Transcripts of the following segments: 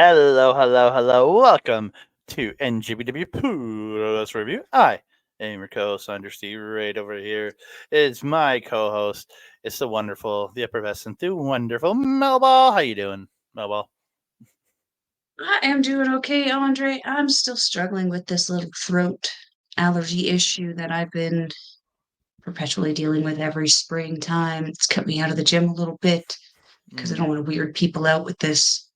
Hello, hello, hello. Welcome to NJPW Puroresu Review. I am your co-host, Andre Steve. Right over here is my co-host. It's the wonderful, the effervescent, the wonderful Melball. How you doing, Melball? I am doing okay, Andre. I'm still struggling with this little throat allergy issue that I've been perpetually dealing with every springtime. It's kept me out of the gym a little bit because I don't Mm, want to weird people out with this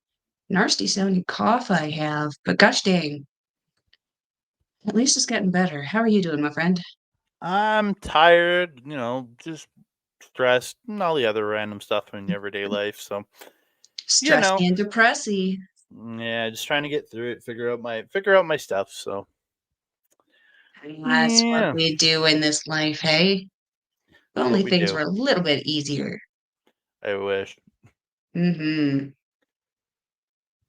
nasty sounding cough I have. But gosh dang, at least it's getting better. How are you doing, my friend? I'm tired, just stressed and all the other random stuff in everyday life. So, you know, Stressy and depressy. yeah, just trying to get through it, figure out my stuff. So, That's what yeah, we do in this life, hey? If that's what only we things do. were a little bit easier. I wish. Mm-hmm.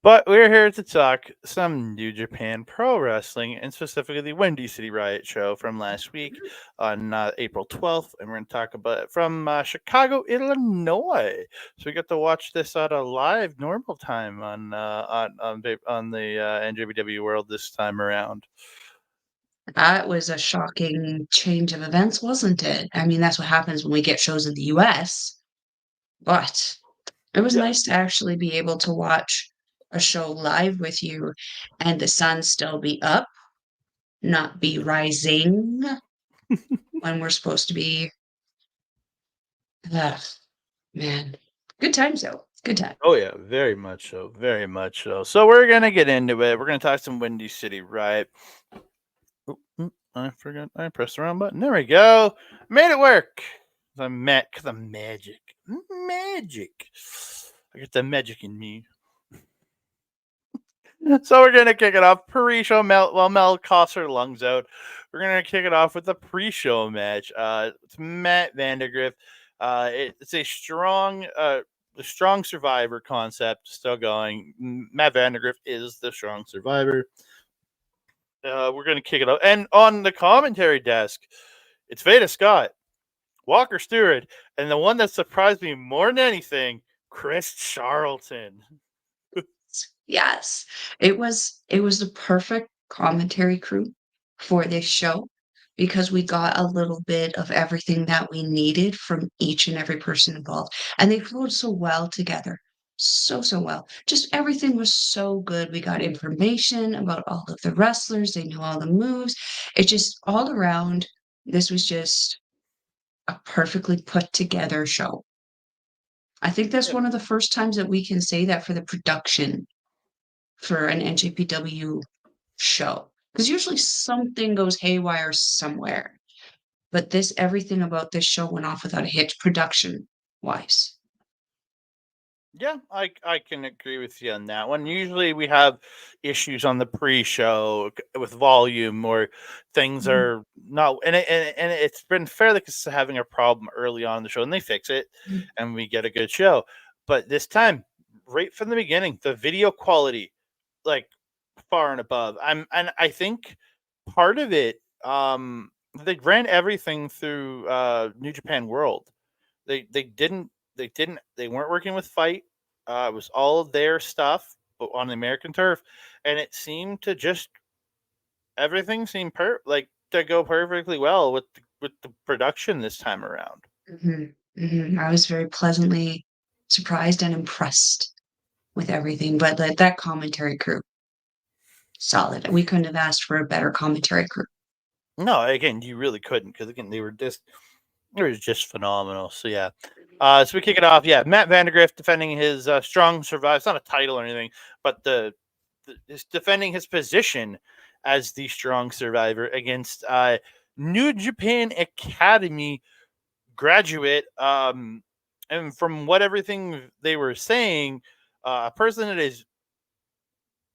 But we're here to talk some New Japan Pro Wrestling, and specifically the Windy City Riot show from last week on April 12th. And we're going to talk about it from Chicago, Illinois. So we got to watch this at a live normal time on the NJPW World this time around. That was a shocking change of events, wasn't it? I mean, that's what happens when we get shows in the US, but it was Yeah. nice to actually be able to watch a show live with you and the sun still be up, not be rising when we're supposed to be. Ugh, man. Good times, though. Good time. Oh yeah, very much so, very much so. So we're gonna get into it. We're gonna talk some Windy City Riot. I forgot. I pressed the wrong button. There we go. Made it work. Cause I'm magic. Magic. I got the magic in me. So we're gonna kick it off. Pre-show Mel. Well, Mel coughs her lungs out. We're gonna kick it off with the pre-show match. It's Matt Vandergriff. It's a the strong survivor concept still going. Matt Vandergriff is the strong survivor. We're gonna kick it off, and on the commentary desk, it's Veda Scott, Walker Stewart, and the one that surprised me more than anything, Chris Charlton. Yes. It was the perfect commentary crew for this show because we got a little bit of everything that we needed from each and every person involved. And they flowed so well together. So well. Just everything was so good. We got information about all of the wrestlers. They knew all the moves. It just all around, this was just a perfectly put together show. I think that's Yeah, one of the first times that we can say that for the production for an NJPW show. Because usually something goes haywire somewhere. But this everything about this show went off without a hitch production wise. yeah, I can agree with you on that one. Usually we have issues on the pre-show with volume or things Mhm, are not, and it's been fairly consistent having a problem early on in the show, and they fix it, mhm, and we get a good show. But this time, right from the beginning, the video quality, like far and above. And I think part of it, they ran everything through New Japan World. They weren't working with Fight. It was all of their stuff, but on the American turf, and it seemed to just everything seemed like to go perfectly well with the production this time around. mhm, mhm. I was very pleasantly surprised and impressed with everything. But that commentary crew, solid. We couldn't have asked for a better commentary crew. No, again, you really couldn't because again it was just phenomenal. So yeah. So we kick it off. Yeah, Matt Vandergrift defending his strong survive. It's not a title or anything, but is defending his position as the strong survivor against New Japan Academy graduate. And from what everything they were saying, a person that is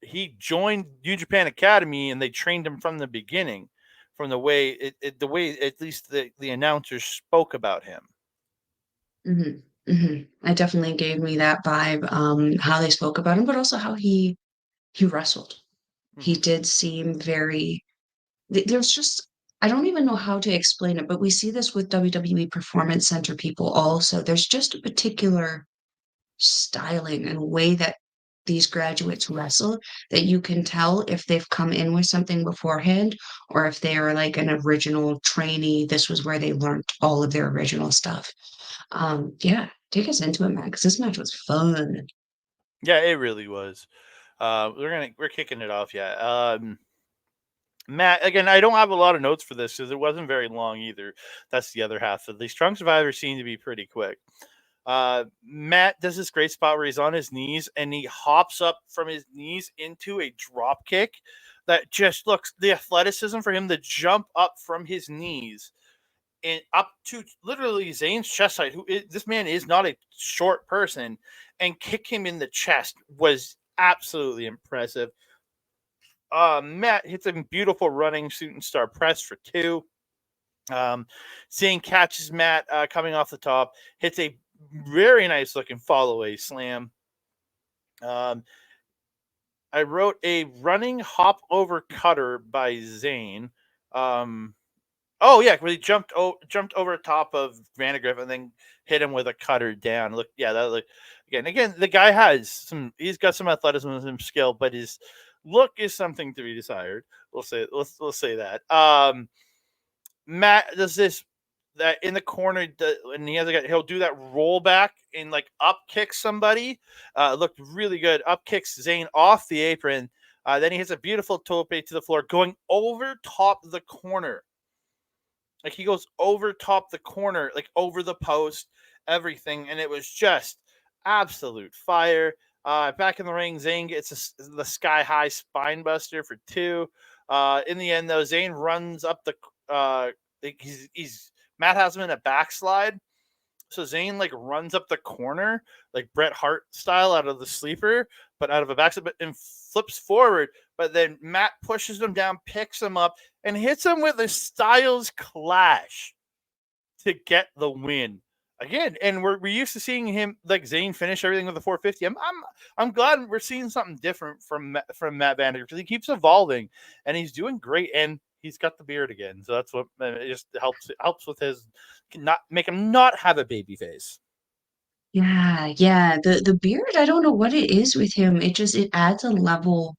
he joined New Japan Academy and they trained him from the beginning, from the way at least the announcers spoke about him. Mhm, mhm. It definitely gave me that vibe, how they spoke about him, but also how he wrestled. He Mm-hmm. did seem very there's just I don't even know how to explain it, but we see this with WWE Performance Center people also. There's just a particular styling and way that these graduates wrestle that you can tell if they've come in with something beforehand or if they are like an original trainee. This was where they learned all of their original stuff. Yeah, take us into it, man, because this match was fun. Yeah, it really was. We're kicking it off. Yeah. Matt, again, I don't have a lot of notes for this because it wasn't very long either. That's the other half of the strong survivors seem to be pretty quick. Matt does this great spot where he's on his knees and he hops up from his knees into a drop kick that just looks the athleticism for him to jump up from his knees and up to literally Zayn's chest height. This man is not a short person, and kick him in the chest was absolutely impressive. Matt hits a beautiful running shooting star press for 2. Zayn catches Matt coming off the top, hits a very nice looking fall away slam. I wrote a running hop over cutter by Zayn. Oh yeah, where he jumped over top of Vandegrift and then hit him with a cutter down. Look, yeah, that look again. The guy has some. He's got some athleticism and some skill, but his look is something to be desired. We'll say that. Matt does this that in the corner, and he'll do that rollback and like up kick somebody. Looked really good. Up kicks Zayn off the apron. Then he hits a beautiful tope to the floor, going over top the corner. Like he goes over top the corner, like over the post, everything, and it was just absolute fire. Back in the ring, Zayn gets the sky high spine buster for 2. In the end, though, Zayn runs up the. He's Matt has him in a backslide, so Zayn like runs up the corner like Bret Hart style out of the sleeper, but out of a backslide, and flips forward. But then Matt pushes him down, picks him up, and hits him with a Styles Clash to get the win. Again, and we're used to seeing him like Zayn finish everything with a 450. I'm glad we're seeing something different from Matt Vandergrift because he keeps evolving and he's doing great and he's got the beard again. So that's what it just helps with his not make him not have a baby face. Yeah, yeah. The beard, I don't know what it is with him. It adds a level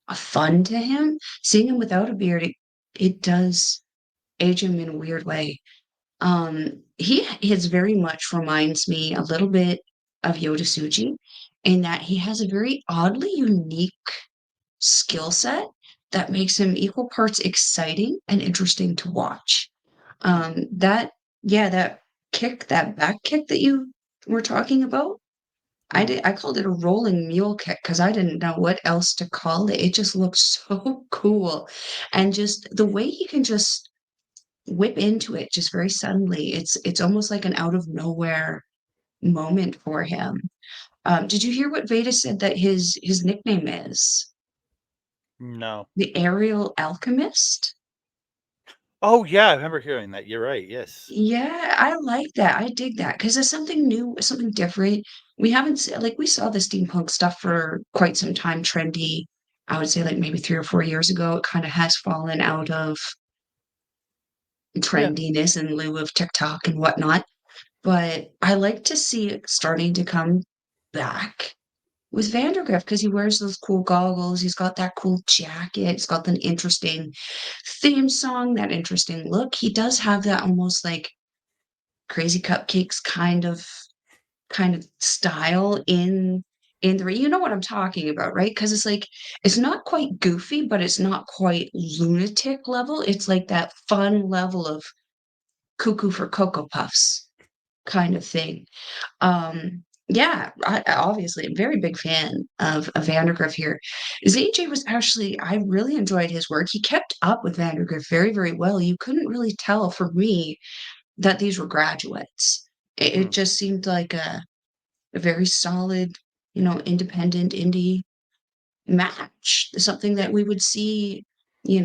of fun to him. Seeing him without a beard, it does age him in a weird way. He his very much reminds me a little bit of Yoda Tsuji in that he has a very oddly unique skill set that makes him equal parts exciting and interesting to watch. That yeah, that that back kick that you were talking about, I called it a rolling mule kick because I didn't know what else to call it. It just looks so cool, and just the way he can just whip into it just very suddenly. It's almost like an out of nowhere moment for him. Did you hear what Veda said that his nickname is? No. The Aerial Alchemist? Oh yeah, I remember hearing that. You're right. Yes. Yeah, I like that. I dig that because it's something new, something different. We haven't like we saw the steampunk stuff for quite some time, trendy. I would say like maybe 3 or 4 years ago. It kind of has fallen out of Yeah. trendiness in lieu of TikTok and whatnot. But I like to see it starting to come back with Vandergrift because he wears those cool goggles. He's got that cool jacket. He's got an interesting theme song, that interesting look. He does have that almost like crazy cupcakes kind of style in the you know what I'm talking about, right? Because it's like it's not quite goofy, but it's not quite lunatic level. It's like that fun level of cuckoo for Cocoa Puffs kind of thing. Yeah, I obviously a very big fan of Vandergrift here. ZJ was actually I really enjoyed his work. He kept up with Vandergrift very, very well. You couldn't really tell for me that these were graduates. It Mm. just seemed like a very solid, independent indie match, something Yeah. that we would see, in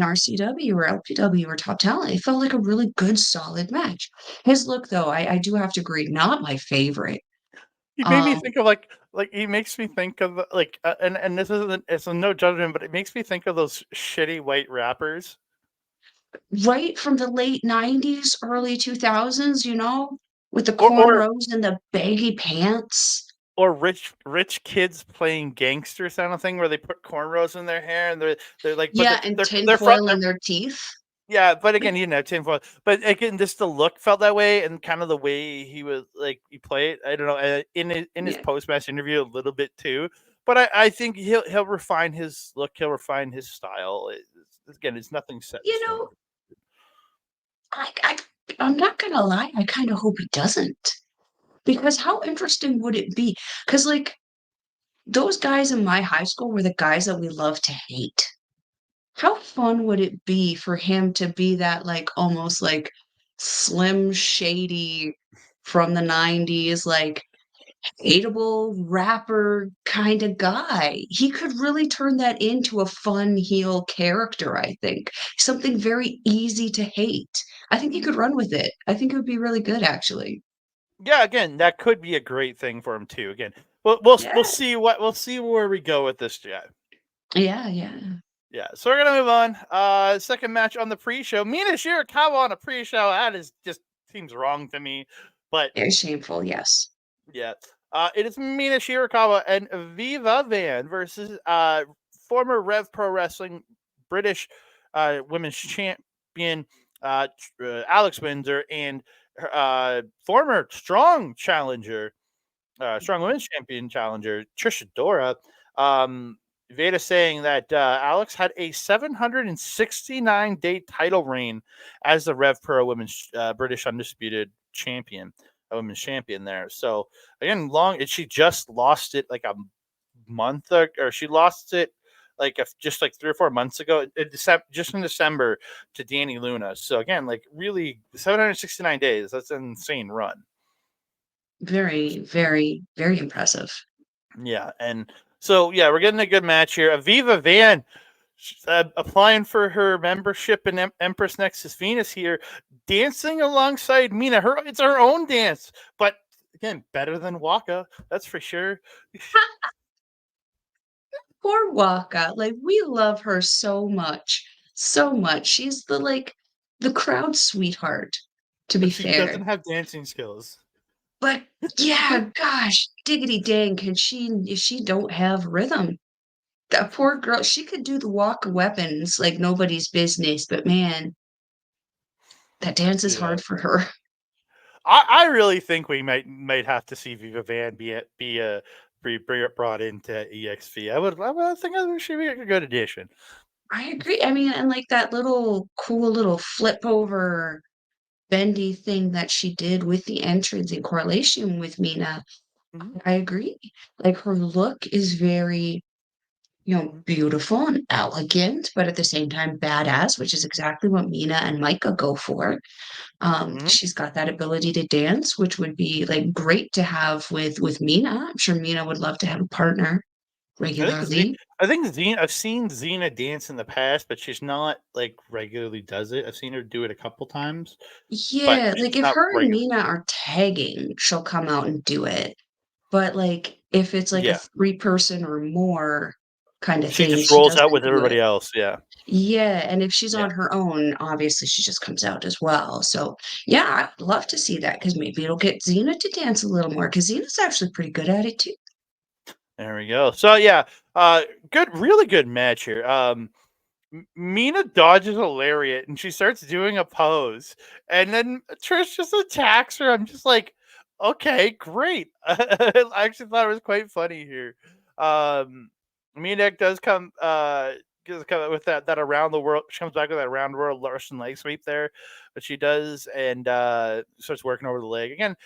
RCW or LPW or Top Talent. It felt like a really good, solid match. His look, though, I do have to agree, not my favorite. He made me Um, think of like he makes me think of and this isn't it's a no judgment, but it makes me think of those shitty white rappers. right from the late 90s, early 2000s, with the Or cornrows and the baggy pants. or rich kids playing gangster sound of thing where they put cornrows in their hair and they're like, but Yeah, and they're from tinfoil in their teeth. yeah, but again, tinfoil. But again, just the look felt that way, and kind of the way he was like he played. I don't know in his Yeah. post match interview a little bit too. But I think he'll refine his look. He'll refine his style. Again, it's nothing set in You stone. know, I, I I'm not gonna lie, I kind of hope he doesn't. Because how interesting would it be? Because like those guys in my high school were the guys that we love to hate. How fun would it be for him to be that like almost like slim shady from the 90s, like hateable rapper kind of guy? He could really turn that into a fun heel character, I think. Something very easy to hate. I think he could run with it. I think it would be really good, actually. Yeah, again, that could be a great thing for him too. Again, we'll Yeah. see we'll see where we go with this guy. Yeah, yeah. Yeah, so we're gonna move on. Second match on the pre-show. Mina Shirakawa on a pre-show. That is just seems wrong to me, but Very shameful, yes. yeah. It is Mina Shirakawa and Viva Van versus former Rev Pro Wrestling British Women's Champion Alex Windsor and former Strong Women's Champion challenger Trisha Dora. Veda saying that Alex had a 769-day title reign as the Rev Pro Women's British Undisputed Champion, a Women's Champion there. So again, she just lost it like a month ago, or she lost it like just like 3 or 4 months ago, just in December to Danny Luna. So again, like really 769 days. That's an insane run. Very, very, very impressive. Yeah, and so yeah, we're getting a good match here. Aviva Van applying for her membership in Empress Nexus Venus here, dancing alongside Mina. It's her own dance, but again, better than Waka, that's for sure. Poor Waka, like, we love her so much, so much. She's the, like, the crowd sweetheart, to be But she fair. doesn't have dancing skills. But, yeah, gosh, diggity dang, can she if she don't have rhythm. That poor girl, she could do the walk weapons like nobody's business, but man, that dance is Yeah, hard for her. I really think we might have to see Viva Van be brought into EXP. I think that should be a good addition. I agree. I mean, and like that little cool little flip over bendy thing that she did with the entrance in correlation with Mina, Mhm, I agree. Like her look is very, beautiful and elegant, but at the same time badass, which is exactly what Mina and Micah go for. mhm. She's got that ability to dance, which would be like great to have with Mina. I'm sure Mina would love to have a partner regularly. I think Xena. I've seen Xena dance in the past, but she's not like regularly does it. I've seen her do it a couple times, but Yeah, like she's if not her and regular. Mina are tagging, she'll come out and do it. But like if it's like a Yeah, three-person or more kind of she thing, just she rolls out doesn't with do everybody it. else. Yeah, Yeah, and if she's yeah. on her own, obviously she just comes out as well. So yeah, I'd love to see that because maybe it'll get Xena to dance a little more because Xena's actually pretty good at it too. There we go. So yeah, really good match here. Mina dodges a lariat and she starts doing a pose, and then Trish just attacks her. I'm just like, okay, great. I actually thought it was quite funny here. Mina does come with that around the world. She comes back with that around the world Russian leg sweep there, but she does, and starts working over the leg again.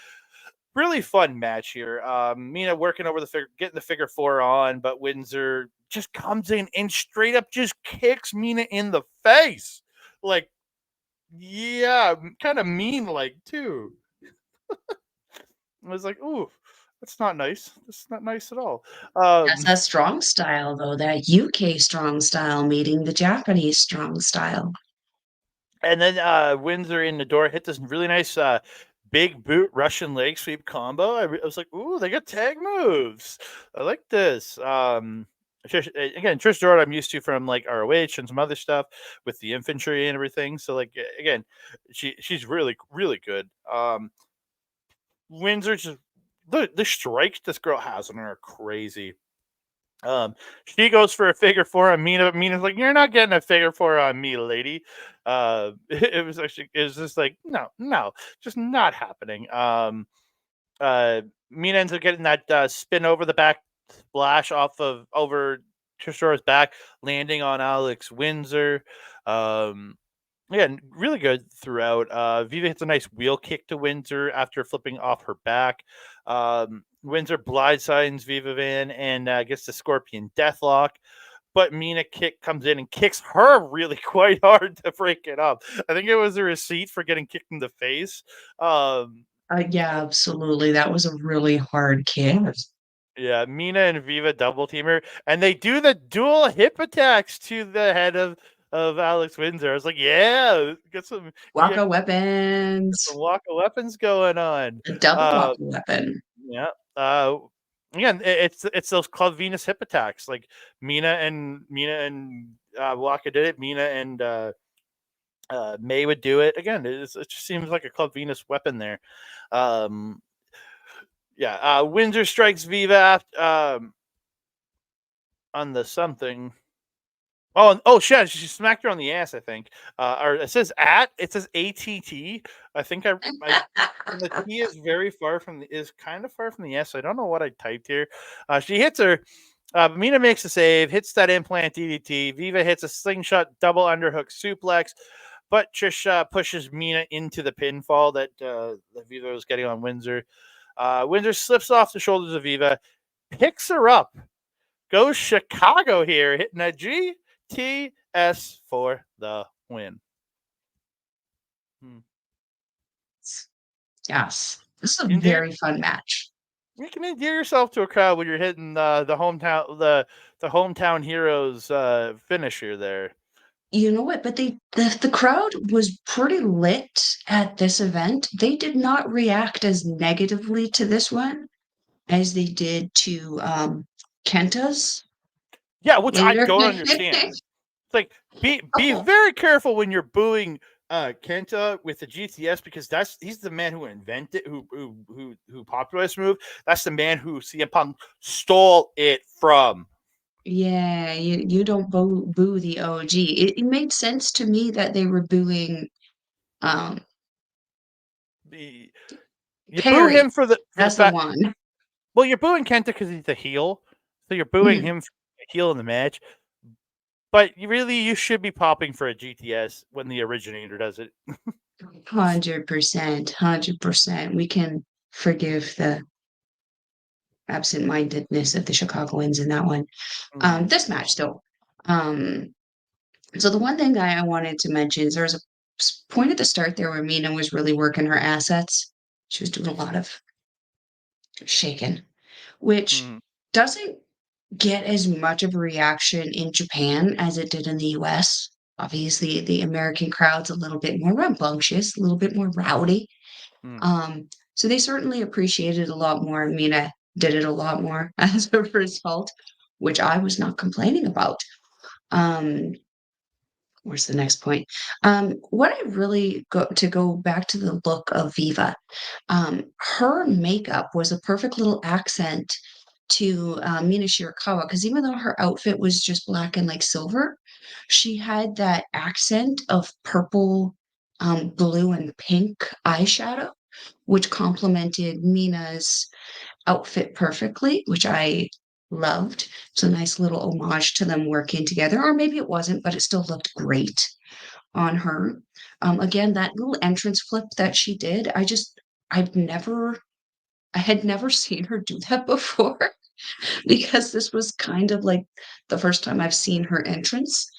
Really fun match here. Mina working over the figure, getting the figure four on, but Windsor just comes in and straight up just kicks Mina in the face. Like, yeah, kind of mean like too. I was like, ooh, that's not nice. That's not nice at all. That's Um, that strong style though, that UK strong style meeting the Japanese strong style. and then Windsor in the door hit this really nice big boot Russian leg sweep combo. I was like, ooh, they got tag moves. I like this. Again, Trish Jordan I'm used to from like ROH and some other stuff with the infantry and everything. So like again, she's really really good. Windsor just the strikes this girl has on her are crazy. She goes for a figure four on Mina. Mina's like, "You're not getting a figure four on me, lady." It was actually, it was just like, no, no, just not happening. Mina ends up getting that spin over the back splash off of over Trishora's back, landing on Alex Windsor. Um, yeah, really good throughout. Viva hits a nice wheel kick to Windsor after flipping off her back. Windsor blindsides Viva Van and gets the Scorpion Deathlock. But Mina kick comes in and kicks her really quite hard to break it up. I think it was a receipt for getting kicked in the face. Yeah, absolutely. That was a really hard kick. Yeah, Mina and Viva double team her, and they do the dual hip attacks to the head of Alex Windsor. I was like, yeah, get some Waka weapons. Waka weapons going on. A double Uh, waka weapon. yeah. Again, it's those Club Venus hip attacks. Like Mina and Waka did it. Mina and May would do it again. It just seems like a Club Venus weapon there. Yeah, Windsor strikes Viva on the something. Oh, shit! She smacked her on the ass. I think, or it says ATT. I think and the T is very far from is kind of far from the S. So I don't know what I typed here. She hits her. Mina makes a save, hits that implant DDT. Viva hits a slingshot double underhook suplex, but Trish pushes Mina into the pinfall that Viva was getting on Windsor. Windsor slips off the shoulders of Viva, picks her up, goes Chicago here, hitting a GTS for the win. Yes. This is a very fun match. You can endear yourself to a crowd when you're hitting the hometown heroes finisher there. You know what? But the crowd was pretty lit at this event. They did not react as negatively to this one as they did to Kenta's Yeah, which I later. don't understand. It's like be Oh, very careful when you're booing Kenta with the GTS because he's the man who invented who popularized the move. That's the man who CM Punk stole it from. yeah, you don't boo the OG. It made sense to me that they were booing um You boo Perry. him for the That's the fact. one. Well, you're booing Kenta because he's a heel, so you're booing him for a heel in the match. But you should be popping for a GTS when the originator does it. 100%, 100%. We can forgive the absent-mindedness of the Chicagoans in that one. This match though. Um, so the one thing I wanted to mention is there was a point at the start there where Mina was really working her assets. She was doing a lot of shaking, which doesn't get as much of a reaction in Japan as it did in the US. Obviously, the American crowd's a little bit more rambunctious, a little bit more rowdy. So they certainly appreciated a lot more. Mina did it a lot more as a result, which I was not complaining about. Um, where's the next point? What I really go back to the look of Viva. Her makeup was a perfect little accent to Mina Shirakawa because even though her outfit was just black and like silver, she had that accent of purple, blue, and pink eyeshadow, which complemented Mina's outfit perfectly, which I loved. It's a nice little homage to them working together, or maybe it wasn't, but it still looked great on her. Again, that little entrance flip that she did, I've never, I had never seen her do that before because this was kind of like the first time I've seen her entrance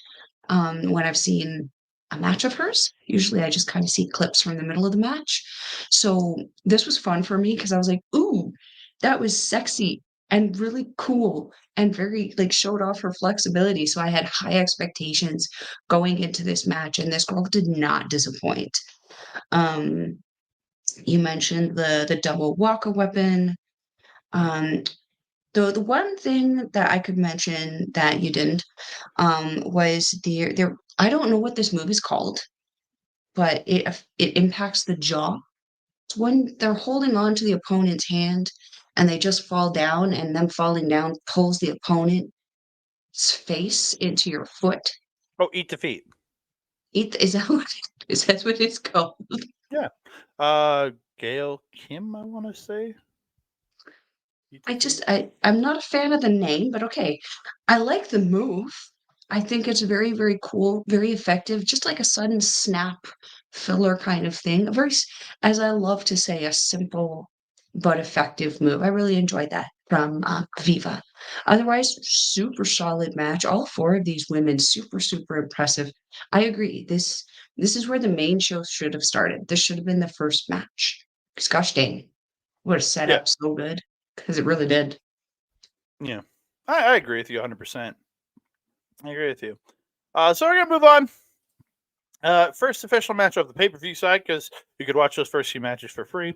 when I've seen a match of hers. Usually I just kind of see clips from the middle of the match. So this was fun for me because I was like, ooh, that was sexy and really cool and very like showed off her flexibility. So I had high expectations going into this match, and this girl did not disappoint. Um, you mentioned the double walker weapon. Um, the one thing that I could mention that you didn't was the I don't know what this move is called, but it impacts the jaw. It's when they're holding on to the opponent's hand and they just fall down, and them falling down pulls the opponent's face into your foot. Oh, eat defeat. Is that what it's called? Yeah. Gail Kim, I want to say. Eat defeat. I'm not a fan of the name, but okay. I like the move. I think it's very, very cool, very effective, just like a sudden snap filler kind of thing. As I love to say, a simple but effective move. I really enjoyed that from Viva. Otherwise, super solid match. All four of these women, super, super impressive. I agree. This is where the main show should have started. This should have been the first match. Because gosh dang, would have set Yeah. up so good. Because it really did. Yeah. I agree with you 100%. I agree with you. So we're going to move on. First official match of the pay-per-view side, because you could watch those first few matches for free.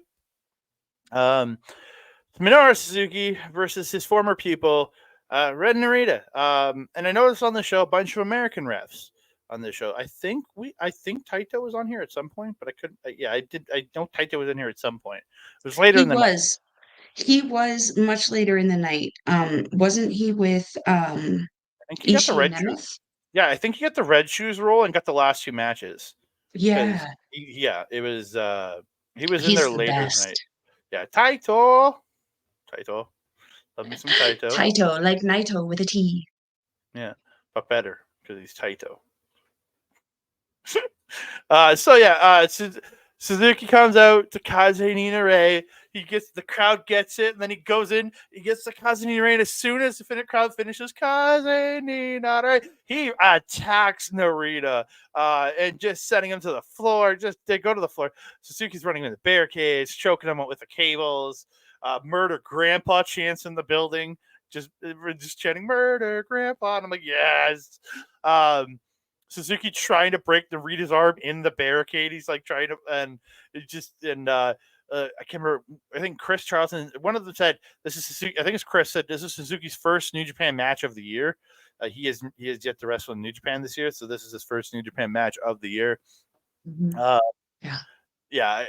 Minoru Suzuki versus his former pupil, Red Narita. And I noticed on the show a bunch of American refs on the show. I think Taito was on here at some point, but I couldn't. I did. I know Taito was in here at some point. It was later He in the night. was. He was much later in the night. Wasn't he with I think he got the Ishii red shoes. Nemeth? Yeah, I think he got the red shoes role and got the last 2 matches. Because Yeah, it was he was in he's there the later tonight. best. Yeah, Taito. Love me some Taito. Taito, like Naito with a T. Yeah, but better because he's Taito. Suzuki comes out to Kaze Ninare. The crowd gets it, and then he goes in. He gets the Kaze Ninare, and as soon as the crowd finishes, Kaze Ninare, he attacks Narita, and just setting him to the floor. Just they go to the floor. Suzuki's running in the barricades, choking him with the cables. Murder Grandpa chants in the building. We're just chanting "Murder Grandpa," and I'm like, yes. Suzuki trying to break Narita's arm in the barricade. He's like trying to, and it just, and I can't remember. I think Chris Charlton, one of them said, this is Suzuki. I think it's Chris said, this is Suzuki's first New Japan match of the year. He has yet to wrestle in New Japan this year. So this is his first New Japan match of the year. Mhm. Yeah. Yeah,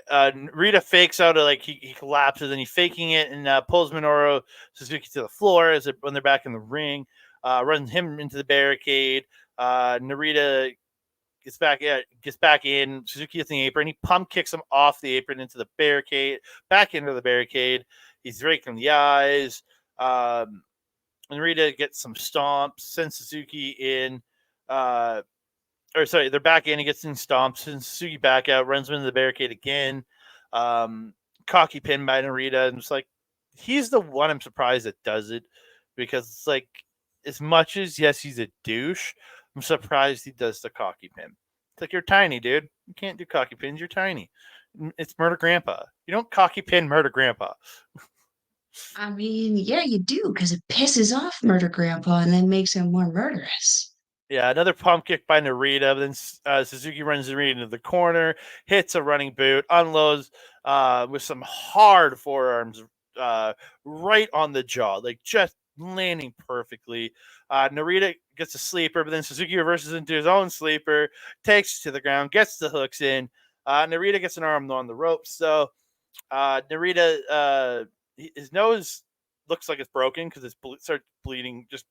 Rita fakes out he collapses and he's faking it and pulls Minoru Suzuki to the floor when they're back in the ring. Runs him into the barricade. Narita gets back in. Suzuki gets in the apron. He pump kicks him off the apron into the barricade, back into the barricade. He's raking the eyes. Narita gets some stomps, sends Suzuki in. They're back in. He gets in stomps, and Suzuki back out, runs him into the barricade again. Cocky pin by Narita, and it's like he's the one I'm surprised that does it, because it's like as much as yes he's a douche, I'm surprised he does the cocky pin. It's like, you're tiny, dude. You can't do cocky pins. You're tiny. It's Murder Grandpa. You don't cocky pin Murder Grandpa. I mean, yeah, you do, because it pisses off Murder Grandpa and then makes him more murderous. Yeah, another pump kick by Narita. Then Suzuki runs Narita into the corner, hits a running boot, unloads with some hard forearms right on the jaw, like just landing perfectly. Narita gets a sleeper, but then Suzuki reverses into his own sleeper, takes it to the ground, gets the hooks in. Narita gets an arm on the ropes. So Narita, his nose looks like it's broken because it starts bleeding, just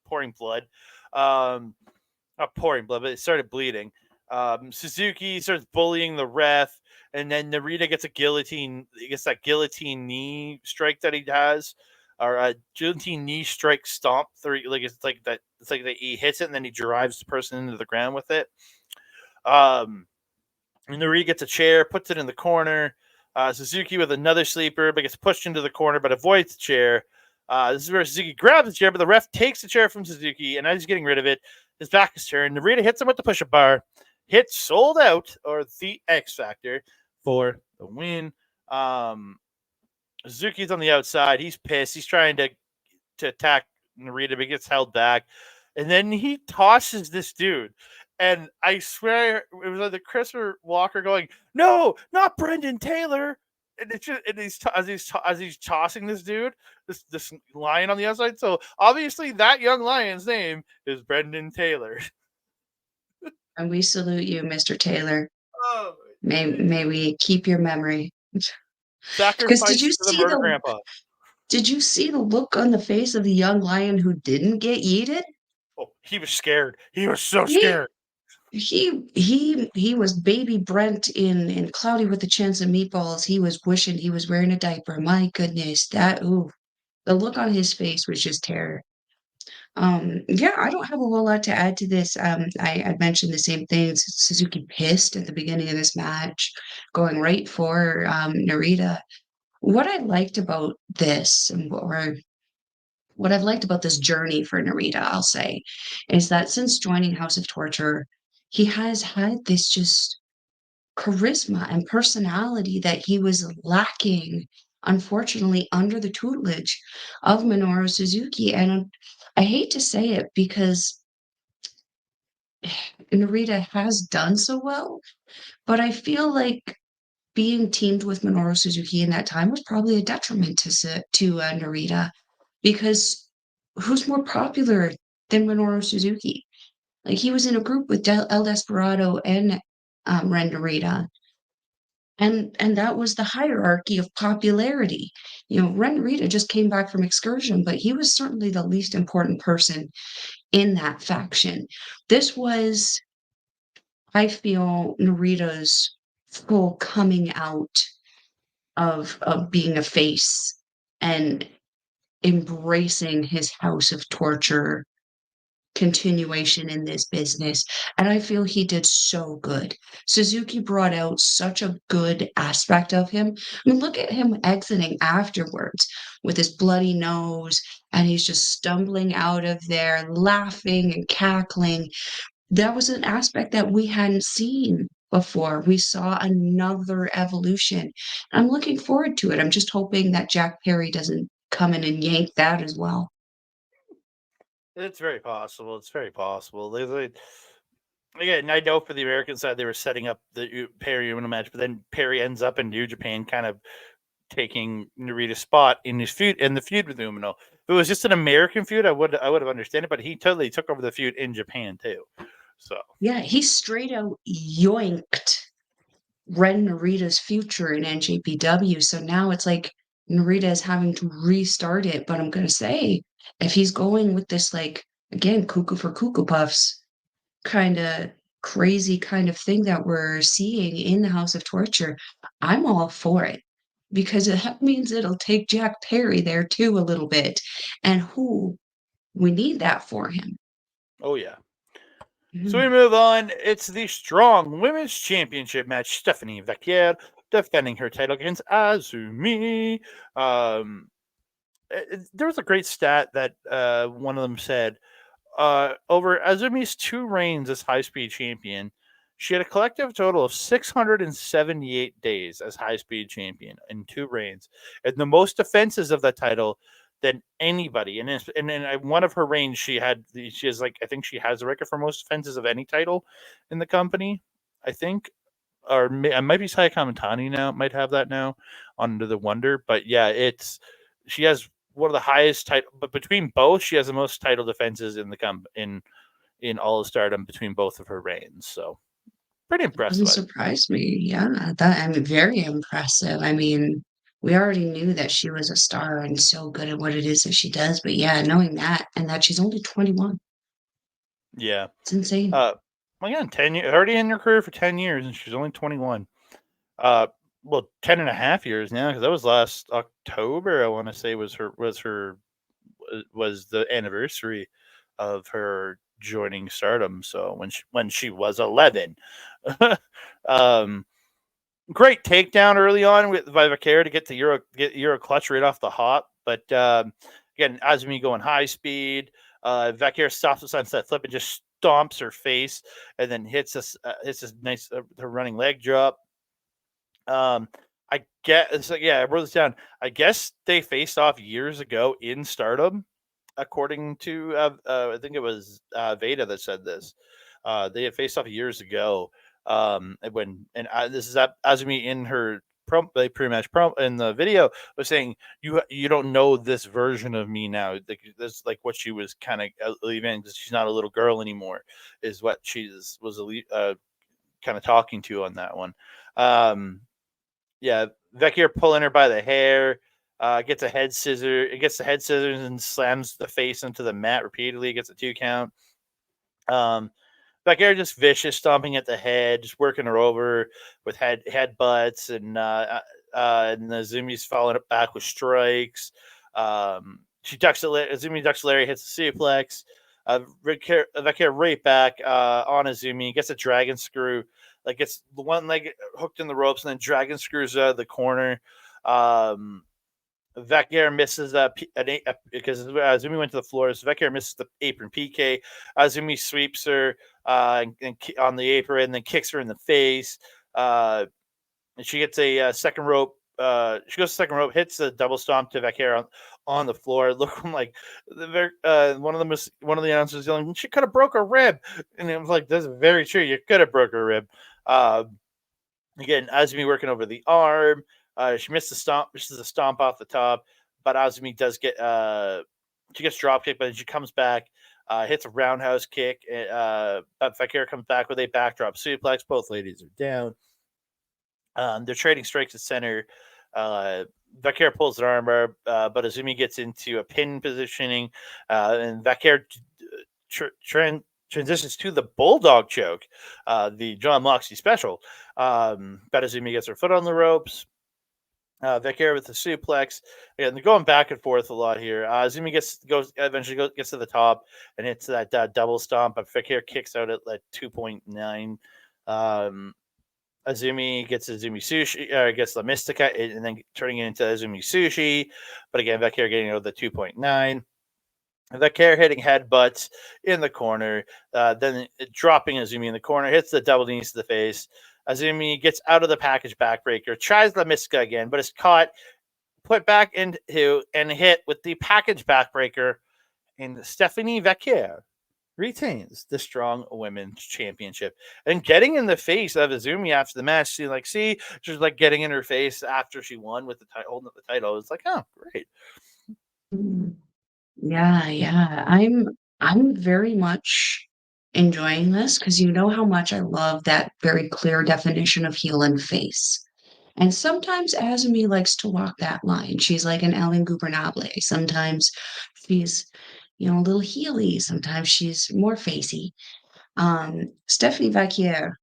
pouring blood. Not pouring blood, but it started bleeding. Suzuki starts bullying the ref, and then Narita gets a guillotine. He gets that guillotine knee strike that he has, or a guillotine knee strike stomp. It's like that. It's like that he hits it, and then he drives the person into the ground with it. And Narita gets a chair, puts it in the corner. Suzuki with another sleeper, but gets pushed into the corner, but avoids the chair. This is where Suzuki grabs the chair, but the ref takes the chair from Suzuki, and as he's getting rid of it, his back is turned. Narita hits him with the push-up bar. Hits Sold Out, or the X Factor, for the win. Suzuki's on the outside. He's pissed. He's trying to attack Narita, but he gets held back. And then he tosses this dude. And I swear it was like the Christopher Walker going, "No, not Brendan Taylor." And it's just, as he's tossing this dude, this lion on the outside. So obviously that young lion's name is Brendan Taylor. And we salute you, Mr. Taylor. Oh, May we keep your memory. Because Sacrifice to the murder grandpa. did you see the look on the face of the young lion who didn't get yeeted? Oh, he was scared. He was so He scared. he was baby Brent in Cloudy with a Chance of Meatballs. He was wishing he was wearing a diaper. My goodness, that ooh, the look on his face was just terror. Yeah, I don't have a whole lot to add to this. I mentioned the same things. Suzuki pissed at the beginning of this match, going right for Narita. What I liked about this, or what I've liked about this journey for Narita, I'll say, is that since joining House of Torture, he has had this just charisma and personality that he was lacking, unfortunately, under the tutelage of Minoru Suzuki. And I hate to say it because Narita has done so well, but I feel like being teamed with Minoru Suzuki in that time was probably a detriment to Narita because who's more popular than Minoru Suzuki? Like he was in a group with El Desperado and Ren Narita, and that was the hierarchy of popularity. You know, Ren Narita just came back from excursion, but he was certainly the least important person in that faction. This was, I feel, Narita's full coming out of being a face and embracing his House of Torture continuation in this business. And I feel he did so good. Suzuki brought out such a good aspect of him. I mean, look at him exiting afterwards with his bloody nose, and he's just stumbling out of there, laughing and cackling. That was an aspect that we hadn't seen before. We saw another evolution. I'm looking forward to it. I'm just hoping that Jack Perry doesn't come in and yank that as well. It's very possible. It's very possible. Again, I know for the American side they were setting up the Perry Uno match, but then Perry ends up in New Japan, kind of taking Narita's spot in the feud with Umino. If it was just an American feud, I would have understood it, but he totally took over the feud in Japan too. So Yeah, he straight out yoinked Ren Narita's future in NJPW. So now it's like Narita is having to restart it. But I'm gonna say, if he's going with this, like, again, cuckoo for cuckoo puffs kind of crazy kind of thing that we're seeing in the House of Torture, I'm all for it because that means it'll take Jack Perry there too a little bit. And who we need that for him. oh yeah. So we Mm. move on. It's the Strong Women's Championship match. Stephanie Vaquer defending her title against Azumi. There was a great stat that one of them said over Azumi's 2 reigns as high speed champion, she had a collective total of 678 days as high speed champion in 2 reigns, and the most defenses of that title than anybody. And in one of her reigns, she has like I think she has the record for most defenses of any title in the company. I think, or it might be Saya Kamatani now. Might have that now under the Wonder, but yeah, she has one of the highest title, but between both, she has the most title defenses in the in all of Stardom between both of her reigns. So pretty impressed Doesn't by it. surprise me. Yeah, that I'm very impressive. I mean, we already knew that she was a star and so good at what it is that she does, but yeah, knowing that and that she's only 21, Yeah. it's insane. Uh, well, yeah, 10 years already in her career for 10 years, and she's only 21. Uh, well, 10 and a half years now because that was last October. I want to say was the anniversary of her joining Stardom. So when she was 11. um, Great takedown early on with Vaquer to get Euro clutch right off the hop. But again, Azumi going high speed. Vaquer stops the sunset flip and just stomps her face, and then hits this nice her running leg drop. I get it's like yeah, I wrote this down. I guess they faced off years ago in Stardom, according to I think it was Veda that said this. They had faced off years ago. This is Azumi in her pre-match in the video was saying you don't know this version of me now. Like this like what she was kind of leaving because she's not a little girl anymore is what was kind of talking to on that one. Um, yeah, Vaquer pulling her by the hair. Gets a head scissor. It gets the head scissors and slams the face into the mat repeatedly. Gets a 2 count. Vaquer just vicious, stomping at the head, just working her over with head butts, and Azumi's following it back with strikes. She ducks Azumi ducks Larry, hits the suplex. Vaquer right back on Azumi, gets a dragon screw, like gets the one leg hooked in the ropes, and then dragon screws out of the corner. Vaquer misses because Azumi went to the floor. So Vaquer misses the apron PK. Azumi sweeps her on the apron and then kicks her in the face. And she gets a second rope. She goes to second rope, hits a double stomp to Vaquer on the floor. Looking like one of the announcers yelling, "She could have broke her rib," and it was like, "That's very true. You could have broke her rib." Again, Azumi working over the arm. She missed the stomp. Misses a stomp off the top, but Azumi does get she gets drop kicked, but then she comes back, hits a roundhouse kick. But Vaquer comes back with a backdrop suplex. Both ladies are down. They're trading strikes at center. Vaquer pulls an armbar, but Azumi gets into a pin positioning, and Vaquer transitions to the bulldog choke, the John Moxley special. But Azumi gets her foot on the ropes. Vaquer with the suplex, and they're going back and forth a lot here. Azumi eventually gets to the top and hits that double stomp, but Vaquer kicks out at like 2.9. Azumi gets Azumi Sushi, gets La Mystica, and then turning it into Azumi Sushi. But again, Vaquer getting out the 2.9. Vaquer hitting headbutts in the corner, then dropping Azumi in the corner, hits the double knees to the face. Azumi gets out of the package backbreaker, tries La Mystica again, but is caught, put back into, and hit with the package backbreaker. And Stephanie Vaquer retains the Strong Women's Championship. And getting in the face of Azumi after the match, she's like getting in her face after she won with the title, holding up the title. It's like, oh, great. Yeah. I'm very much enjoying this because you know how much I love that very clear definition of heel and face. And sometimes Azumi likes to walk that line. She's like an Ellen Gubernable. Sometimes she's, a little heely. Sometimes she's more facey. Stephanie Vaquier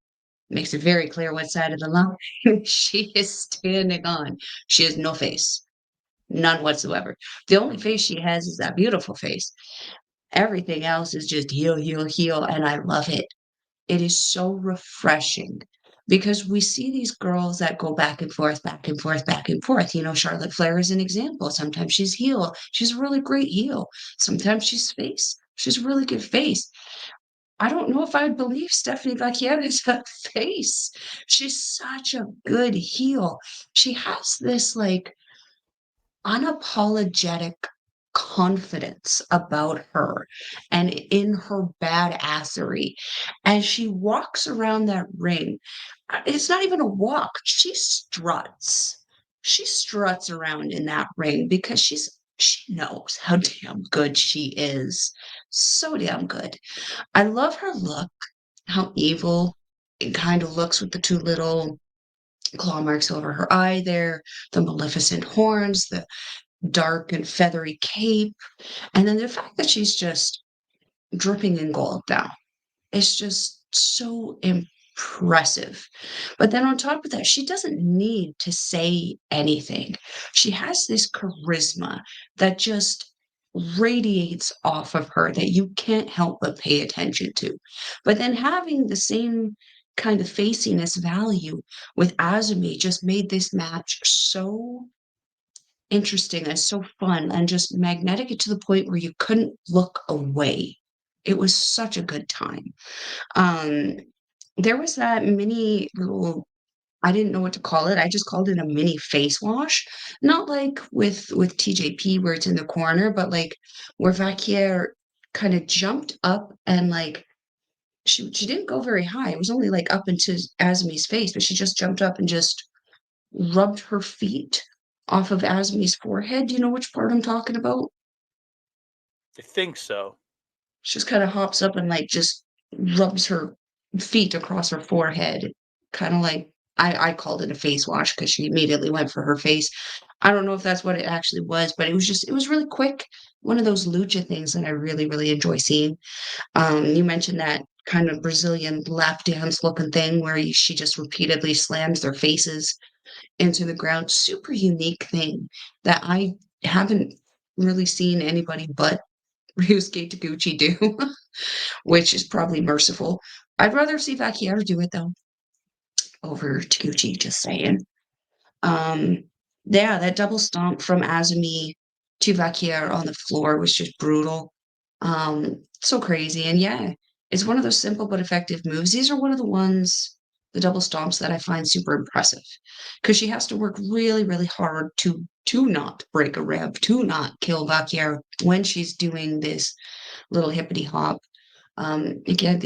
makes it very clear what side of the line she is standing on. She has no face, none whatsoever. The only face she has is that beautiful face. Everything else is just heel, heel, heel, and I love it. It is so refreshing because we see these girls that go back and forth, back and forth, back and forth. Charlotte Flair is an example. Sometimes she's heel. She's a really great heel. Sometimes she's face. She's a really good face. I don't know if I would believe Stephanie Vaquer is a face. She's such a good heel. She has this like unapologetic confidence about her and in her badassery as she walks around that ring. It's not even a walk. She struts. She struts around in that ring because she knows how damn good she is. So damn good. I love her look, how evil it kind of looks with the two little claw marks over her eye there, the maleficent horns, the dark and feathery cape, and then the fact that she's just dripping in gold now. It's just so impressive. But then on top of that, she doesn't need to say anything. She has this charisma that just radiates off of her that you can't help but pay attention to. But then having the same kind of faciness value with Azumi just made this match so interesting and so fun and just magnetic to the point where you couldn't look away. It was such a good time. Um, there was that mini little I didn't know what to call it. I just called it a mini face wash. Not like with TJP where it's in the corner, but like where Vaquier kind of jumped up and like she didn't go very high. It was only like up into Azmi's face, but she just jumped up and just rubbed her feet off of Azmi's forehead. Do you know which part I'm talking about? I think so. She just kind of hops up and like just rubs her feet across her forehead, kind of like I called it a face wash because she immediately went for her face. I don't know if that's what it actually was, but it was really quick. One of those lucha things that I really, really enjoy seeing. You mentioned that kind of Brazilian lap dance looking thing where she just repeatedly slams their faces into the ground. Super unique thing that I haven't really seen anybody but Ryusuke Taguchi do, which is probably merciful. I'd rather see Vaquer do it though over Taguchi, just saying. Um, yeah, that double stomp from Azumi to Vaquer on the floor was just brutal. So crazy. And yeah, it's one of those simple but effective moves. These are one of the ones, the double stomps that I find super impressive because she has to work really, really hard to not break a rib, to not kill Vaquer when she's doing this little hippity hop. Again,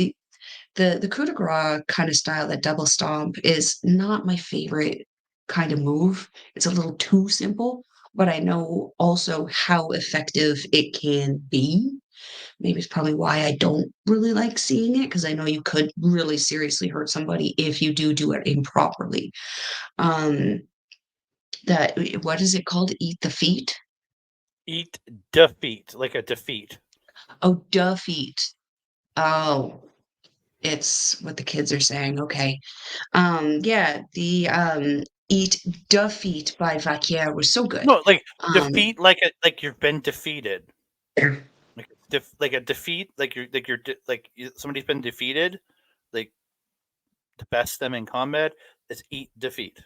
the coup de grace kind of style, that double stomp, is not my favorite kind of move. It's a little too simple, but I know also how effective it can be. Maybe it's probably why I don't really like seeing it because I know you could really seriously hurt somebody if you do it improperly. Um, that what is it called? Eat the feet? Eat defeat, like a defeat. Oh, defeat. Oh, it's what the kids are saying. Okay. Yeah, the Eat Defeat by Vaquer was so good. No, like Um, defeat, like you've been defeated. Like a defeat, somebody's been defeated, like to best them in combat. Is eat defeat,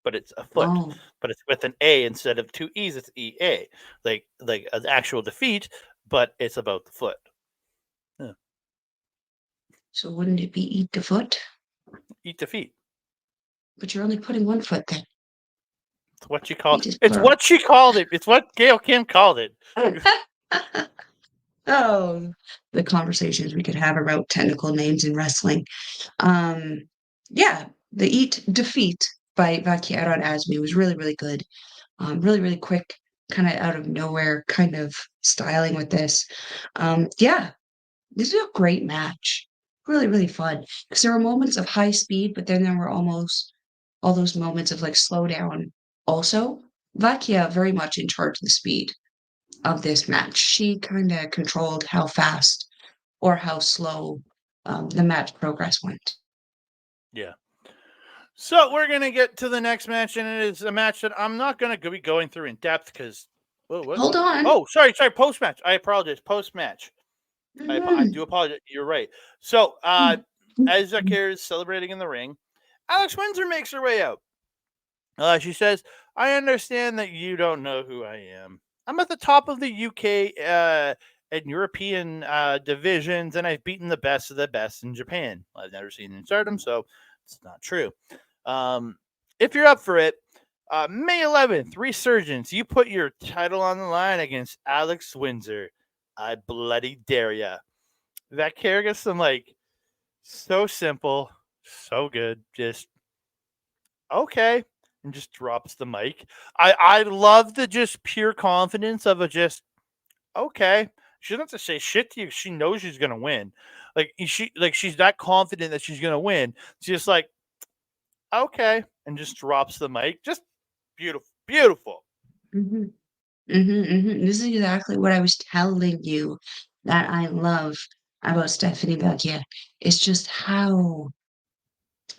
but it's a foot, oh, but it's with an A instead of two E's. It's EA, like an actual defeat, but it's about the foot. Yeah. so wouldn't it be Eat the Foot? Eat defeat. But you're only putting one foot then. It's what she called. Feet is It's plural. what she called it. It's what Gail Kim called it. Oh, the conversations we could have about technical names in wrestling. Um, yeah, the Eat Defeat by Vaquer on Asmi was really, really good. Really, really quick, kind of out of nowhere kind of styling with this. Yeah, this is a great match. Really, really fun. Because there were moments of high speed, but then there were almost all those moments of like slow down. Also, Vakia very much in charge of the speed of this match. She kind of controlled how fast or how slow the match progress went. Yeah. So we're gonna get to the next match, and it is a match that I'm not gonna be going through in depth because. Oh, what? Hold on. Oh, sorry. Post match. I apologize. Post match. I Mhm. do apologize. You're right. So, Mhm. as Zaquer is celebrating in the ring, Alex Windsor makes her way out. She says, "I understand that you don't know who I am. I'm at the top of the UK and European divisions, and I've beaten the best of the best in Japan. I've never seen in Stardom, so it's not true. Um, if you're up for it, May 11th, Resurgence. You put your title on the line against Alex Windsor. I bloody dare ya." That character gets some like so simple, so good, just okay, and just drops the mic. I love the just pure confidence of a just okay. She doesn't have to say shit to you. She knows she's gonna win. She's that confident that she's gonna win. She's just like okay, and just drops the mic. Just beautiful, beautiful. Mhm. Mhm, mhm. This is exactly what I was telling you that I love about Stephanie Bellier. It's just how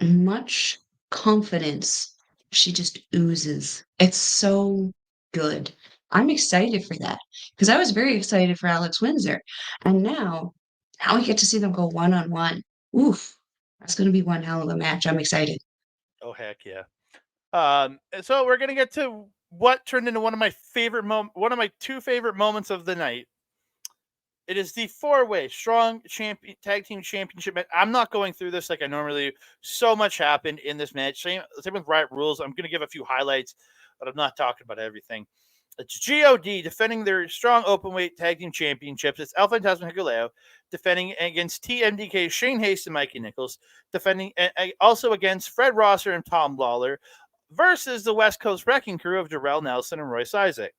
much confidence she just oozes. It's so good. I'm excited for that because I was very excited for Alex Windsor. And now we get to see them go one on one. Oof, that's going to be one hell of a match. I'm excited. Oh heck yeah. And so we're gonna get to what turned into one of my two favorite moments of the night. It is the four-way strong tag team championship match. I'm not going through this like I normally do. So much happened in this match. Same with Riot Rules. I'm going to give a few highlights, but I'm not talking about everything. It's God defending their strong openweight tag team championships. It's El Fantasma Hikuleo defending against TMDK Shane Hayes and Mikey Nichols, defending also against Fred Rosser and Tom Lawler versus the West Coast Wrecking Crew of Darrell Nelson and Royce Isaac.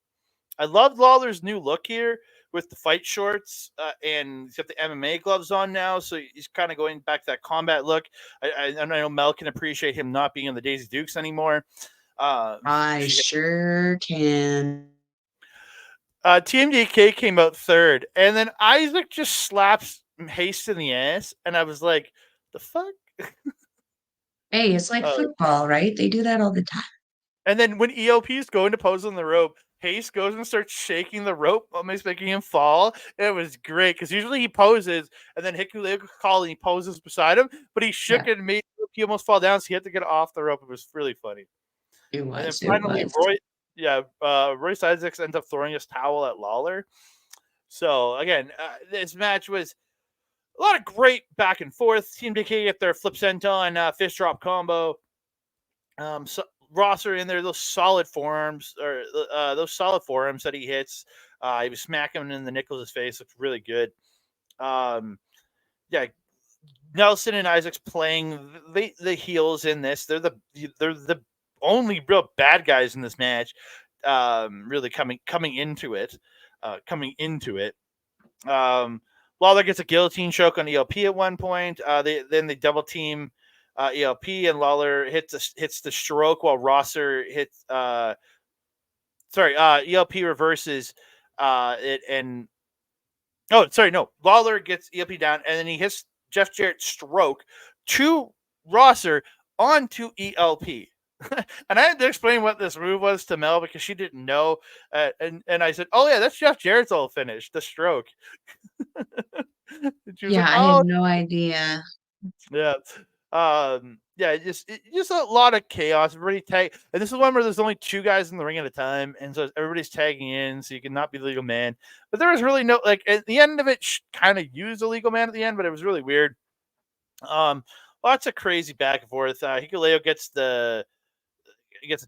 I loved Lawler's new look here, with the fight shorts, and he's got the MMA gloves on now, so he's kind of going back to that combat look. I know Mel can appreciate him not being in the Daisy Dukes anymore. I She, sure can. TMDK came out third, and then Isaac just slaps Haste in the ass, and I was like, "The fuck." Hey, it's like Uh, football, right? They do that all the time. And then when ELP is going to pose on the rope, Hayes goes and starts shaking the rope, almost making him fall. It was great because usually he poses and then Hikuleo call and he poses beside him, but he shook Yeah, it and made he almost fall down, so he had to get off the rope. It was really funny. it And then was. It finally, was. Royce Isaacs ends up throwing his towel at Lawler. So again, this match was a lot of great back and forth. Team DK get their flip senton fish drop combo. So Rosser in there, those solid forearms or those solid forearms that he hits. He was smacking him in the Nichols' face. Looks really good. Um, yeah, Nelson and Isaac's playing the heels in this. They're the only real bad guys in this match. Really coming into it, coming into it. Lawler gets a guillotine choke on ELP at one point. Then they double team ELP, and Lawler hits the stroke while Rosser hits. ELP reverses it, and no, Lawler gets ELP down, and then he hits Jeff Jarrett's stroke to Rosser onto ELP. And I had to explain what this move was to Mel because she didn't know. And I said, "Oh yeah, that's Jeff Jarrett's old finish, the stroke." And she was Yeah, like, I had "Oh no idea. yeah." Yeah, just a lot of chaos. Everybody tag, and this is one where there's only two guys in the ring at a time, and so everybody's tagging in, so you can not be the legal man. But there was really no like at the end of it, kind of used a legal man at the end, but it was really weird. Lots of crazy back and forth. Hikuleo gets a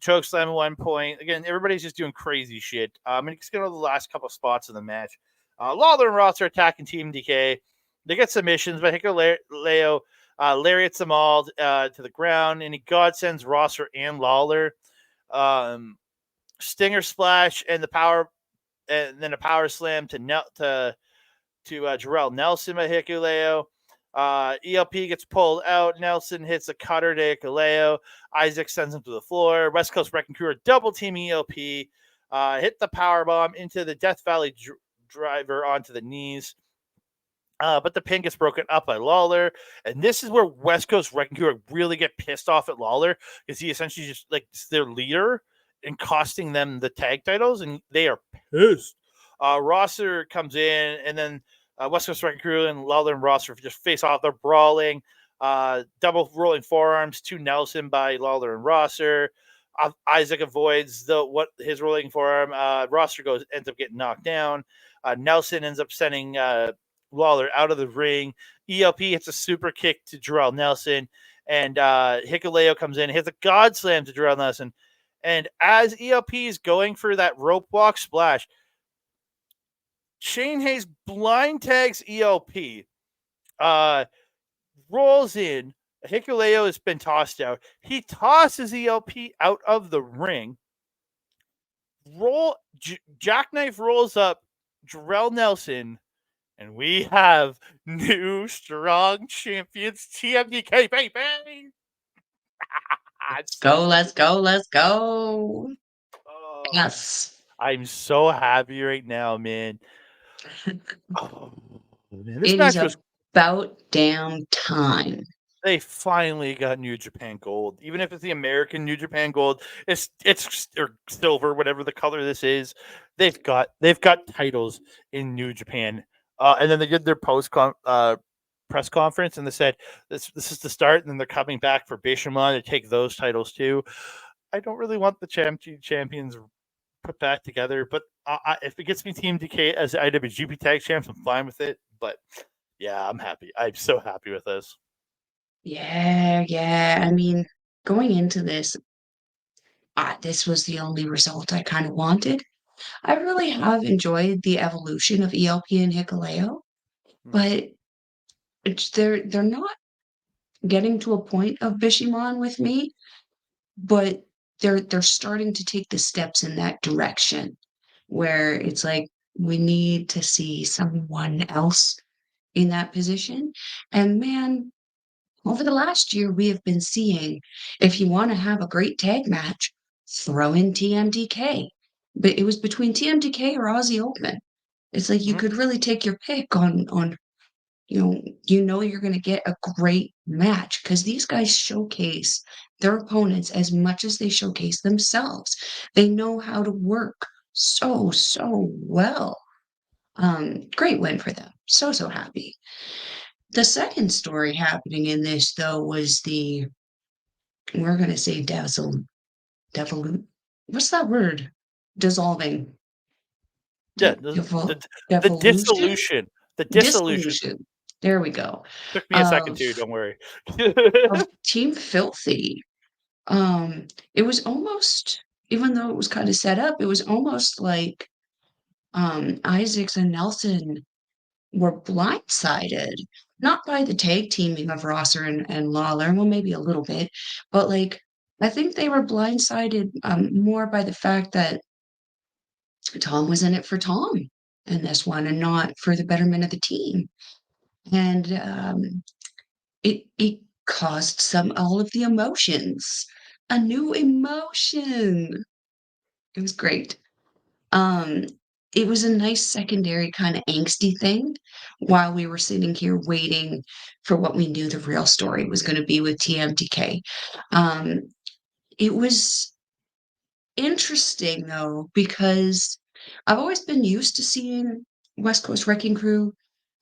choke slam at one point. Again, everybody's just doing crazy shit. And it's going to the last couple spots of the match. Lawler and Ross are attacking Team DK. They get submissions, but Hikuleo lariats them all to the ground, and he godsends Rosser and Lawler. Stinger splash and then a power slam to Jarrell Nelson by Hikuleo. ELP gets pulled out. Nelson hits a cutter to Hikuleo. Isaac sends him to the floor. West Coast Wrecking Crew are double teaming ELP. Hit the power bomb into the Death Valley driver onto the knees. But the pin gets broken up by Lawler. And this is where West Coast Wrecking Crew really get pissed off at Lawler because he essentially just like their leader and costing them the tag titles, and they are pissed. Rosser comes in, and then West Coast Wrecking Crew and Lawler and Rosser just face off. They're brawling. Double rolling forearms to Nelson by Lawler and Rosser. Isaac avoids his rolling forearm. Rosser ends up getting knocked down. Nelson ends up sending Lawler out of the ring. ELP hits a super kick to Jarrell Nelson, and Hikuleo comes in, hits a God Slam to Jarrell Nelson. And as ELP is going for that rope walk splash, Shane Hayes blind tags ELP, rolls in. Hikuleo has been tossed out. He tosses ELP out of the ring. Jackknife rolls up Jarrell Nelson, and we have new strong champions, TMDK, baby. So Let's go, let's go. oh, Yes. I'm so happy right now, man. Oh, man. This It is match was about damn time. they finally got New Japan Gold. Even if it's the American New Japan Gold, it's or silver, whatever the color this is. They've got titles in New Japan. And then they did their press conference, and they said this is the start, and then they're coming back for Bishamon to take those titles too. I don't really want the champions put back together, but if it gets me Team DK as IWGP Tag Champs, I'm fine with it. But yeah, I'm happy. I'm so happy with this. Yeah, yeah. I mean, going into this was the only result I kind of wanted. I really have enjoyed the evolution of ELP and Hikuleo, but they're not getting to a point of Bishamon with me, but they're starting to take the steps in that direction where it's like We need to see someone else in that position. And man, over the last year, we have been seeing if you want to have a great tag match, throw in TMDK. But it was between TMDK or Aussie Open. It's like you Mhm. could really take your pick on you're going to get a great match because these guys showcase their opponents as much as they showcase themselves. They know how to work so well. Great win for them. So happy. The second story happening in this though was we're gonna say devil what's that word? Dissolving. Yeah, Devol the devolution? dissolution, the dissolution. Dissolution. There we go. Took me a second Of too, don't worry. of Team Filthy. It was almost, even though it was kind of set up, it was almost like Isaacs and Nelson were blindsided, not by the tag teaming of Rosser and Lawler, well, maybe a little bit, but like I think they were blindsided more by the fact that Tom was in it for Tom in this one and not for the betterment of the team. And it caused some all of the emotions, a new emotion. It was great. Um, it was a nice secondary kind of angsty thing while we were sitting here waiting for what we knew the real story was going to be with TMDK. It was interesting though, because I've always been used to seeing West Coast Wrecking Crew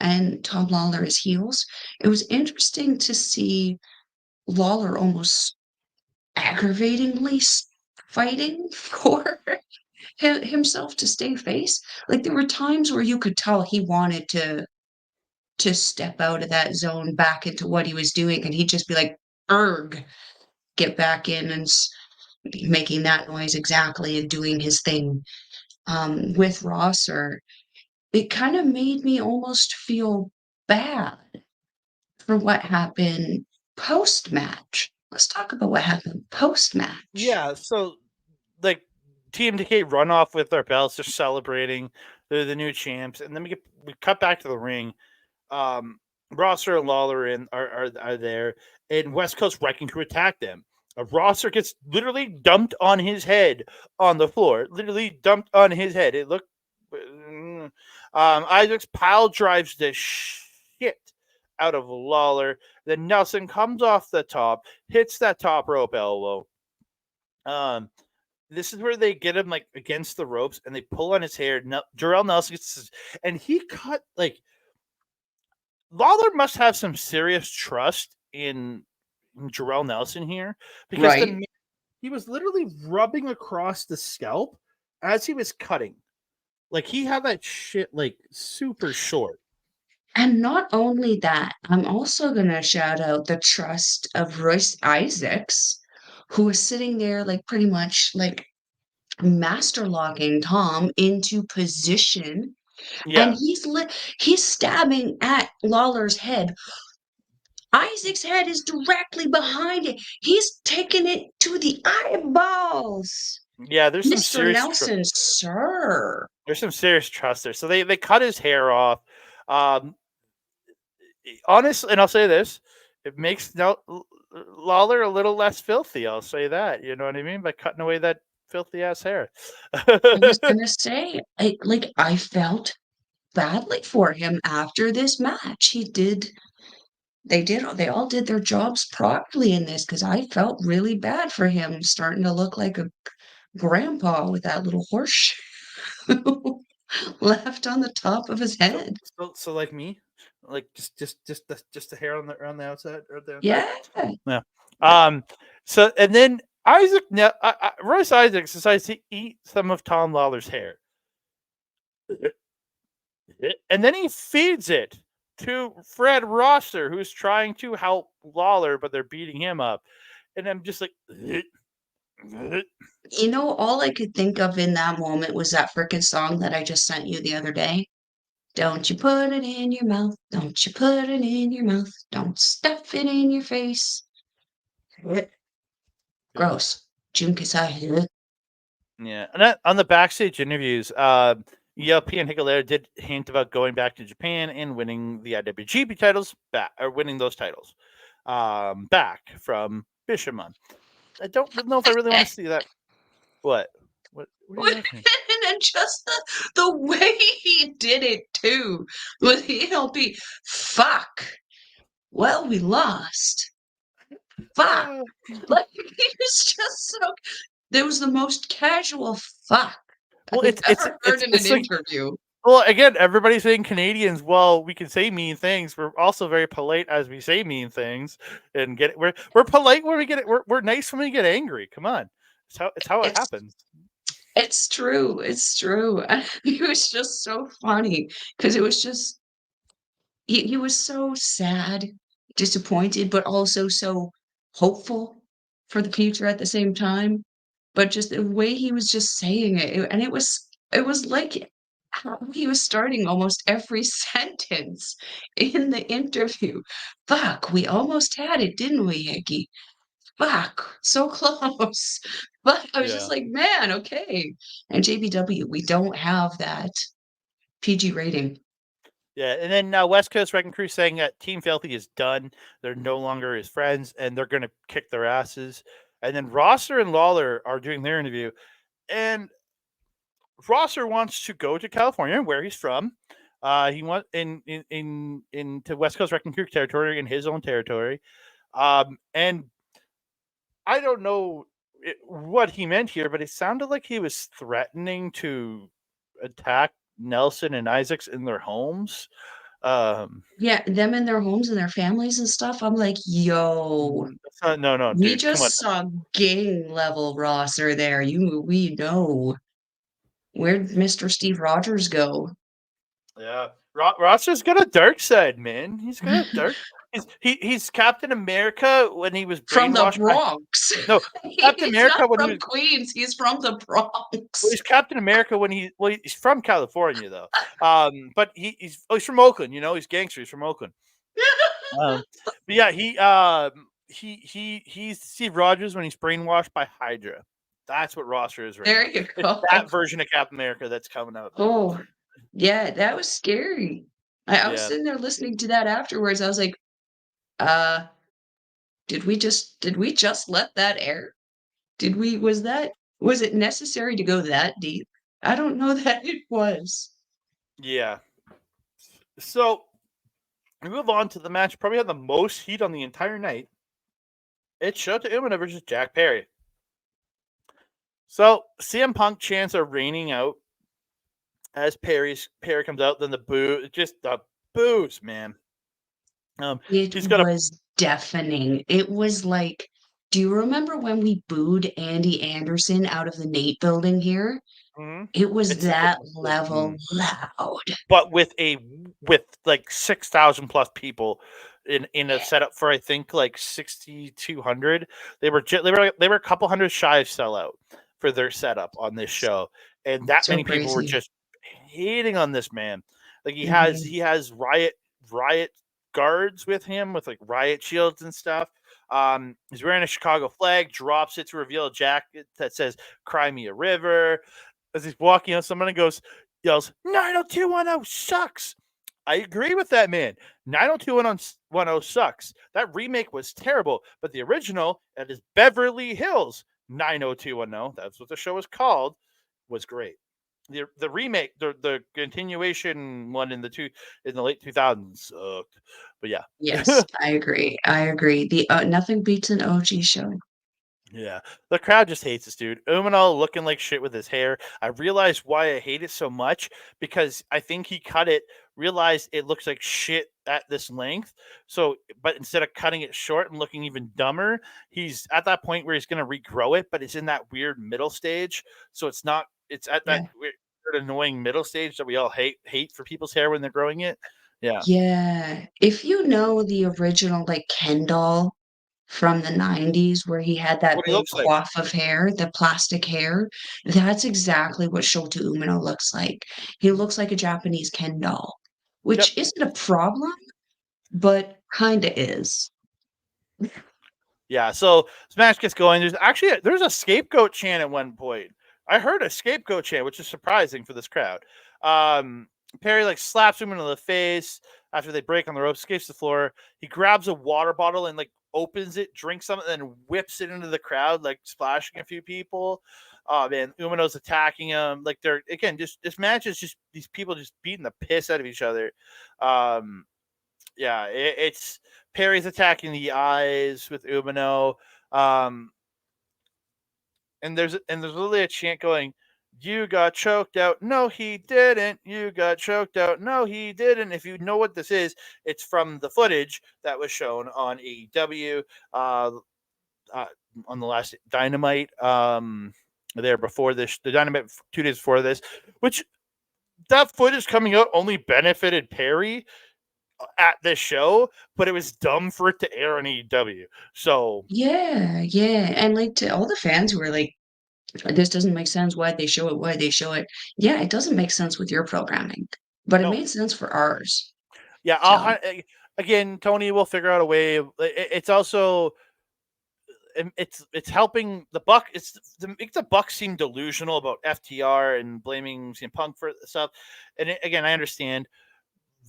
and Tom Lawler as heels. It was interesting to see Lawler almost aggravatingly fighting for himself to stay face. Like there were times where you could tell he wanted to step out of that zone back into what he was doing, and he'd just be like, "Erg, get back in," and making that noise exactly and doing his thing. With Rosser, it kind of made me almost feel bad for what happened post match. Let's talk about what happened post match. Yeah, so like TMDK run off with their belts, they're celebrating, they're the new champs, and then we cut back to the ring. Um, Rosser and Lawler are there, and West Coast Wrecking Crew attack them. Rosser gets literally dumped on his head on the floor, literally dumped on his head. It looked. Isaac's pile drives the shit out of Lawler. Then Nelson comes off the top, hits that top rope elbow. Um, this is where they get him like against the ropes and they pull on his hair. Jarrell Nelson gets and he cut like Lawler must have some serious trust in Jarrell Nelson here because Right. he was literally rubbing across the scalp as he was cutting. Like he had that shit like super short. And not only that, I'm also going to shout out the trust of Royce Isaacs, who is sitting there like pretty much like master locking Tom into position. And Yeah. he's stabbing at Lawler's head. Isaac's head is directly behind it. He's taking it to the eyeballs. Yeah, Mr. Nelson, sir. there's some serious trust there. So they cut his hair off. Um honestly, and I'll say this, it makes Lawler a little less filthy. I'll say that. You know what I mean? By cutting away that filthy ass hair. I was gonna say, I felt badly for him after this match. They all did their jobs properly in this because I felt really bad for him starting to look like a grandpa with that little horseshoe left on the top of his so, head. so like me, like just the hair on the outside or the inside. Yeah. Yeah. So and then Royce Isaacs decides to eat some of Tom Lawler's hair, and then he feeds it to Fred Rosser, who's trying to help Lawler, but they're beating him up. And I'm just like, You know, all I could think of in that moment was that frickin' song that I just sent you the other day. Don't you put it in your mouth. Don't you put it in your mouth. Don't stuff it in your face. Gross. Jun Kasai. yeah. And on the backstage interviews, ELP and Hikuleo did hint about going back to Japan and winning the IWGP titles back, or winning those titles back from Bishamon. I don't know if I really want to see that. What? What are you laughing at? And then just the way he did it too with the ELP. Fuck. Well, we lost. Fuck. Like he was just so. There was the most casual fuck Well, I've ever heard in an like, interview. well, again, everybody's saying Canadians. Well, we can say mean things. We're also very polite as we say mean things, and get it. We're polite when we get it. We're nice when we get angry. Come on, it's how it It's happens. it's true. It's true. It was just so funny because it was just he was so sad, disappointed, but also so hopeful for the future at the same time. But just the way he was just saying it, and it was like how he was starting almost every sentence in the interview. Fuck, we almost had it, didn't we, Yankee? Fuck, so close. But I was just Yeah, like, man, okay. And JBW, we don't have that PG rating. yeah. And then West Coast Wrecking Crew saying that Team Filthy is done. They're no longer his friends, and they're gonna kick their asses. And then Rosser and Lawler are doing their interview, and Rosser wants to go to California, where he's from. He wants into West Coast Wrecking Crew territory, in his own territory. And I don't know what he meant here, but it sounded like he was threatening to attack Nelson and Isaacs in their homes. Yeah, them and their homes and their families and stuff. I'm like, yo, No, we dude, come on. just saw gang level Rosser there. We know. Where'd Mr. Steve Rogers go? Yeah, Rosser's got a dark side, man. He's got a dark. He's Captain America when he was From the brainwashed by Bronx. no Captain He's America not when he from was. Queens. He's from the Well, Bronx. he's Captain America when he's from California though. But he's from Oakland. You know, he's gangster. He's from Oakland. But yeah, he's Steve Rogers when he's brainwashed by Hydra. That's what Rosser is right There now. you It's go. that version of Captain America that's coming out now. Oh, yeah, that was scary. I was Yeah, sitting there listening to that afterwards. I was like, uh, did we just let that air? Was it necessary to go that deep? I don't know that it was. yeah. So we move on to the match. Probably had the most heat on the entire night. It's Shota Umino versus Jack Perry. So CM Punk chants are raining out as Perry comes out. Then the boos, man. It He's got a. was deafening. It was like, do you remember when we booed Andy Anderson out of the Nate building here? Mhm. It was It's that level loud. but with like 6,000 plus people in a Yeah, setup for I think like 6,200. They were a couple hundred shy of sellout for their setup on this show, and that so many people were crazy. just hating on this man. Like Mhm. he has riot guards with him with like riot shields and stuff. He's wearing a Chicago flag, drops it to reveal a jacket that says "Cry Me a River." As he's walking on, someone yells, 90210 sucks. I agree with that man. 90210 sucks. That remake was terrible, but the original, that is Beverly Hills 90210, that's what the show was called, was great. The remake, the continuation one in the late 2000s sucked. But yeah. Yes, I agree. I agree. The nothing beats an OG show. Yeah, the crowd just hates this dude. Umino looking like shit with his hair. I realized why I hate it so much because I think he cut it, realized it looks like shit at this length. So, but instead of cutting it short and looking even dumber, he's at that point where he's going to regrow it, but it's in that weird middle stage. So it's not. It's at that Yeah. weird, annoying middle stage that we all hate for people's hair when they're growing it. Yeah. Yeah. If you know the original like Ken doll from the 90s where he had that What he big looks like. coif of hair, the plastic hair, that's exactly what Shota Umino looks like. He looks like a Japanese Ken doll, Yep. which isn't a problem, but kinda is. Yeah, so Smash gets going. There's a scapegoat chant at one point. I heard a scapegoat chant, which is surprising for this crowd. Perry like slaps him into the face after they break on the rope, escapes the floor. He grabs a water bottle and like opens it, drinks some, and then whips it into the crowd, like splashing a few people. Oh man, Umino's attacking him. Like they're again, just this match is just these people just beating the piss out of each other. Um, yeah, it's Perry's attacking the eyes with Umino. Um, and there's literally a chant going, "You got choked out." No, he didn't. You got choked out. No, he didn't. If you know what this is, it's from the footage that was shown on AEW uh, uh, on the last Dynamite. There before this, the Dynamite 2 days before this, which that footage coming out only benefited Perry at this show, but it was dumb for it to air on AEW. So Yeah, yeah. And like to all the fans who are like, this doesn't make sense. Why'd they show it? Why'd they show it? Yeah, it doesn't make sense with your programming, but it no, made sense for ours. yeah, So, again, Tony will figure out a way. It's also it's helping the Buck. It makes the Buck seem delusional about FTR and blaming CM Punk for stuff. And again, I understand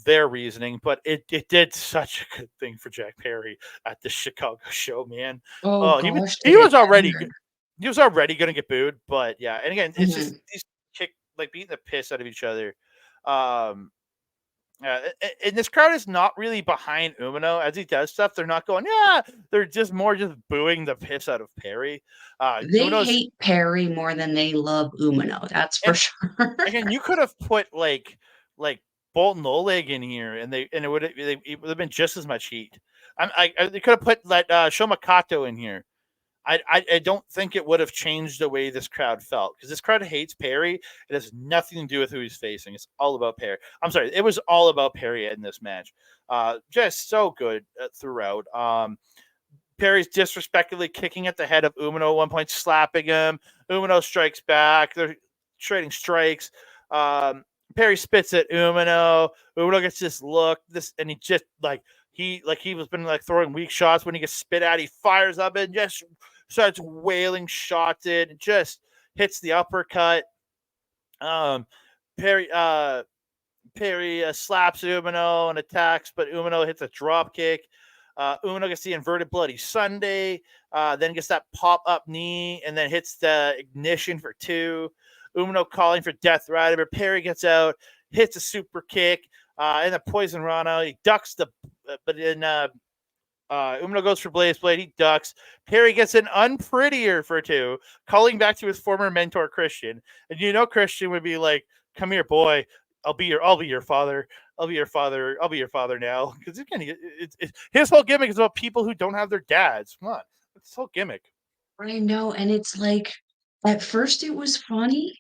their reasoning, but it did such a good thing for Jack Perry at the Chicago show, man. oh Oh, gosh, he did it was already ever. he was already going to get booed, but yeah. And again, it's just Mhm. these kick like beating the piss out of each other. Um, and this crowd is not really behind Umino as he does stuff. They're not going, yeah. They're just more just booing the piss out of Perry. They Umino's hate Perry more than they love Umino, that's for and sure. again, you could have put like Bolton Oleg in here, and it would have been just as much heat. They could have put Shoma Kato in here. I don't think it would have changed the way this crowd felt because this crowd hates Perry. It has nothing to do with who he's facing. It's all about Perry. I'm sorry, it was all about Perry in this match. Just so good throughout. Perry's disrespectfully kicking at the head of Umino at one point, slapping him. Umino strikes back. They're trading strikes. Um, Perry spits at Umino. Umino gets this look, and he just he was been like throwing weak shots. When he gets spit at, he fires up and just starts wailing shots in. It just hits the uppercut. Um, Perry slaps Umino and attacks, but Umino hits a drop kick. Umino gets the inverted Bloody Sunday, then gets that pop up knee, and then hits the ignition for 2. Umino calling for Death Rider, but Perry gets out, hits a super kick, and the Poison Rana. He ducks but then Umino goes for Blaze Blade. He ducks. Perry gets an unprettier for 2, calling back to his former mentor Christian. And Christian would be like, "Come here, boy. I'll be your father. I'll be your father. I'll be your father now." Because again, his whole gimmick is about people who don't have their dads. Come on, it's his whole gimmick. I know, and it's like, at first it was funny,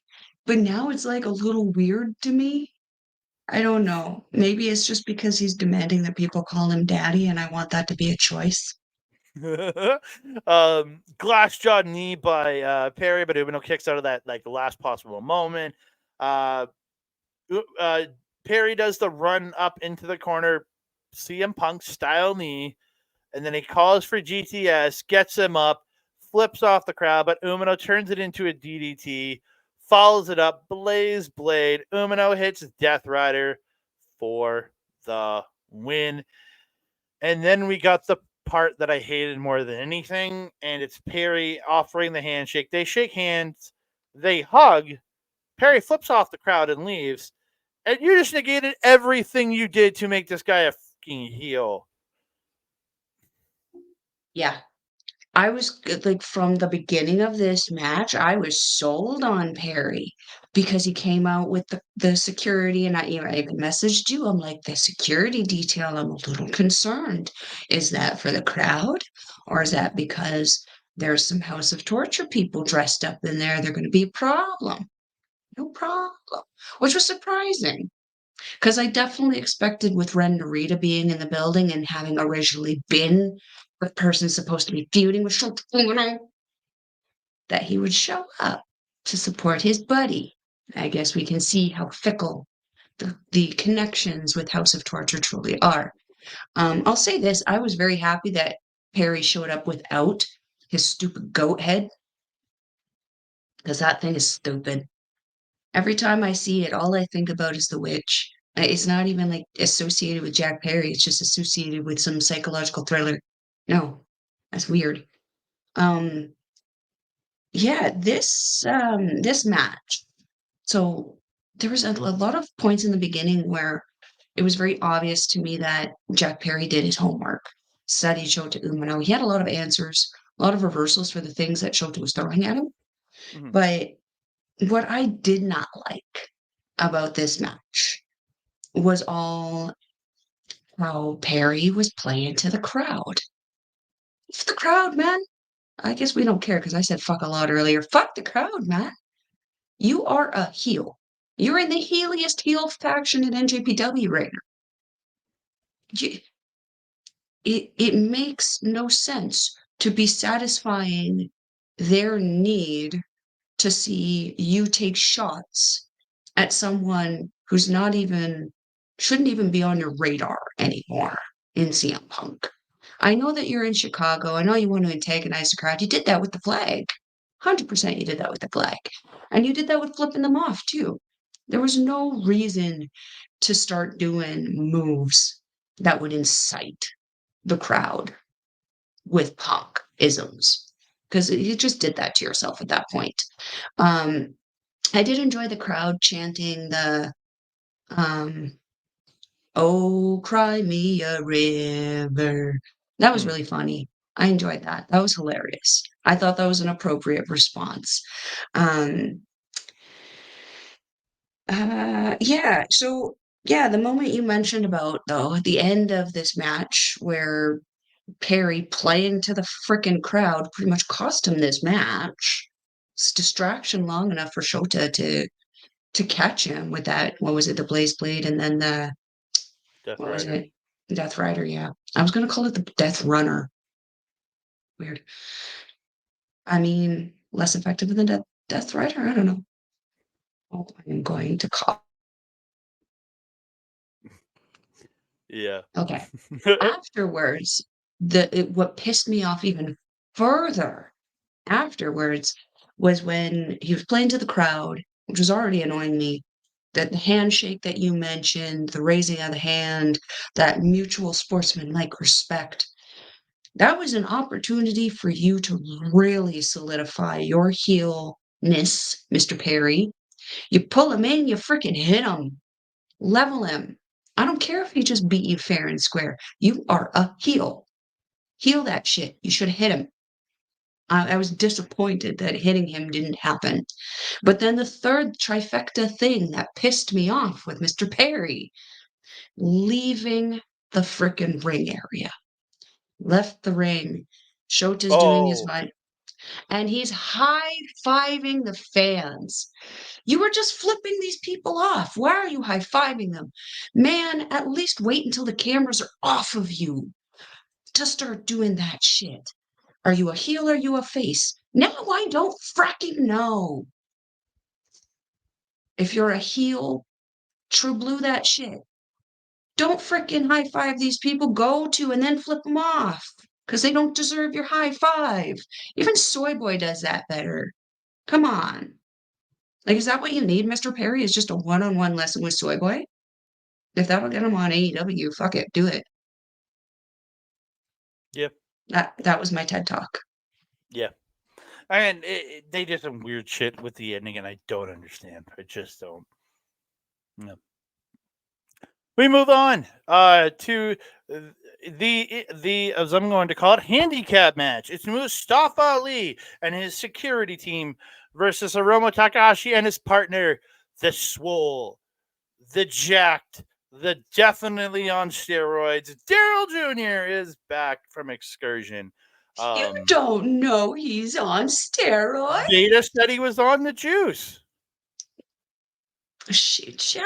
but now it's like a little weird to me. I don't know. Maybe it's just because he's demanding that people call him daddy, and I want that to be a choice. Glass jaw knee by Perry, but Umino kicks out of that like the last possible moment. Uh, uh, Perry does the run up into the corner, CM Punk style knee, and then he calls for GTS, gets him up, flips off the crowd, but Umino turns it into a DDT, follows it up, Blaze Blade. Umino hits Death Rider for the win. And then we got the part that I hated more than anything, and it's Perry offering the handshake. They shake hands, they hug. Perry flips off the crowd and leaves. And you just negated everything you did to make this guy a fucking heel. Yeah. I was like from the beginning of this match, I was sold on Perry because he came out with the security, and I even messaged you. I'm like, the security detail, I'm a little concerned. Is that for the crowd, or is that because there's some House of Torture people dressed up in there? They're going to be a problem. No problem, which was surprising. Because I definitely expected with Ren Narita being in the building and having originally been the person supposed to be feuding with Shota, that he would show up to support his buddy. I guess we can see how fickle the connections with House of Torture truly are. I'll say this, I was very happy that Perry showed up without his stupid goat head, because that thing is stupid. Every time I see it, all I think about is the witch. It's not even like associated with Jack Perry. It's just associated with some psychological thriller. No, that's weird. Um, yeah, this match. So there was a lot of points in the beginning where it was very obvious to me that Jack Perry did his homework, studied Shota Umino. He had a lot of answers, a lot of reversals for the things that Shota was throwing at him. Mhm. But what I did not like about this match was all how Perry was playing to the crowd. F the crowd, man. I guess we don't care because I said fuck a lot earlier. Fuck the crowd, man. You are a heel. You're in the heeliest heel faction in NJPW right now. It makes no sense to be satisfying their need to see you take shots at someone who's not even shouldn't even be on your radar anymore in CM Punk. I know that you're in Chicago. I know you want to antagonize the crowd. You did that with the flag. 100% you did that with the flag. And you did that with flipping them off too. There was no reason to start doing moves that would incite the crowd with Punk isms because you just did that to yourself at that point. Um, I did enjoy the crowd chanting the "Oh, cry me a river." That was Mhm. really funny. I enjoyed that. That was hilarious. I thought that was an appropriate response. Um, yeah. So yeah, the moment you mentioned about though at the end of this match where Perry playing to the frickin' crowd pretty much cost him this match. It's distraction long enough for Shota to catch him with that. What was it? The Blaze Blade, and then the Death what was Rider. it? Death Rider. Yeah, I was gonna call it the Death Runner. Weird. I mean, less effective than Death Rider. I don't know. Oh, I'm going to call. Yeah. Okay. Afterwards, what pissed me off even further afterwards was when he was playing to the crowd, which was already annoying me. That handshake that you mentioned, the raising of the hand, that mutual sportsmanlike respect, that was an opportunity for you to really solidify your heelness, Mr. Perry. You pull him in, you freaking hit him, level him. I don't care if he just beat you fair and square. You are a heel. Heal that shit. You should have hit him. I was disappointed that hitting him didn't happen. But then the third trifecta thing that pissed me off with Mr. Perry, leaving the frickin' ring area. Left the ring. Shota's doing his Oh, vibe. And he's high-fiving the fans. You were just flipping these people off. Why are you high-fiving them? Man, at least wait until the cameras are off of you to start doing that shit. Are you a heel or are you a face? Now I don't fracking know. If you're a heel, true blue that shit. Don't fricking high five these people. Go to and then flip them off because they don't deserve your high five. Even Soy Boy does that better. Come on. Like, is that what you need, Mr. Perry? Is just a one-on-one lesson with Soy Boy? If that'll get him on AEW, fuck it, do it. yeah. That was my TED talk. Yeah. And they did some weird shit with the ending, and I don't understand. I just don't. Yeah. We move on to the as I'm going to call it handicap match. It's Mustafa Ali and his security team versus Hiromu Takahashi and his partner, the Swole, the Jacked, the definitely on steroids. Daryl Jr. is back from excursion. You don't know he's on steroids? Data said he was on the juice. How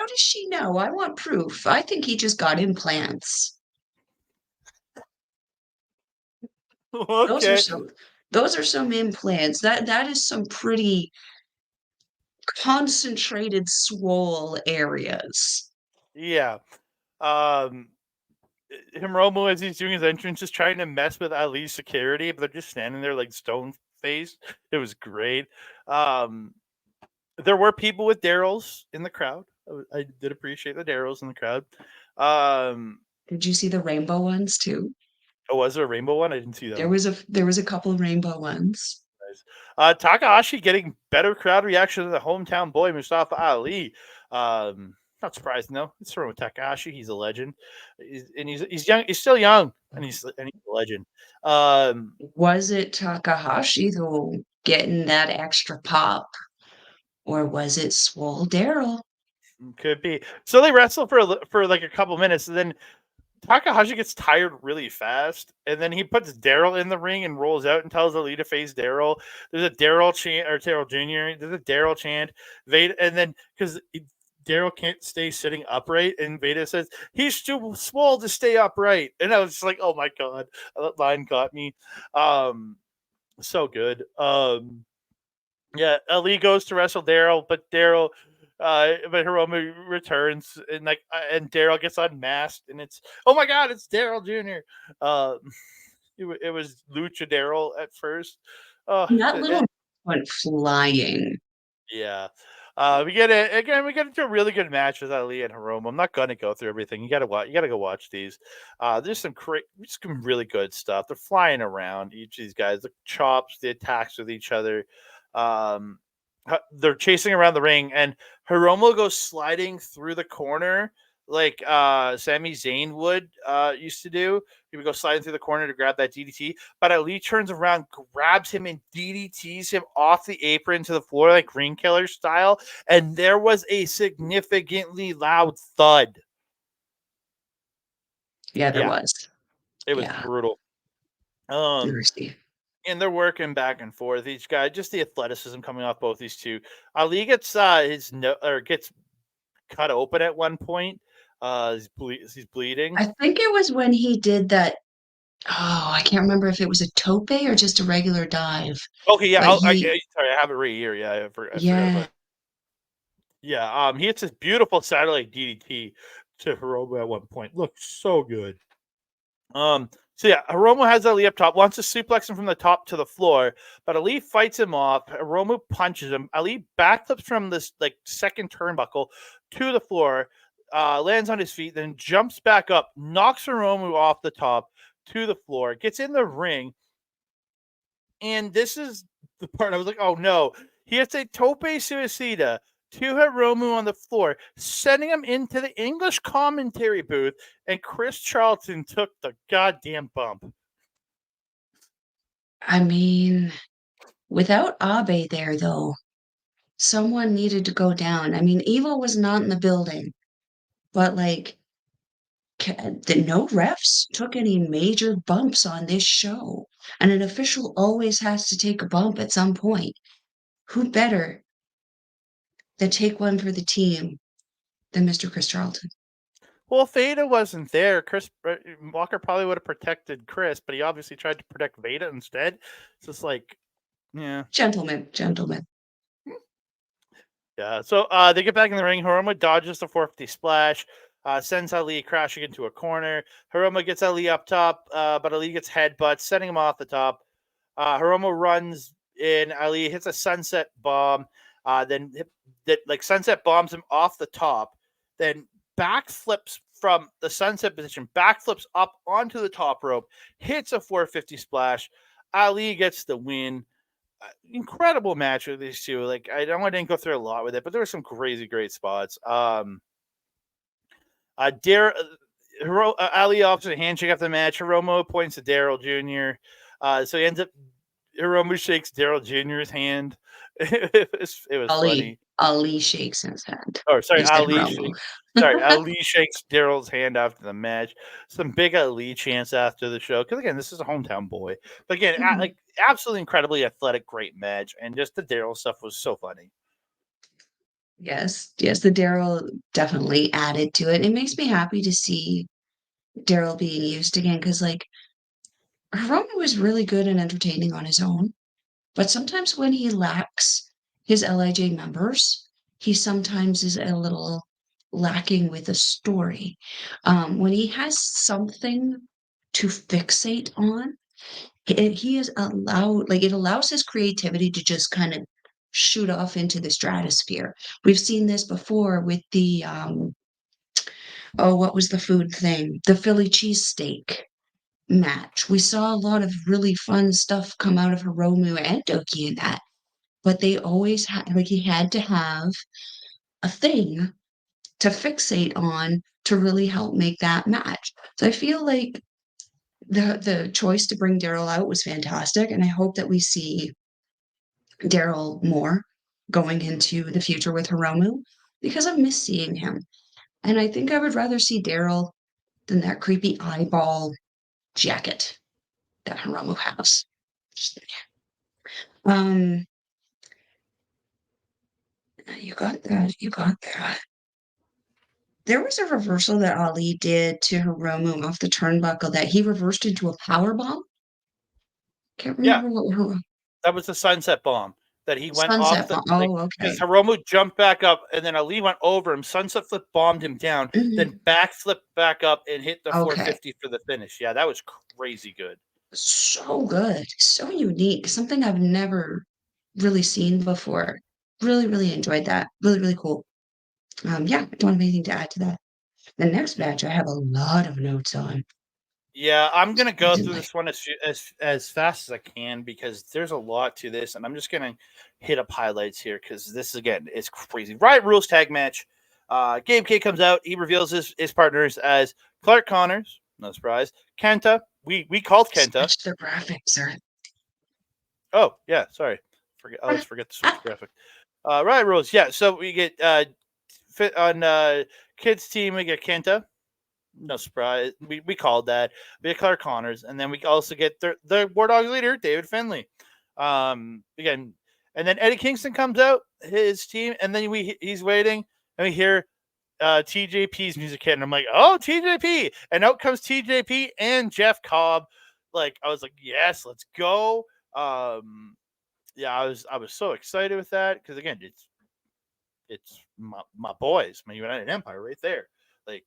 does she know? I want proof. I think he just got implants. Those are Okay. some those are some implants. That is some pretty concentrated swole areas. Yeah. Um, Hiromu, as he's doing his entrance, is trying to mess with Ali's security, but they're just standing there like stone faced. It was great. Um, There were people with Daryl's in the crowd. I did appreciate the Daryl's in the crowd. Did you see the rainbow ones too? Oh, was there a rainbow one? I didn't see that one. There was a couple rainbow ones. Nice. Takahashi getting better crowd reaction than the hometown boy Mustafa Ali. Not surprising though. It's thrown with Takahashi. He's a legend. He's young. He's still young, and he's a legend. Was it Takahashi though getting that extra pop, or was it Swole Daryl? Could be. So they wrestle for like a couple minutes, and then Takahashi gets tired really fast, and then he puts Daryl in the ring and rolls out and tells Ali to face Daryl. There's a Daryl chant or Daryl Jr. There's a Daryl chant. Veda, and then because Daryl can't stay sitting upright, and Veda says he's too small to stay upright, and I was just like, oh my god, that line got me. So good. Yeah, Ali goes to wrestle Daryl, but Hiromu returns and Daryl gets unmasked, and it's oh my god, it's Daryl Jr. It was Lucha Daryl at first. That little went flying. Yeah. We get it again. We get into a really good match with Ali and Hiromu. I'm not gonna go through everything. You gotta watch. You gotta go watch these. There's some really good stuff. They're flying around. Each of these guys, the chops, the attacks with each other. Um, they're chasing around the ring, and Hiromu goes sliding through the corner like Sami Zayn would used to do. He would go sliding through the corner to grab that DDT, but Ali turns around, grabs him, and DDTs him off the apron to the floor like Green Killer style, and there was a significantly loud thud. Yeah, there was. It was brutal. Seriously. And they're working back and forth. Each guy, just the athleticism coming off both these two. Ali gets gets cut open at one point. He's bleeding. I think it was when he did that. Oh, I can't remember if it was a tope or just a regular dive. Okay, yeah. But Sorry, I have it right here. Yeah, I forgot about. Yeah, he hits this beautiful satellite DDT to Hiromu at one point. Looks so good. So yeah, Hiromu has Ali up top, wants to suplex him from the top to the floor, but Ali fights him off. Hiromu punches him. Ali backflips from this like second turnbuckle to the floor, lands on his feet, then jumps back up, knocks Hiromu off the top to the floor, gets in the ring, and this is the part I was like, oh no. He hits a tope suicida to Hiromu on the floor, sending him into the English commentary booth, and Chris Charlton took the goddamn bump. I mean, without Abe there, though, someone needed to go down. I mean, Evil was not in the building, but like, no refs took any major bumps on this show, and an official always has to take a bump at some point. Who better to take one for the team than Mr. Chris Charlton? Well, if Veda wasn't there, Walker probably would have protected Chris, but he obviously tried to protect Veda instead. It's just like, yeah. Gentlemen. Yeah, so they get back in the ring. Hiromu dodges the 450 splash, sends Ali crashing into a corner. Hiromu gets Ali up top, but Ali gets headbutts, sending him off the top. Hiromu runs in. Ali hits a sunset bomb, then sunset bombs him off the top, then backflips from the sunset position, backflips up onto the top rope, hits a 450 splash. Ali gets the win. Incredible match with these two. Like I didn't go through a lot with it, but there were some crazy great spots. Ali offers a handshake after the match. Hiromu points to Daryl Jr. So he ends up Hiromu shakes Daryl Jr.'s hand. It was funny. Ali shakes his hand. Oh, sorry, Ali shakes Daryl's hand after the match. Some big Ali chants after the show. Because again, this is a hometown boy. But again, like absolutely incredibly athletic, great match, and just the Daryl stuff was so funny. Yes, the Daryl definitely added to it. It makes me happy to see Daryl being used again because, like, Hiromu was really good and entertaining on his own, but sometimes when he lacks his LIJ members, he sometimes is a little lacking with a story. When he has something to fixate on, he is allowed, like, it allows his creativity to just kind of shoot off into the stratosphere. We've seen this before with the oh, what was the food thing? The Philly cheesesteak match. We saw a lot of really fun stuff come out of Hiromu and Doki in that, but they always had like he had to have a thing to fixate on to really help make that match. So I feel like the choice to bring Daryl out was fantastic, and I hope that we see Daryl more going into the future with Hiromu because I miss seeing him. And I think I would rather see Daryl than that creepy eyeball jacket that Hiromu has. Um, you got that. You got that. There was a reversal that Ali did to Hiromu off the turnbuckle that he reversed into a power bomb. Can't Yeah, remember what her that was the sunset bomb that he went off sunset the bomb. like Oh, because okay. Hiromu jumped back up and then Ali went over him, sunset flip bombed him down, then Mhm. backflipped back up and hit the Okay. 450 for the finish. Yeah, that was crazy good. So good. So unique. Something I've never really seen before. Really, really enjoyed that. Really, really cool. Yeah, I don't have anything to add to that. The next match I have a lot of notes on. Yeah, I'm gonna go through Surprisingly. this one as fast as I can because there's a lot to this, and I'm just gonna hit up highlights here because this again is crazy. Riot Rules tag match. Gabe Kidd comes out. He reveals his partners as Clark Connors, no surprise. Kenta. We called Kenta. Switch the graphics, sir. Oh yeah, sorry. I always forget to switch graphic. Riot Rules. Yeah, so we get fit on Kidd's team. We get Kenta. No surprise. We called that. We get Clark Connors, and then we also get the War Dogs leader, David Finlay. Again, and then Eddie Kingston comes out, his team, and then he's waiting, and we hear TJP's music hit, and I'm like, oh, TJP, and out comes TJP and Jeff Cobb. Like I was like, yes, let's go. Yeah, I was so excited with that because again, it's my boys, my United Empire right there. Like,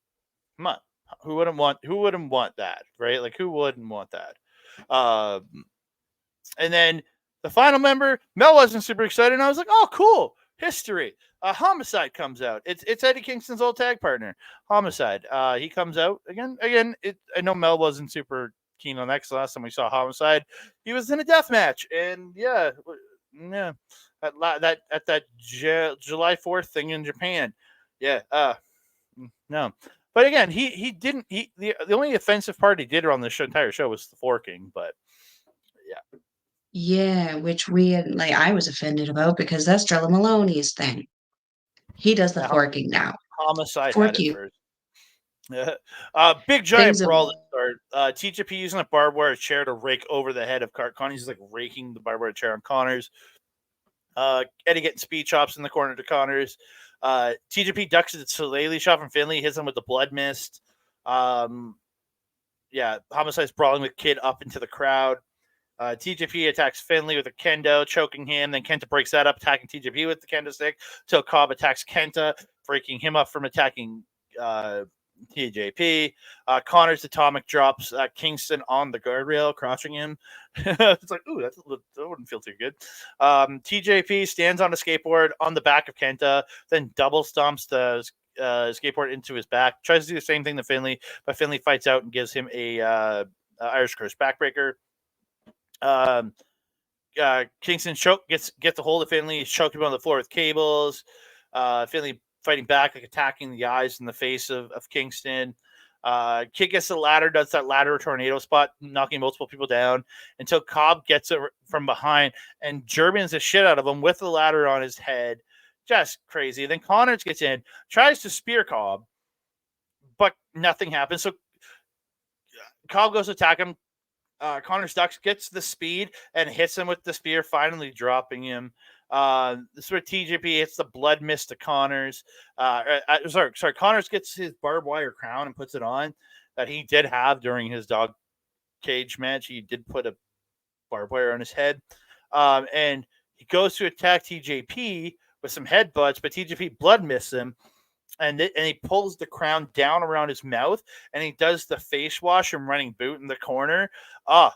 come on, who wouldn't want that, right? Like who wouldn't want that? And then the final member, Mel wasn't super excited, and I was like, oh, cool, history. Homicide comes out. It's Eddie Kingston's old tag partner, Homicide. He comes out again. I know Mel wasn't super keen on that because last time we saw Homicide, he was in a death match, and yeah, at that July 4th thing in Japan, yeah. No, but again, he didn't. The only offensive part he did on the entire show was the forking, but yeah. Yeah, which we had, like, I was offended about because that's Drella Maloney's thing. He does the Now, forking now. Homicide had Fork it you. first. Big Things giant of brawl to start. TJP using a barbed wire chair to rake over the head of Connors. He's like raking the barbed wire chair on Connors. Eddie getting speed chops in the corner to Connors. TJP ducks the Shillelagh shot from Finlay, hits him with the blood mist. Yeah, Homicide's brawling with Kidd up into the crowd. TJP attacks Finlay with a kendo, choking him. Then Kenta breaks that up, attacking TJP with the kendo stick. Till Cobb attacks Kenta, breaking him up from attacking TJP. Connors atomic drops Kingston on the guardrail, crouching him. It's like, ooh, that wouldn't feel too good. TJP stands on a skateboard on the back of Kenta, then double stomps the skateboard into his back. Tries to do the same thing to Finlay, but Finlay fights out and gives him a Irish curse backbreaker. Kingston gets a hold of Finlay. He's choking him on the floor with cables. Finlay fighting back, like attacking the eyes and the face of Kingston. Kidd gets the ladder, does that ladder tornado spot, knocking multiple people down until Cobb gets it from behind and Germans the shit out of him with the ladder on his head. Just crazy. Then Connors gets in, tries to spear Cobb, but nothing happens. So Cobb goes to attack him. Connor Ducks gets the speed and hits him with the spear, finally dropping him. This is where TJP hits the blood mist to Connors. Sorry. Connors gets his barbed wire crown and puts it on that he did have during his dog cage match. He did put a barbed wire on his head. And he goes to attack TJP with some headbutts, but TJP blood mists him. And he pulls the crown down around his mouth, and he does the face wash and running boot in the corner. No.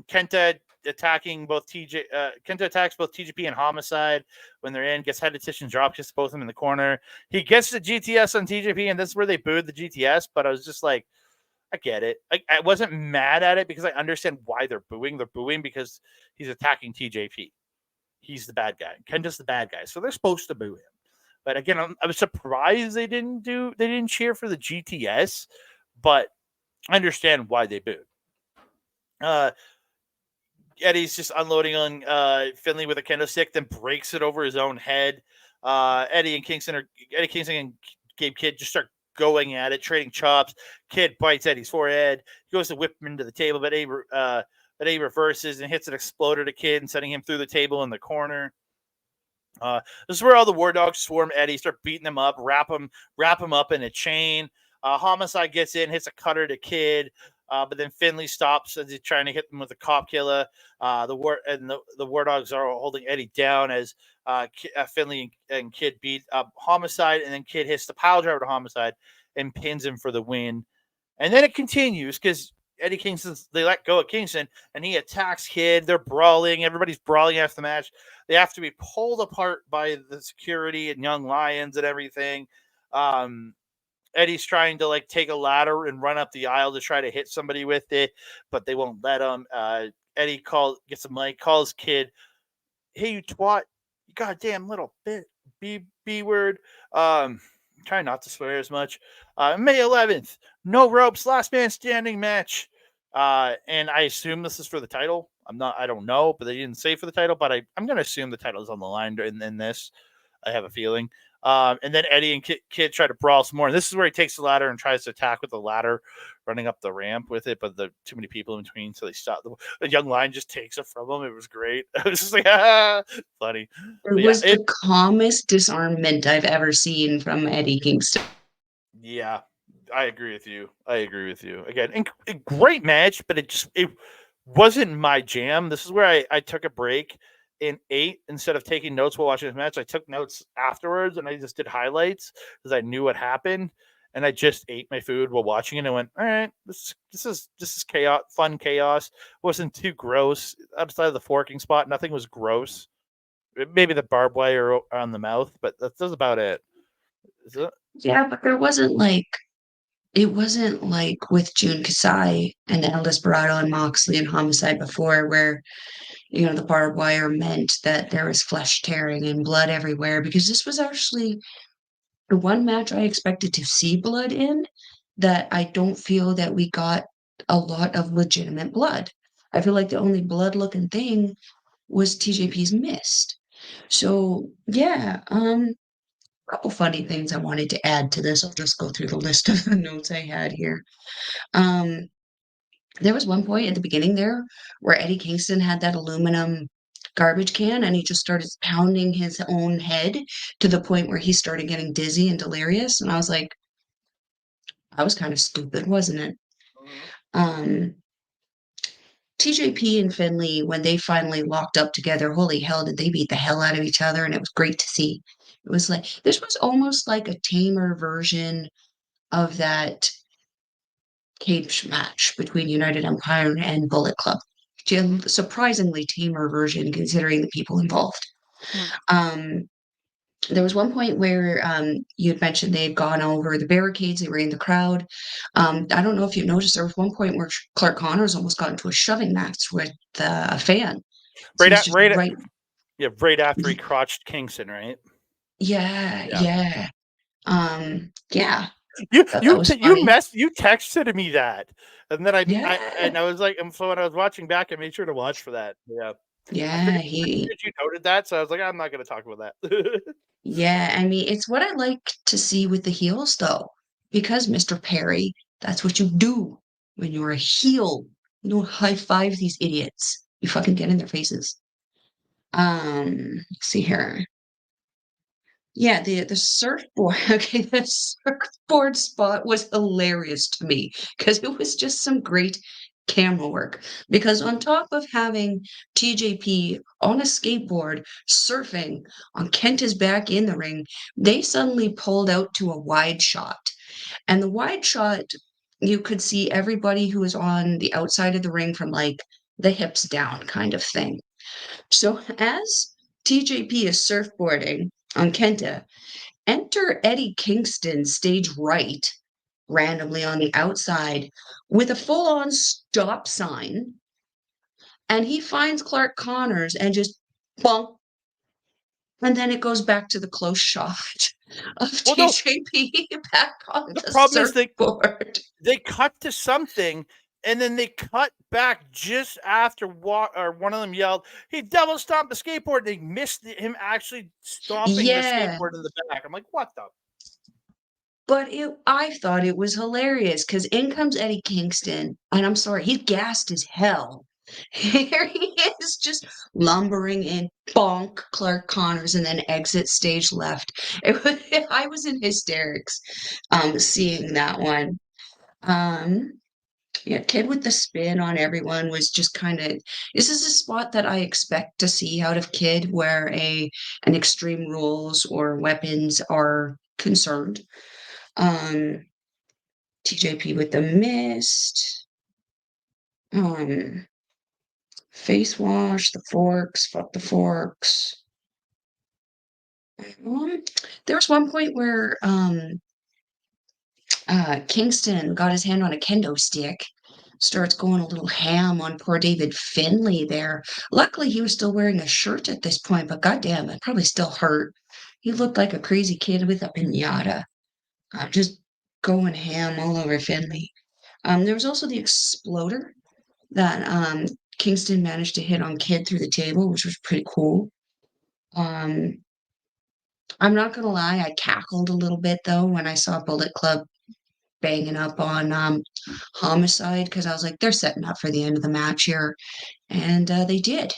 Kenta attacking both Kenta attacks both TJP and Homicide when they're in, gets head decision, drop kicks both of them in the corner. He gets the GTS on TJP, and this is where they booed the GTS, but I was just like, I get it. I wasn't mad at it because I understand why they're booing. They're booing because he's attacking TJP. He's the bad guy. Kenta's the bad guy, so they're supposed to boo him. But again, I was surprised they didn't cheer for the GTS, but I understand why they booed. Eddie's just unloading on Finley with a kendo stick, then breaks it over his own head. Eddie Kingston and Gabe Kidd just start going at it, trading chops. Kidd bites Eddie's forehead. He goes to whip him into the table, but Eddie reverses and hits an exploder to Kidd and sending him through the table in the corner. This is where all the War Dogs swarm Eddie, start beating him up, wrap him up in a chain. Homicide gets in, hits a cutter to Kidd. But then Finley stops as he's trying to hit them with a cop killer. The War Dogs are holding Eddie down as Finley and Kidd beat up Homicide, and then Kidd hits the pile driver to Homicide and pins him for the win. And then it continues because Eddie Kingston, they let go of Kingston, and he attacks Kidd. They're brawling. Everybody's brawling after the match. They have to be pulled apart by the security and Young Lions and everything. Eddie's trying to take a ladder and run up the aisle to try to hit somebody with it, but they won't let him. Eddie gets a mic, calls Kidd, "Hey, you twat, you goddamn little bit B word." Try not to swear as much. May 11th, no ropes, last man standing match. And I assume this is for the title. I don't know, but they didn't say for the title, but I'm going to assume the title is on the line in this. I have a feeling. And then Eddie and Kidd try to brawl some more. And this is where he takes the ladder and tries to attack with the ladder, running up the ramp with it, but too many people in between, so they stop. The Young Lion just takes it from him. It was great. I was just like, funny. It was the calmest disarmament I've ever seen from Eddie Kingston. Yeah, I agree with you. Again, great match, but it wasn't my jam. This is where I took a break and ate instead of taking notes while watching this match. I took notes afterwards and I just did highlights because I knew what happened, and I just ate my food while watching it and went, all right, this is chaos, fun chaos. It wasn't too gross. Outside of the forking spot, nothing was gross. Maybe the barbed wire on the mouth, but that's about it. Is it? Yeah, but it wasn't like with Jun Kasai and El Desperado and Moxley and Homicide before, where the barbed wire meant that there was flesh tearing and blood everywhere, because this was actually the one match I expected to see blood in, that I don't feel that we got a lot of legitimate blood. I feel like the only blood looking thing was TJP's mist. So yeah, couple funny things I wanted to add to this. I'll just go through the list of the notes I had here. There was one point at the beginning there where Eddie Kingston had that aluminum garbage can and he just started pounding his own head to the point where he started getting dizzy and delirious. And I was like, I was kind of stupid, wasn't it? TJP and Finley, when they finally locked up together, holy hell, did they beat the hell out of each other, and it was great to see. It was like, this was almost like a tamer version of that cage match between United Empire and Bullet Club. Surprisingly tamer version considering the people involved. There was one point where you had mentioned they had gone over the barricades, they were in the crowd. I don't know if you noticed, there was one point where Clark Connors almost got into a shoving match with a fan. So right after he crotched Kingston, right? Yeah. Yeah. You texted me that, and then I was like, and so when I was watching back, I made sure to watch for that. Yeah. Yeah, you noted that, so I was like, I'm not going to talk about that. Yeah, I mean, it's what I like to see with the heels, though, because Mr. Perry, that's what you do when you're a heel. You don't high five these idiots. You fucking get in their faces. Let's see here. Yeah, the surfboard. Okay, the surfboard spot was hilarious to me because it was just some great camera work. Because on top of having TJP on a skateboard surfing on Kenta's back in the ring, they suddenly pulled out to a wide shot. And the wide shot, you could see everybody who was on the outside of the ring from like the hips down kind of thing. So as TJP is surfboarding on Kenta, enter Eddie Kingston stage right, randomly on the outside, with a full-on stop sign, and he finds Clark Connors and just bonk, and then it goes back to the close shot of Well, no, TJP back on the the problem is surfboard. they cut to something, and then they cut back just after one of them yelled, "He double stomped the skateboard." They missed him actually stomping the Yeah, skateboard in the back. I'm like, what the? but I thought it was hilarious because in comes Eddie Kingston, and I'm sorry, he's gassed as hell. Here he is, just lumbering in, bonk Clark Connors, and then exit stage left. It was, I was in hysterics, seeing that one. Um, yeah, Kid with the spin on everyone was just kind of. This is a spot that I expect to see out of Kid, where an Extreme Rules or weapons are concerned. Um, TJP with the mist. Um, face wash, the forks, fuck the forks. Um, there was one point where Kingston got his hand on a kendo stick, starts going a little ham on poor David Finlay there. Luckily, he was still wearing a shirt at this point, but goddamn, it probably still hurt. He looked like a crazy kid with a pinata, just going ham all over Finlay. There was also the exploder that Kingston managed to hit on Kid through the table, which was pretty cool. Um, I'm not gonna lie, I cackled a little bit though when I saw Bullet Club banging up on Homicide because I was like, they're setting up for the end of the match here, and they did.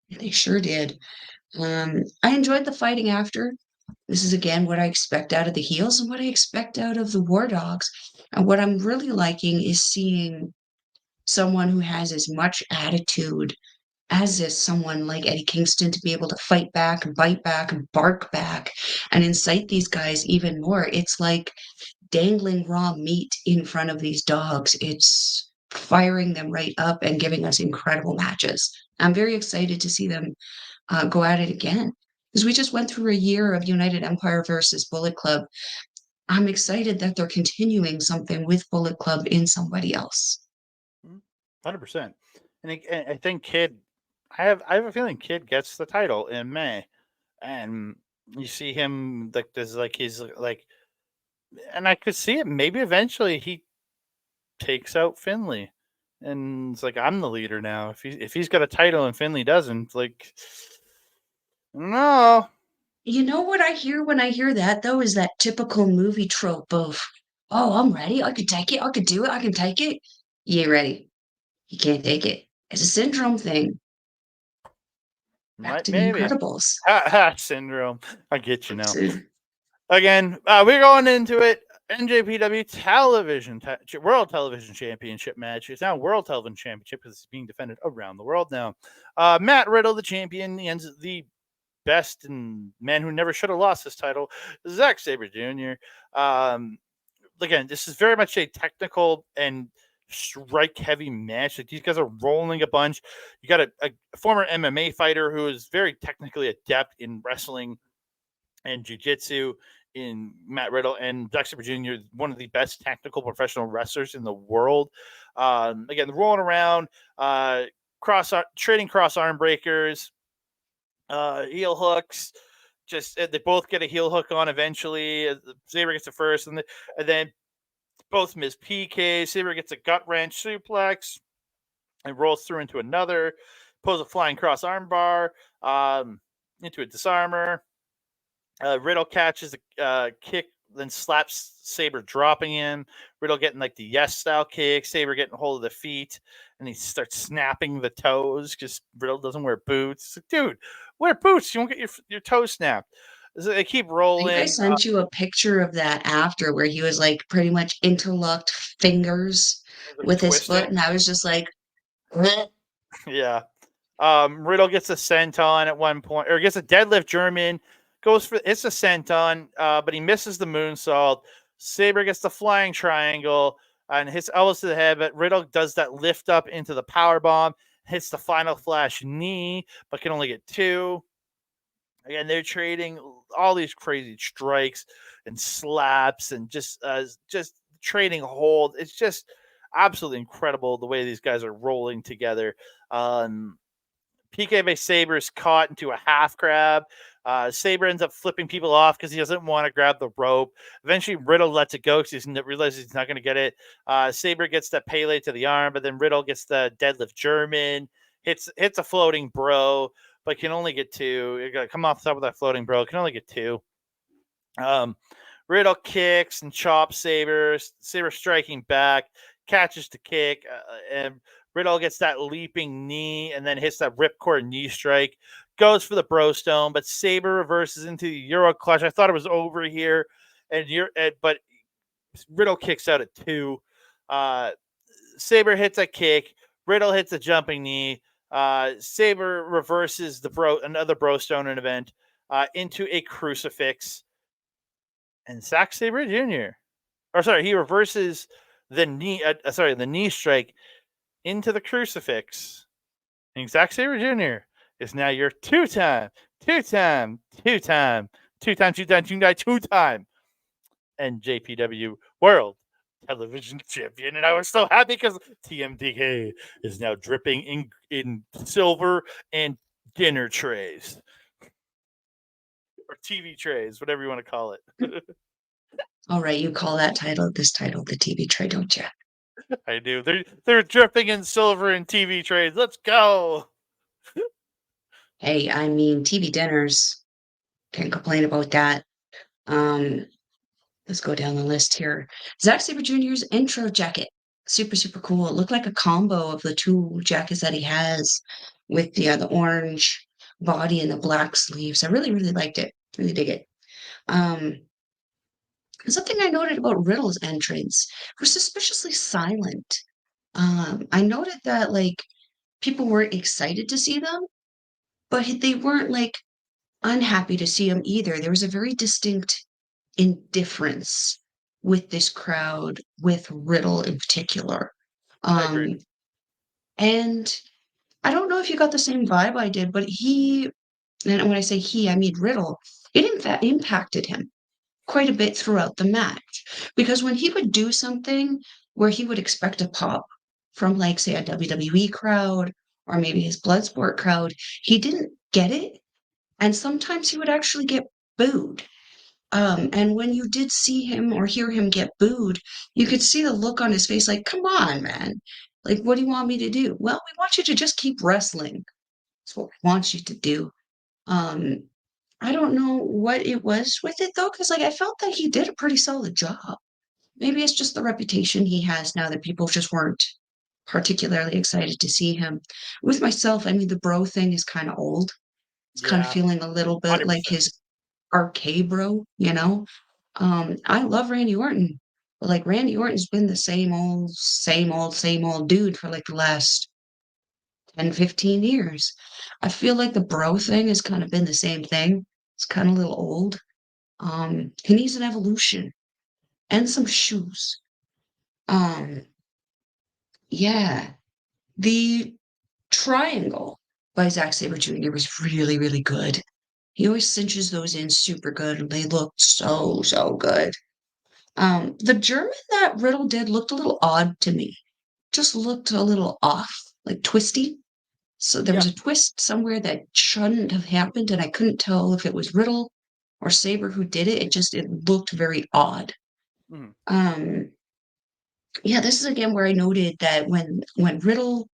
They sure did. I enjoyed the fighting after. This is again what I expect out of the heels and what I expect out of the War Dogs. And what I'm really liking is seeing someone who has as much attitude as is someone like Eddie Kingston to be able to fight back and bite back and bark back and incite these guys even more. It's like dangling raw meat in front of these dogs. It's firing them right up and giving us incredible matches. I'm very excited to see them go at it again because we just went through a year of United Empire versus Bullet Club. I'm excited that they're continuing something with Bullet Club in somebody else. 100%. And I think Kid, I have a feeling Kid gets the title in May, and you see him like there's like he's like, and I could see it. Maybe eventually he takes out Finley, and it's like I'm the leader now. If he's got a title and Finley doesn't, like, no, You know what I hear when I hear that though is that typical movie trope of, oh, I'm ready. I could take it. I could do it. I can take it. You ain't ready. You can't take it. It's a syndrome thing. Back might to the maybe Incredibles. syndrome. I get you now. So, Again, we're going into it. NJPW World Television Championship match. It's now World Television Championship because it's being defended around the world now. Matt Riddle, the champion, ends the best and man who never should have lost his title, Zack Sabre Jr. Again, this is very much a technical and strike heavy match. Like, these guys are rolling a bunch. You got a former MMA fighter who is very technically adept in wrestling and jiu-jitsu in Matt Riddle, and Zack Sabre Jr., one of the best technical professional wrestlers in the world. Again, rolling around, trading cross arm breakers, heel hooks. Just they both get a heel hook on eventually. Sabre gets the first, and then both miss PK. Sabre gets a gut wrench suplex and rolls through into another. Pulls a flying cross arm bar into a disarmer. Riddle catches a kick, then slaps Sabre, dropping him. Riddle getting like the yes style kick. Sabre getting hold of the feet, and he starts snapping the toes because Riddle doesn't wear boots. Like, dude, wear boots. You won't get your toes snapped. So they keep I think I rolling. sent you a picture of that after where he was like pretty much interlocked fingers Like with his foot, twisting. and I was just like, "Bleh." Yeah. Riddle gets a senton at one point, or gets a deadlift German, goes for it's a senton, but he misses the moonsault. Sabre gets the flying triangle and hits elbows to the head, but Riddle does that lift up into the power bomb, hits the final flash knee, but can only get 2. Again, they're trading all these crazy strikes and slaps and just trading hold. It's just absolutely incredible the way these guys are rolling together. PK by Sabre is caught into a half grab. Sabre ends up flipping people off because he doesn't want to grab the rope. Eventually, Riddle lets it go because he realizes he's not going to get it. Sabre gets the Pele to the arm, but then Riddle gets the deadlift German, hits a floating bro, but can only get 2. You got to come off the top of that floating bro. Can only get 2. Riddle kicks and chops Sabre. Sabre striking back, catches the kick, and Riddle gets that leaping knee and then hits that ripcord knee strike. Goes for the bro stone, but Sabre reverses into the Euro clutch. I thought it was over here, but Riddle kicks out at 2. Sabre hits a kick. Riddle hits a jumping knee. Sabre reverses another bro stone event into a crucifix. And Zack Sabre Jr. He reverses the knee strike into the crucifix. And Zack Sabre Jr. is now your two-time NJPW World Television Champion. And I was so happy because TMDK is now dripping in silver and dinner trays. Or TV trays, whatever you want to call it. All right, you call this title the TV tray, don't you? I do. They're dripping in silver and TV trays. Let's go. Hey, I mean, TV dinners, can't complain about that. Let's go down the list here. Zack Sabre Jr.'s intro jacket, super, super cool. It looked like a combo of the 2 jackets that he has with the orange body and the black sleeves. I really, really liked it. Really dig it. Something I noted about Riddle's entrance was suspiciously silent. I noted that like people were excited to see them, but they weren't like unhappy to see him either. There was a very distinct indifference with this crowd, with Riddle in particular. I agree. And I don't know if you got the same vibe I did, but and when I say he, I mean Riddle, it in fact impacted him quite a bit throughout the match. Because when he would do something where he would expect a pop from, like, say, a WWE crowd or maybe his Bloodsport crowd, he didn't get it. And sometimes he would actually get booed. And when you did see him or hear him get booed, you could see the look on his face like, come on, man. Like, what do you want me to do? Well, we want you to just keep wrestling. That's what we want you to do. Um, I don't know what it was with it though, because like I felt that he did a pretty solid job. Maybe it's just the reputation he has now that people just weren't particularly excited to see him. With myself, I mean, the bro thing is kind of old. It's kind of Yeah, feeling a little bit like 100%. his arcade bro, you know? I love Randy Orton, but like Randy Orton's been the same old dude for like the last 10, 15 years. I feel like the bro thing has kind of been the same thing. It's kind of a little old. He needs an evolution and some shoes. Um, yeah. The triangle by Zack Sabre Jr. was really, really good. He always cinches those in super good, and they look so, so good. The German that Riddle did looked a little odd to me. Just looked a little off, like twisty. So there was Yeah. a twist somewhere that shouldn't have happened, and I couldn't tell if it was Riddle or Sabre who did it. It looked very odd. Mm. Um, yeah, this is again where I noted that when Riddle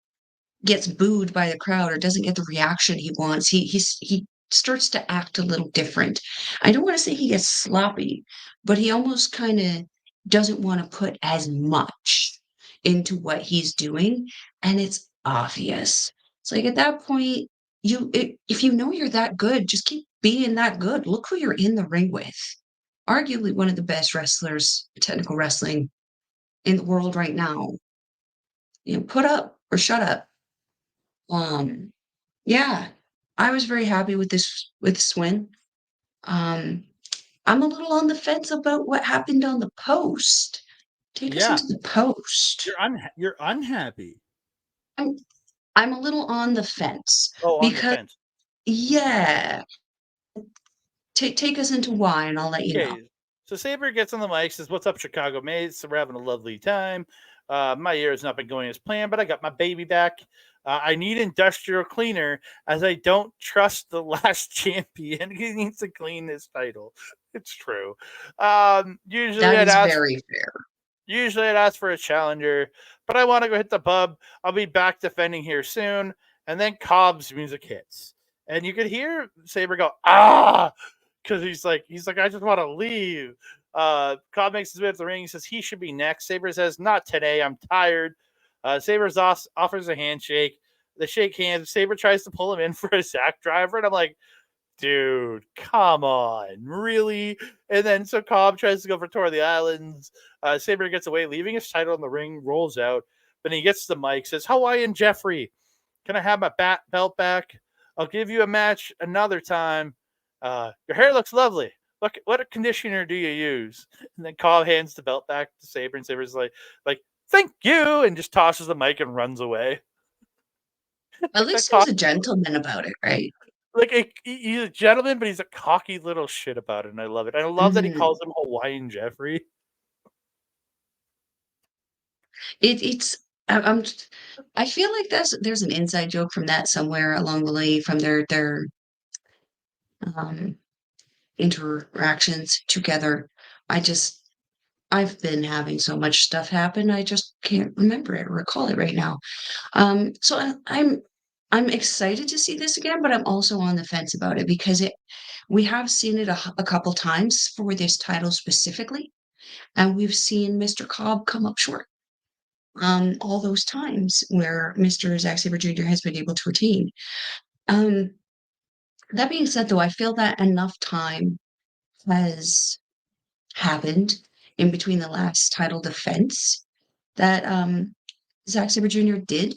gets booed by the crowd or doesn't get the reaction he wants, he starts to act a little different. I don't want to say he gets sloppy, but he almost kind of doesn't want to put as much into what he's doing, and it's obvious. It's like at that point, if you know you're that good, just keep being that good. Look who you're in the ring with. Arguably one of the best wrestlers, technical wrestling in the world right now. Put up or shut up. Um, yeah, I was very happy with this win. Um, I'm a little on the fence about what happened on the post. Take us Yeah. into the post. You're unhappy. I'm a little on the fence Oh, on the because fence. yeah. Take us into why, and I'll let you know. Okay, so Sabre gets on the mic, says, "What's up, Chicago mates? We're having a lovely time. My year has not been going as planned, but I got my baby back. I need industrial cleaner as I don't trust the last champion. He needs to clean this title." It's true. Usually That I'd is ask very fair. Usually I'd ask for a challenger, but I want to go hit the pub. I'll be back defending here soon. And then Cobb's music hits. And you could hear Sabre go, "Ah!" Because he's like, I just want to leave. Cobb makes his way up the ring. He says he should be next. Sabre says, "Not today. I'm tired." Sabre offers a handshake. They shake hands. Sabre tries to pull him in for a sack driver. And I'm like, dude, come on, really? And then so Cobb tries to go for Tour of the Islands. Sabre gets away, leaving his title in the ring, rolls out. Then he gets the mic, says, "Hawaiian Jeffrey, can I have my belt back? I'll give you a match another time. Your hair looks lovely. Look, what conditioner do you use?" And then Cobb hands the belt back to Sabre, and Sabre's like, "Thank you," and just tosses the mic and runs away. At Like least that he was cock, a gentleman about it, right? he's a gentleman, but he's a cocky little shit about it, and I love it. I love that he Mhm. calls him Hawaiian Jeffrey. It's I'm I feel like there's an inside joke from that somewhere along the way from their um, interactions together. I just I've been having so much stuff happen, I just can't remember it or recall it right now. So I'm excited to see this again, but I'm also on the fence about it because we have seen it a couple times for this title specifically, and we've seen Mr. Cobb come up short. All those times where Mr. Zack Sabre Jr. has been able to retain. Um, that being said, though, I feel that enough time has happened in between the last title defense that Zack Sabre Jr. did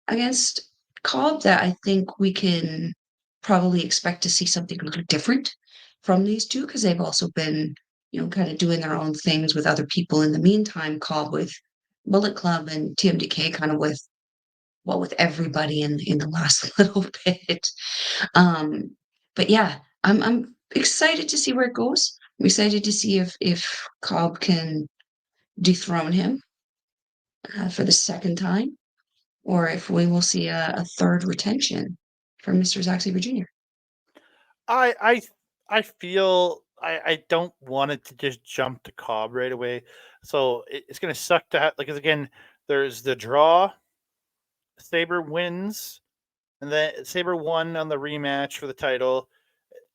against Cobb that I think we can probably expect to see something a little different from these two because they've also been, kind of doing their own things with other people in the meantime. Cobb with Bullet Club and TMDK kind of with everybody in the last little bit. Um, but yeah, I'm excited to see where it goes. I'm excited to see if Cobb can dethrone him for the second time, or if we will see a third retention from Mr. Zack Sabre Jr. I I I feel I don't want it to just jump to Cobb right away. So it's gonna suck to have, like, 'cause again, there's the draw. Saber wins, and then Saber won on the rematch for the title,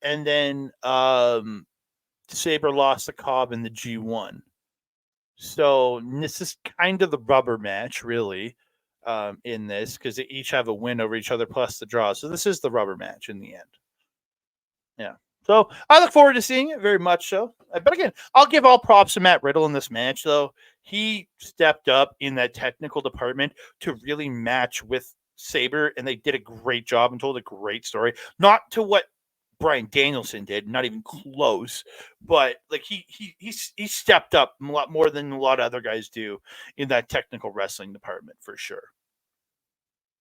and then Saber lost to Cobb in the G1. So this is kind of the rubber match, really, in this, because they each have a win over each other plus the draw. So this is the rubber match in the end. Yeah. So I look forward to seeing it very much so. But again, I'll give all props to Matt Riddle in this match, though. He stepped up in that technical department to really match with Sabre, and they did a great job and told a great story. Not to what Brian Danielson did, not even close, but like he stepped up a lot more than a lot of other guys do in that technical wrestling department for sure.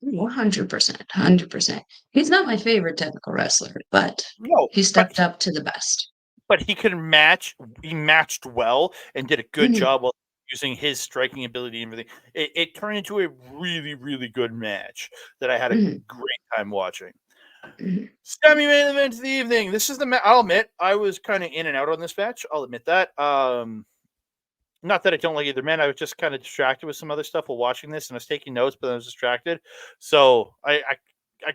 100%, 100%. He's not my favorite technical wrestler, but No, he stepped up to the best. but he could match. He matched well and did a good Mhm, job while using his striking ability and everything. It turned into a really, really good match that I had a mhm, great time watching. mhm. Semi-main event of the evening. This is the match. I'll admit I was kind of in and out on this match. I'll admit that. Not that I don't like either man. I was just kind of distracted with some other stuff while watching this, and I was taking notes, but I was distracted. So I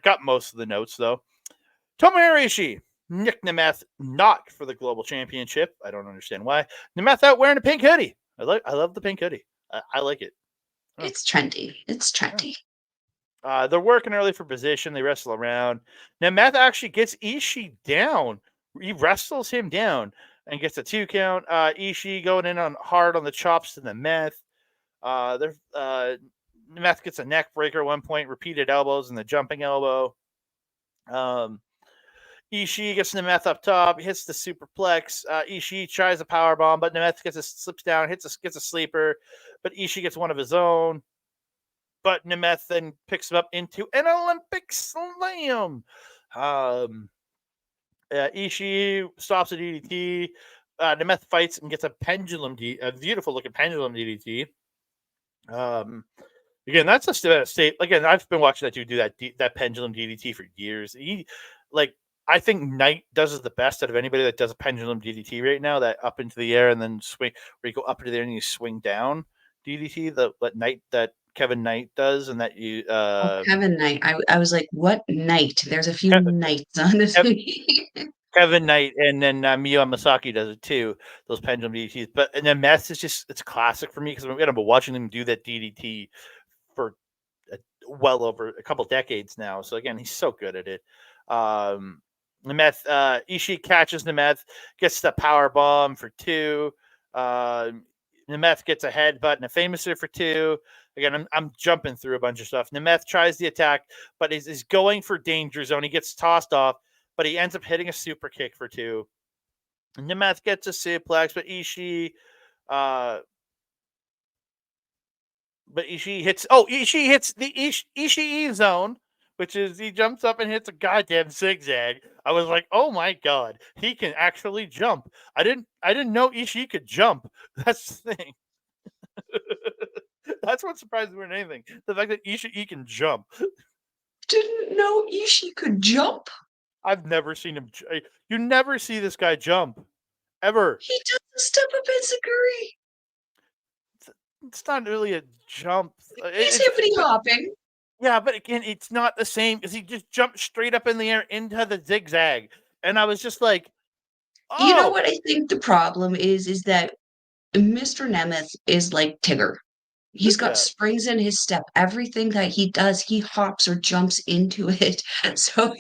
got most of the notes though. Tomohiro Ishii, Nick Nemeth, not for the global championship. I don't understand why. Nemeth out wearing a pink hoodie. I love the pink hoodie. I like it. Oh, It's trendy. It's yeah. trendy. They're working early for position. They wrestle around. Nemeth actually gets Ishii down. He wrestles him down and gets a 2 count. Ishii going in on hard on the chops to the meth. Nemeth gets a neck breaker at one point, repeated elbows and the jumping elbow. Um, Ishii gets Nemeth up top, hits the superplex. Ishii tries a power bomb, but Nemeth slips down, gets a sleeper, but Ishii gets one of his own. but Nemeth then picks him up into an Olympic slam. Ishii stops a DDT. Nemeth fights and gets a beautiful looking pendulum DDT. Again, that's a state. Again, I've been watching that dude do that pendulum DDT for years. I think Knight does it the best out of anybody that does a pendulum DDT right now. That up into the air and then swing, where you go up into the air and you swing down DDT. That Kevin Knight does, and that you Oh, Kevin Knight. I was like, what Knight? There's a few Ke- Knights on this. Kevin Knight, and then Miyo Masaki does it too. Those pendulum DDTs, and then Mess is it's classic for me because I've been watching him do that DDT for well over a couple decades now. So again, he's so good at it. Nemeth, Ishii catches Nemeth, gets the power bomb for 2. Nemeth gets a headbutt and a famouser for 2. Again, I'm jumping through a bunch of stuff. Nemeth tries the attack, but is going for danger zone. He gets tossed off, but he ends up hitting a super kick for 2. Nemeth gets a suplex, but Ishii Ishii hits the Ishii zone, which is he jumps up and hits a goddamn zigzag. I was like, oh my god, he can actually jump. I didn't know Ishii could jump. That's the thing. That's what surprised me more than anything. The fact that Ishii can jump. Didn't know Ishii could jump. I've never seen him. You never see this guy jump. Ever. He does the step up Enziguri. It's not really a jump. He's hippity hopping. Yeah, but again, it's not the same because he just jumped straight up in the air into the zigzag. And I was just like, oh. You know what I think the problem is that Mr. Nemeth is like Tigger. He's got springs in his step. Everything that he does, he hops or jumps into it. So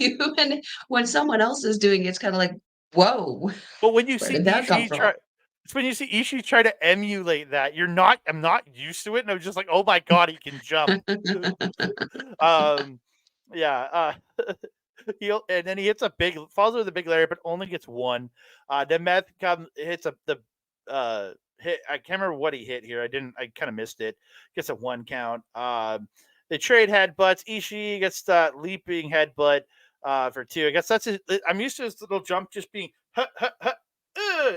when someone else is doing it, it's kind of like, whoa. But when you Where see did that come Ishii from? it's when you see Ishii try to emulate that. I'm not used to it, and I was just like, oh my god, he can jump. Yeah. And then he hits falls with a big lariat, but only gets 1. Nemeth hits the hit. I can't remember what he hit here. I kind of missed it. Gets a 1 count. They trade headbutts. Ishii gets the leaping headbutt for 2. I guess that's it. I'm used to this little jump just being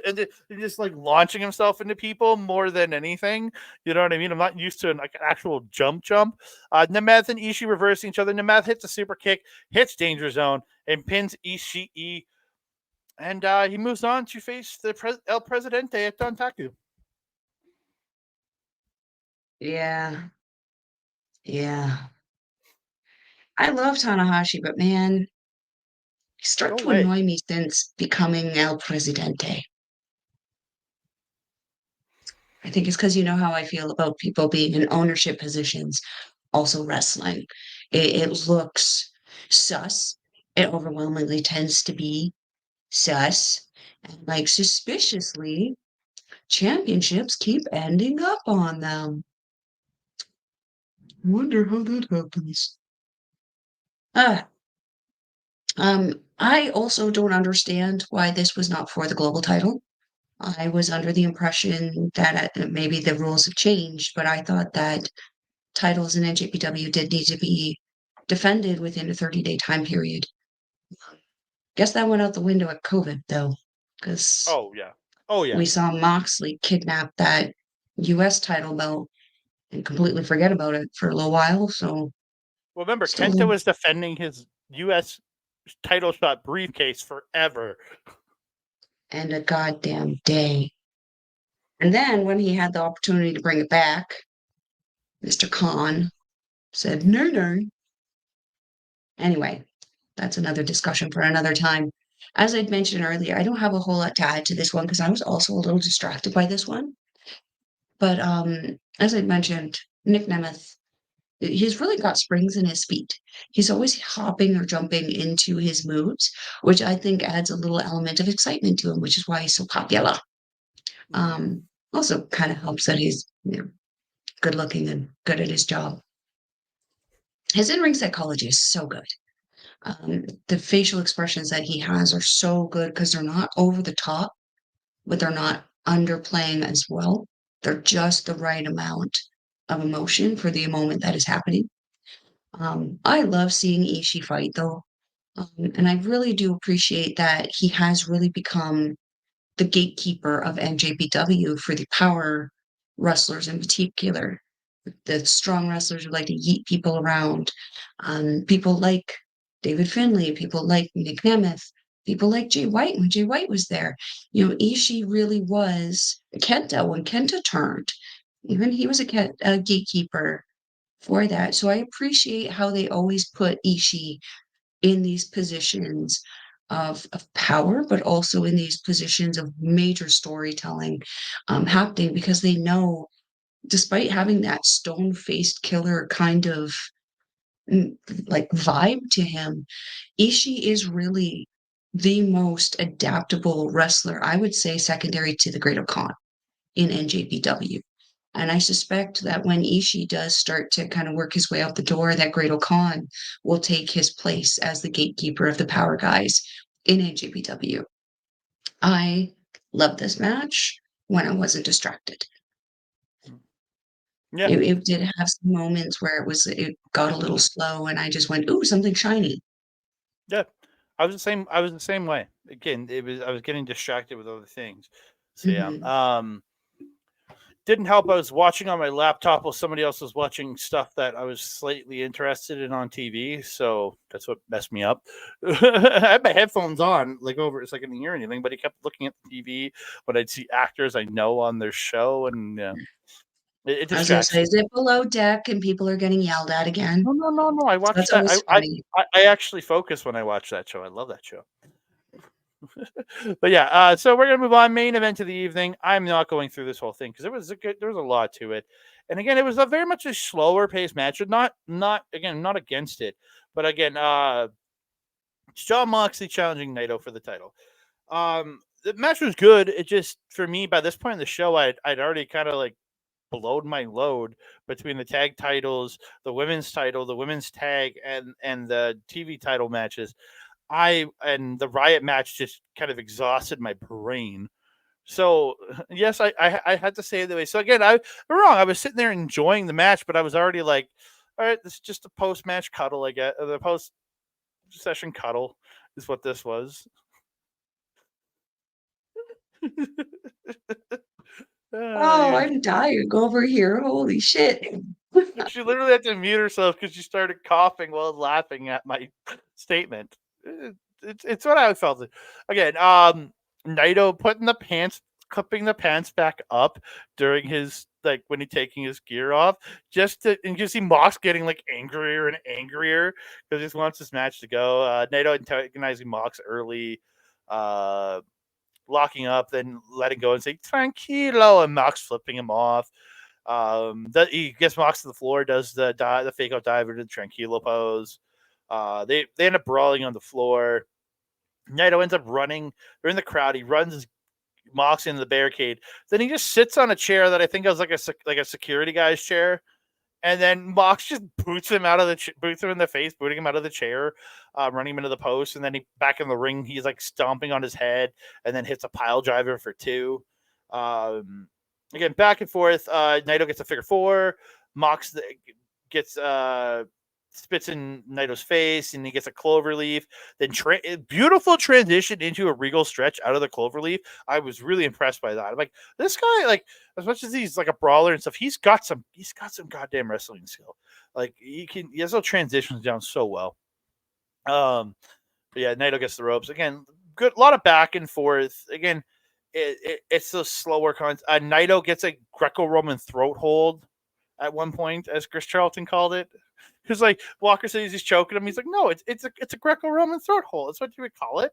and just like launching himself into people more than anything. You know what I mean? I'm not used to an actual jump. Nemeth and Ishii reversing each other. Nemeth hits a super kick, hits danger zone, and pins Ishii. And he moves on to face the El Presidente at Dontaku. Yeah. Yeah. I love Tanahashi, but man, he started to annoy me since becoming El Presidente. I think it's because you know how I feel about people being in ownership positions, also wrestling. It looks sus. It overwhelmingly tends to be sus. And like suspiciously, championships keep ending up on them. Wonder how that happens. I also don't understand why this was not for the global title. I was under the impression that maybe the rules have changed, but I thought that titles in NJPW did need to be defended within a 30-day time period. Guess that went out the window at COVID, though, because we saw Moxley kidnap that US title belt and completely forget about it for a little while. So, well, remember, Kenta was defending his US title shot briefcase forever. And a goddamn day. And then when he had the opportunity to bring it back, Mr. Khan said, no, no. Anyway, that's another discussion for another time. As I'd mentioned earlier, I don't have a whole lot to add to this one because I was also a little distracted by this one. But as I'd mentioned, Nick Nemeth, he's really got springs in his feet. He's always hopping or jumping into his moves, which I think adds a little element of excitement to him, which is why he's so popular. Also kind of helps that he's good looking and good at his job. His in-ring psychology is so good. The facial expressions that he has are so good because they're not over the top, but they're not underplaying as well. They're just the right amount of emotion for the moment that is happening. I love seeing Ishii fight though. And I really do appreciate that he has really become the gatekeeper of NJPW for the power wrestlers in particular, the strong wrestlers who like to yeet people around, people like David Finlay, people like Nick Nemeth, people like Jay White when Jay White was there. Ishii really was Kenta when Kenta turned. Even he was a gatekeeper for that. So I appreciate how they always put Ishii in these positions of power, but also in these positions of major storytelling happening because they know, despite having that stone-faced killer kind of like vibe to him, Ishii is really the most adaptable wrestler, I would say, secondary to the Great Khan in NJPW. And I suspect that when Ishii does start to kind of work his way out the door, that Great Khan will take his place as the gatekeeper of the power guys in NJPW. I love this match when I wasn't distracted. Yeah, It did have some moments where it got a little slow and I just went, ooh, something shiny. yeah. I was the same. I was the same way. Again, I was getting distracted with other things. So yeah. Mhm. Didn't help. I was watching on my laptop while somebody else was watching stuff that I was slightly interested in on TV. So that's what messed me up. I had my headphones on, like over, so I couldn't hear anything, but he kept looking at the TV when I'd see actors I know on their show, and it I was gonna distracts say, me. is it below deck and people are getting yelled at again? No, no, no, no. I So watched that's that. always funny. I actually focus when I watch that show. I love that show. But yeah, so we're gonna move on. Main event of the evening. I'm not going through this whole thing because there was a lot to it, and again, it was a very much a slower paced match. Not again, not against it, but again, John Moxley challenging Naito for the title. The match was good. It just, for me, by this point in the show, I'd already kind of like blowed my load between the tag titles, the women's title, the women's tag, and the TV title matches. And the Riot match just kind of exhausted my brain. So yes, I had to say it that way. So again, I'm wrong. I was sitting there enjoying the match, but I was already like, all right, this is just a post match cuddle. I get the post session cuddle is what this was. Oh, Uh, I'm dying over here. Holy shit. she literally had to mute herself because she started coughing while laughing at my statement. It's what I felt. Again, Naito putting the pants, clipping the pants back up during his, like, when he's taking his gear off, and you see Mox getting like angrier and angrier because he just wants this match to go. Naito antagonizing Mox early, uh, locking up, then letting go and saying "tranquilo," and Mox flipping him off. That he gets Mox to the floor, does the fake out diver to the tranquilo pose. They end up brawling on the floor. Naito ends up running. They're in the crowd. He runs Mox into the barricade. Then he just sits on a chair that I think was like a security guy's chair. And then Mox just boots him out of boots him in the face, booting him out of the chair, running him into the post, and then he back in the ring. He's like stomping on his head, and then hits a pile driver for two. Again, back and forth. Naito gets a figure four. Mox gets spits in Naito's face, and he gets a clover leaf. Then beautiful transition into a regal stretch out of the clover leaf. I was really impressed by that. I'm like, this guy, like, as much as he's like a brawler and stuff, he's got some goddamn wrestling skill. Like, he has those transitions down so well. But yeah, Naito gets the ropes again. Good, a lot of back and forth. Again, it's those slower Naito gets a Greco-Roman throat hold at one point, as Chris Charlton called it. Because like Walker says he's choking him, he's like, no, it's a Greco-Roman throat hold. That's what you would call it.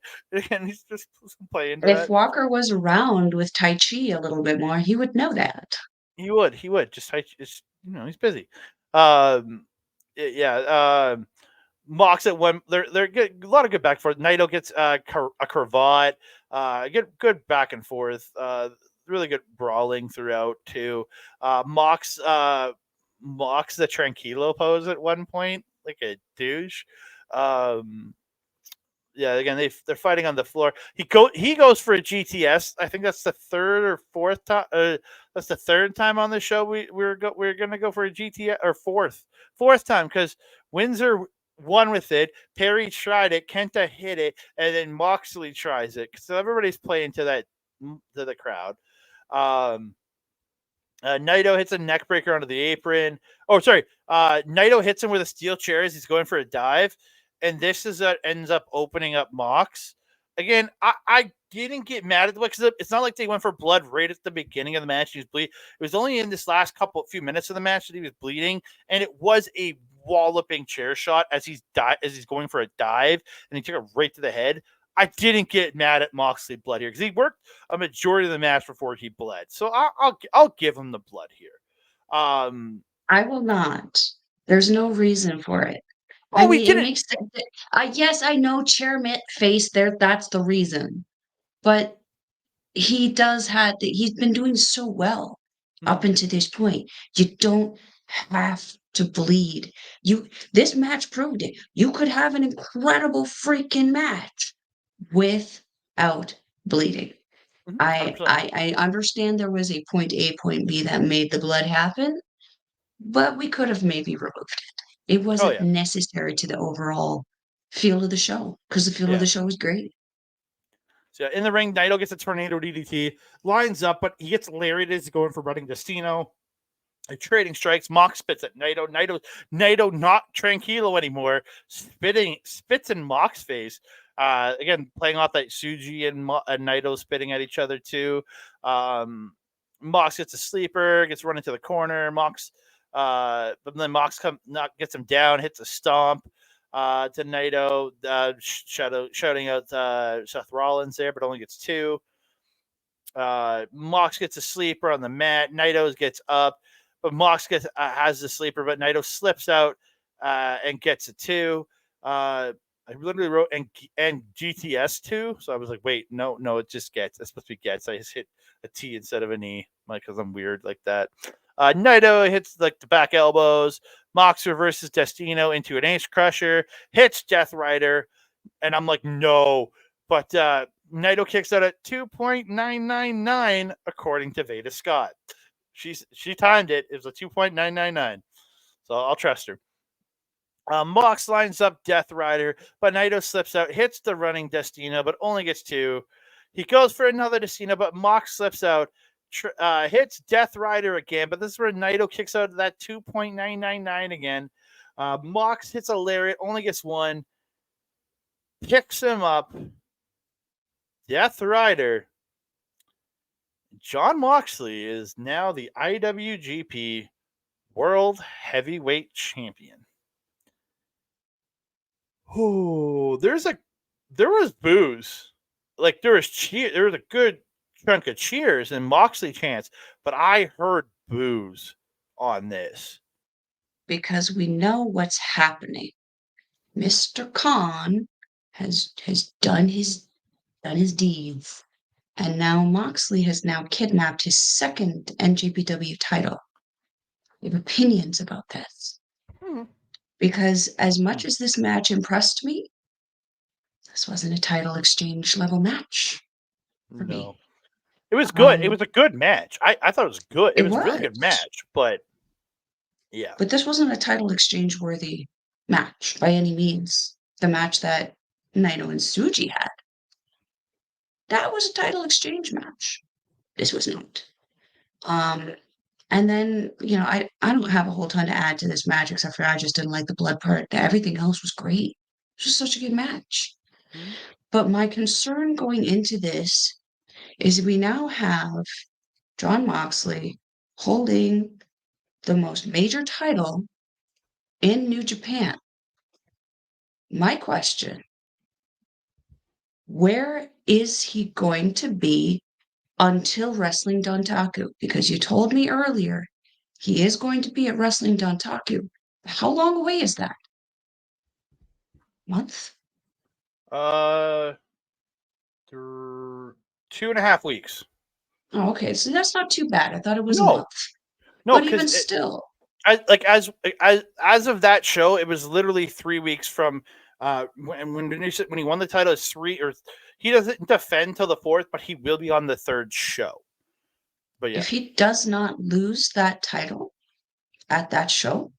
And he's just playing to If that. Walker was around with Tai Chi a little bit more, he would know that. He would just he's busy. Um, yeah. Mox at one. They're good, a lot of good back and forth. Naito gets a cravat. Good back and forth. Really good brawling throughout too. Mox the tranquilo pose at one point like a douche. Um, Yeah, again they're fighting on the floor. He goes for a GTS. I think that's the third or fourth time. That's the third time on the show we're gonna go for a GTS, or fourth time, because Windsor won with it. Perry tried it. Kenta hit it, and then Moxley tries it. So everybody's playing to the crowd. Um, Naito hits a neck breaker onto the apron. Oh, sorry. Naito hits him with a steel chair as he's going for a dive, and this is that ends up opening up Mox. Again, I didn't get mad at the because it's not like they went for blood right at the beginning of the match. He was bleeding. It was only in this last few minutes of the match that he was bleeding, and it was a walloping chair shot as he's going for a dive, and he took it right to the head. I didn't get mad at Moxley blood here because he worked a majority of the match before he bled. So I'll give him the blood here. I will not. There's no reason for it. Oh, I we mean, it didn't. makes yes, I know chairman face there. That's the reason, but he's been doing so well up until this point. You don't have to bleed. This match proved it. You could have an incredible freaking match without bleeding. I 100%. I I understand there was a point A, point B that made the blood happen, but we could have maybe removed it. It Oh wasn't yeah, necessary to the overall feel of the show because the feel of yeah. the show was great. So in the ring, Naito gets a tornado DDT, lines up, but he gets lariated as he's going for running Destino. Trading strikes. Mox spits at Naito. Naito not tranquilo anymore. Spits in Mox's face. Again, playing off that Suji and Naito spitting at each other too. Mox gets a sleeper, gets run into the corner. But then Mox gets him down, hits a stomp to Naito, shouting out Seth Rollins there, but only gets two. Mox gets a sleeper on the mat. Naito gets up, but Mox has the sleeper, but Naito slips out and gets a two. I literally wrote and GTS two, so I was like, wait, no, it just gets. It's supposed to be gets. I just hit a T instead of an E, like because I'm weird like that. Naito hits like the back elbows. Mox reverses Destino into an ace crusher, hits Death Rider, and I'm like, no, but Naito kicks out at 2.999 according to Veda Scott. She timed it. It was a 2.999, so I'll trust her. Mox lines up Death Rider, but Naito slips out, hits the running Destino, but only gets two. He goes for another Destino, but Mox slips out, hits Death Rider again, but this is where Naito kicks out that 2.999 again. Mox hits a lariat, only gets one, picks him up. Death Rider. Jon Moxley is now the IWGP World Heavyweight Champion. Oh, there was boos. Like there was a good chunk of cheers and Moxley chants, but I heard boos on this. Because we know what's happening. Mr. Khan has done his deeds, and now Moxley has now kidnapped his second NJPW title. We have opinions about this. Because as much as this match impressed me, this wasn't a title exchange level match for me. It was good. It was a good match. I thought it was good. It was a really was. good match, but yeah. But this wasn't a title exchange worthy match by any means. The match that Naito and Suji had. That was a title exchange match. This was not. And then, I don't have a whole ton to add to this match except for I just didn't like the blood part. Everything else was great. It was such a good match. Mm-hmm. But my concern going into this is we now have Jon Moxley holding the most major title in New Japan. My question, where is he going to be until Wrestling Dontaku? Because you told me earlier he is going to be at Wrestling Dontaku. How long away is that? Month? 2.5 weeks. Oh, okay, so that's not too bad. I thought it was a month. No, but even still, as of that show, it was literally 3 weeks from When he won the title, it's 3 or he doesn't defend till the 4th, but he will be on the 3rd show. But yeah, If he does not lose that title at that show,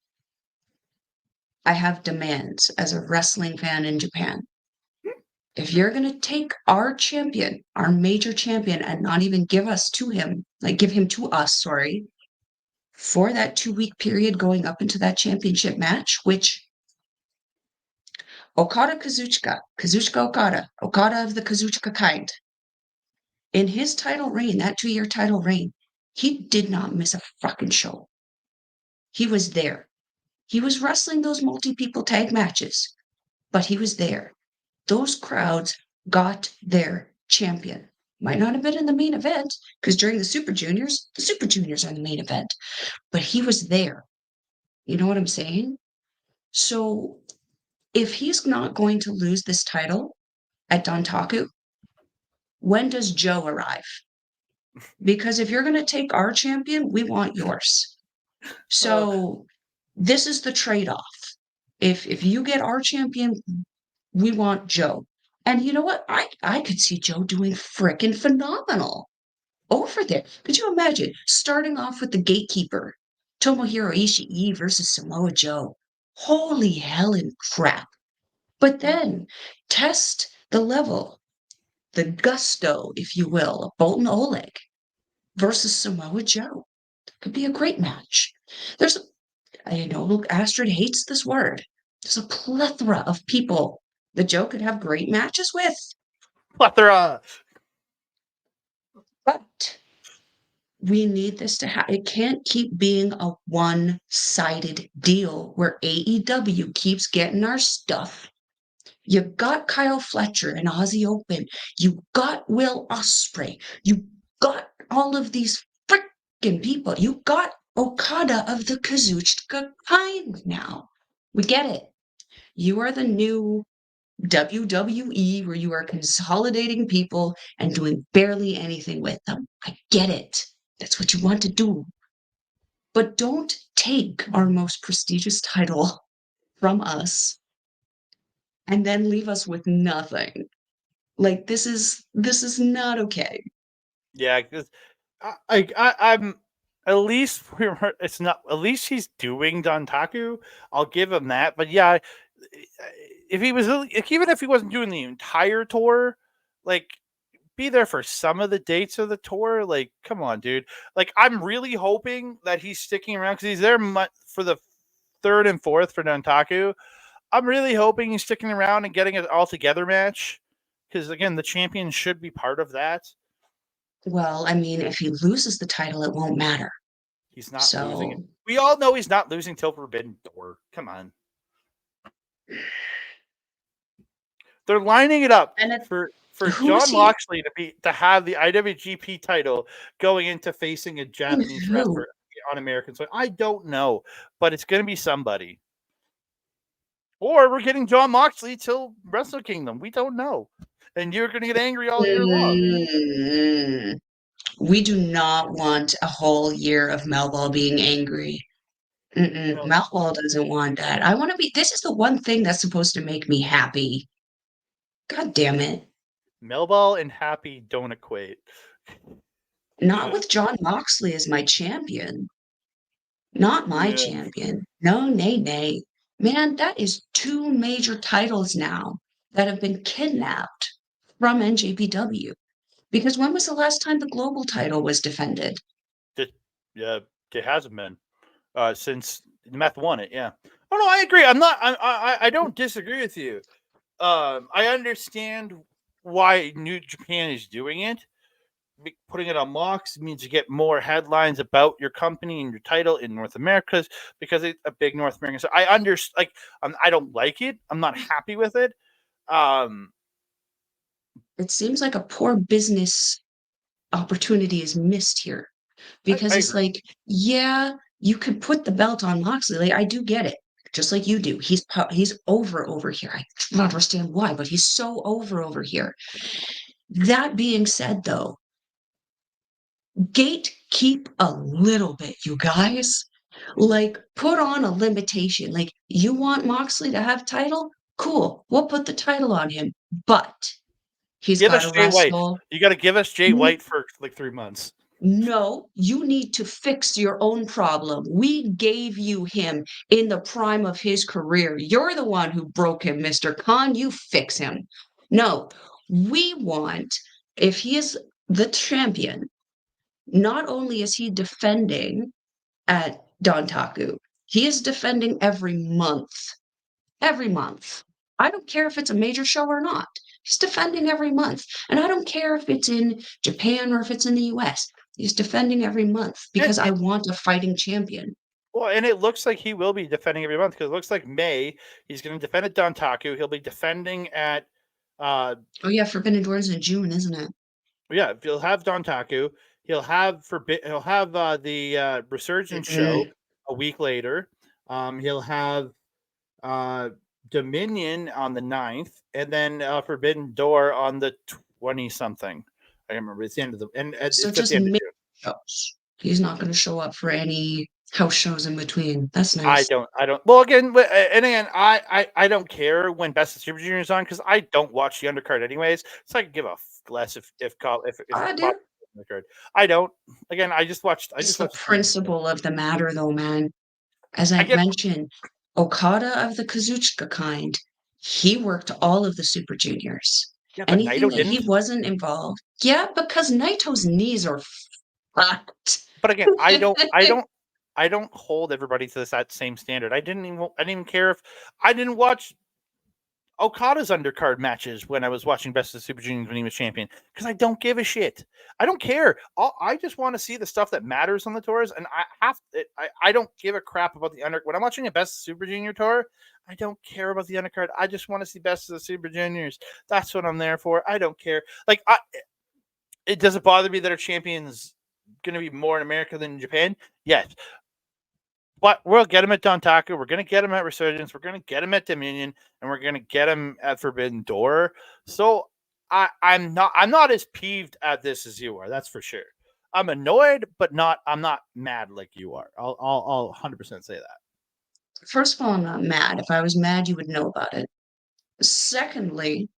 I have demands as a wrestling fan in Japan. If you're going to take our champion, our major champion, and not even give him to us, sorry, for that 2-week period going up into that championship match, which Kazuchika Okada of the Kazuchika kind, in his title reign, that 2-year title reign, he did not miss a fucking show. He was there. He was wrestling those multi-people tag matches, but he was there. Those crowds got their champion. Might not have been in the main event, because during the Super Juniors are the main event, but he was there. You know what I'm saying? So if he's not going to lose this title at Dontaku, when does Joe arrive? Because if you're going to take our champion, we want yours. So this is the trade-off. If you get our champion, we want Joe. And you know what? I could see Joe doing frickin' phenomenal over there. Could you imagine starting off with the gatekeeper, Tomohiro Ishii versus Samoa Joe? Holy hell and crap. But then test the level, the gusto, if you will, of Bolton Oleg versus Samoa Joe. Could be a great match. There's, I know Astrid hates this word. There's a plethora of people that Joe could have great matches with. plethora. But we need this to happen. It can't keep being a one-sided deal where AEW keeps getting our stuff. You got Kyle Fletcher and Aussie Open. You got Will Ospreay. You got all of these freaking people. You got Okada of the Kazuchika kind now. We get it. You are the new WWE where you are consolidating people and doing barely anything with them. I get it. That's what you want to do. But don't take our most prestigious title from us and then leave us with nothing. Like this is not okay. Yeah, because I'm at least it's not at least he's doing Dontaku. I'll give him that. But yeah, if he was even if he wasn't doing the entire tour, like be there for some of the dates of the tour. Like, come on, dude. Like, I'm really hoping that he's sticking around because he's there for the 3rd and 4th for Dontaku. I'm really hoping he's sticking around and getting an all together match because again, the champion should be part of that. Well, I mean, if he loses the title, it won't matter. He's not losing it. So We all know he's not losing till Forbidden Door. Come on. They're lining it up and for who's John he? Moxley to have the IWGP title going into facing a Japanese Who? wrestler on American soil. I don't know, but it's going to be somebody. Or we're getting John Moxley till Wrestle Kingdom. We don't know. And you're going to get angry all year long. Mm, we do not want a whole year of Melball being angry. No, Melball doesn't want that. I want to be. This is the one thing that's supposed to make me happy. God damn it. Melball and Happy don't equate. Not with John Moxley as my champion. Not my Yeah. champion. No, nay, nay. Man, that is 2 major titles now that have been kidnapped from NJPW. Because when was the last time the global title was defended? Yeah, it hasn't been since Meth won it. Yeah. Oh no, I agree. I'm not. I don't disagree with you. I understand why New Japan is doing it. Putting it on Mox means you get more headlines about your company and your title in North America because it's a big North American. So I understand. Like, I don't like it. I'm not happy with it. It seems like a poor business opportunity is missed here because I it's agree. like, yeah, you could put the belt on Moxley. Like, I do get it, just like you do. He's over here. I don't understand why, but he's so over here. That being said, though, gatekeep a little bit, you guys. Like, put on a limitation. Like, you want Moxley to have title? Cool. We'll put the title on him, but he's Give got us to Jay White. wrestle. You got to give us Jay White for like 3 months. No, you need to fix your own problem. We gave you him in the prime of his career. You're the one who broke him, Mr. Khan. You fix him. No, we want, if he is the champion, not only is he defending at Dontaku, he is defending every month. Every month. I don't care if it's a major show or not. He's defending every month. And I don't care if it's in Japan or if it's in the US. He's defending every month because I want a fighting champion. Well, and it looks like he will be defending every month because it looks like May he's going to defend at Dontaku. He'll be defending at. Oh yeah, Forbidden Doors in June, isn't it? Yeah, he'll have Dontaku. He'll have the Resurgence show a week later. He'll have Dominion on the 9th, and then Forbidden Door on the 20 something. I remember it's the end of the So it's at just the end of make June. shows. He's not going to show up for any house shows in between. That's I nice. don't. Well, again, and again, I don't care when Best of Super Junior is on because I don't watch the undercard anyways. So I could give a less if I do. undercard. I don't. Again, I just watched. It's the principle of the matter, though, man. As I mentioned, Okada of the Kazuchika kind, he worked all of the Super Juniors. Yeah, but Anything Naito that he didn't. wasn't involved. Yeah, because Naito's knees are fucked. But again, I don't hold everybody to that same standard. I didn't even care if I didn't watch Okada's undercard matches when I was watching Best of Super Juniors when he was champion because I don't give a shit. I don't care. I just want to see the stuff that matters on the tours, and I don't give a crap about the under. When I'm watching a Best of Super Junior tour, I don't care about the undercard. I just want to see Best of the Super Juniors. That's what I'm there for. I don't care. Like it doesn't bother me that our champion's going to be more in America than in Japan. Yes, but we'll get him at Dontaku. We're going to get him at Resurgence. We're going to get him at Dominion, and we're going to get him at Forbidden Door. So I'm not as peeved at this as you are. That's for sure. I'm annoyed, but I'm not mad like you are. I'll 100% say that. First of all, I'm not mad. If I was mad, you would know about it. Secondly,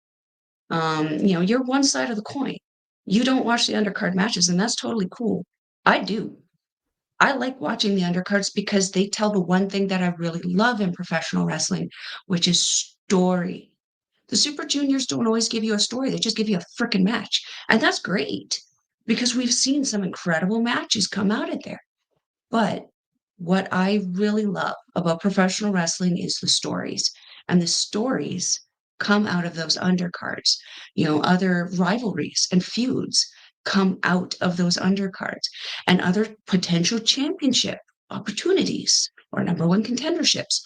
you're one side of the coin. You don't watch the undercard matches, and that's totally cool. I do. I like watching the undercards because they tell the one thing that I really love in professional wrestling, which is story. The Super Juniors don't always give you a story, they just give you a freaking match. And that's great because we've seen some incredible matches come out of there. But what I really love about professional wrestling is the stories. And the stories come out of those undercards. Other rivalries and feuds come out of those undercards, and other potential championship opportunities or number one contenderships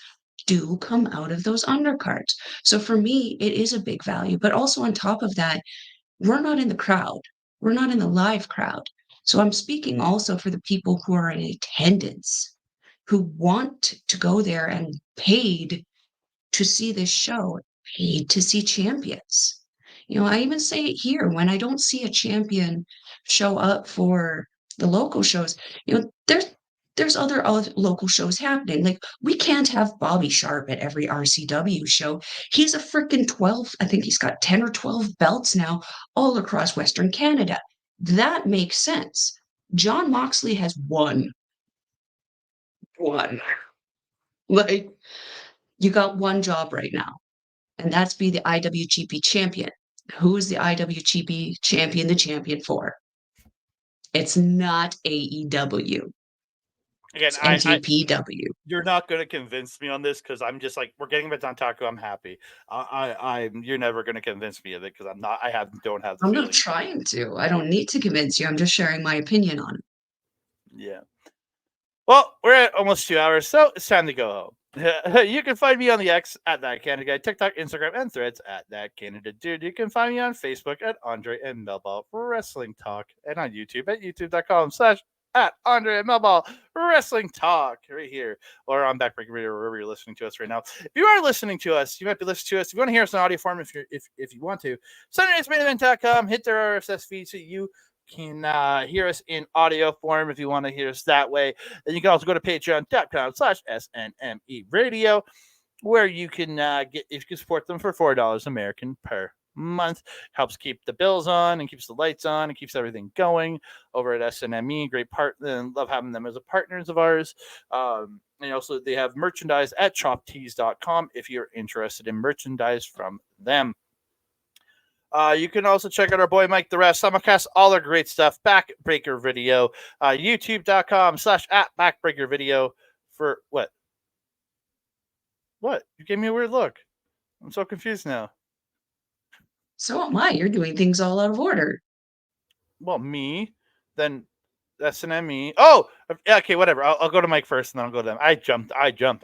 do come out of those undercards. So for me, it is a big value. But also on top of that, we're not in the crowd. We're not in the live crowd. So I'm speaking also for the people who are in attendance, who want to go there and paid to see this show, paid to see champions. I even say it here when I don't see a champion show up for the local shows, there's other local shows happening. Like we can't have Bobby Sharp at every RCW show. He's a freaking 12, I think he's got 10 or 12 belts now all across Western Canada. That makes sense. John Moxley has one. Like you got one job right now, and that's be the IWGP champion. Who is the IWGP champion the champion for? It's not AEW. Again, It's NJPW. You're not going to convince me on this because I'm just like, we're getting him at Dontaku. I'm happy. You're never going to convince me of it because I'm not. Don't have the I'm feeling. not trying to. I don't need to convince you. I'm just sharing my opinion on it. Yeah. Well, we're at almost 2 hours, so it's time to go home. You can find me on the X at That Canada Guy, TikTok, Instagram, and Threads at That Canada Dude. You can find me on Facebook at Andre and Melball Wrestling Talk, and on YouTube at youtube.com/ at Andre and Melball Wrestling Talk right here, or on Backbreaker Radio, wherever you're listening to us right now. If you are listening to us, you might be listening to us. If you want to hear us in audio form, if you want to, SundayNightsMainEvent.com, hit their RSS feed so you can hear us in audio form if you want to hear us that way. And you can also go to patreon.com/SNME Radio. where you can get if you can support them for $4 American per month. Helps keep the bills on and keeps the lights on and keeps everything going over at SNME. Great partner, and love having them as a partners of ours. And also they have merchandise at choptees.com if you're interested in merchandise from them. You can also check out our boy Mike the Ref, simulcast all our great stuff, Backbreaker Video, youtube.com/at Backbreaker Video for what? What? You gave me a weird look. I'm so confused now. So am I. You're doing things all out of order. Well, me, then SNME. Oh, okay, whatever. I'll go to Mike first, and then I'll go to them. I jumped.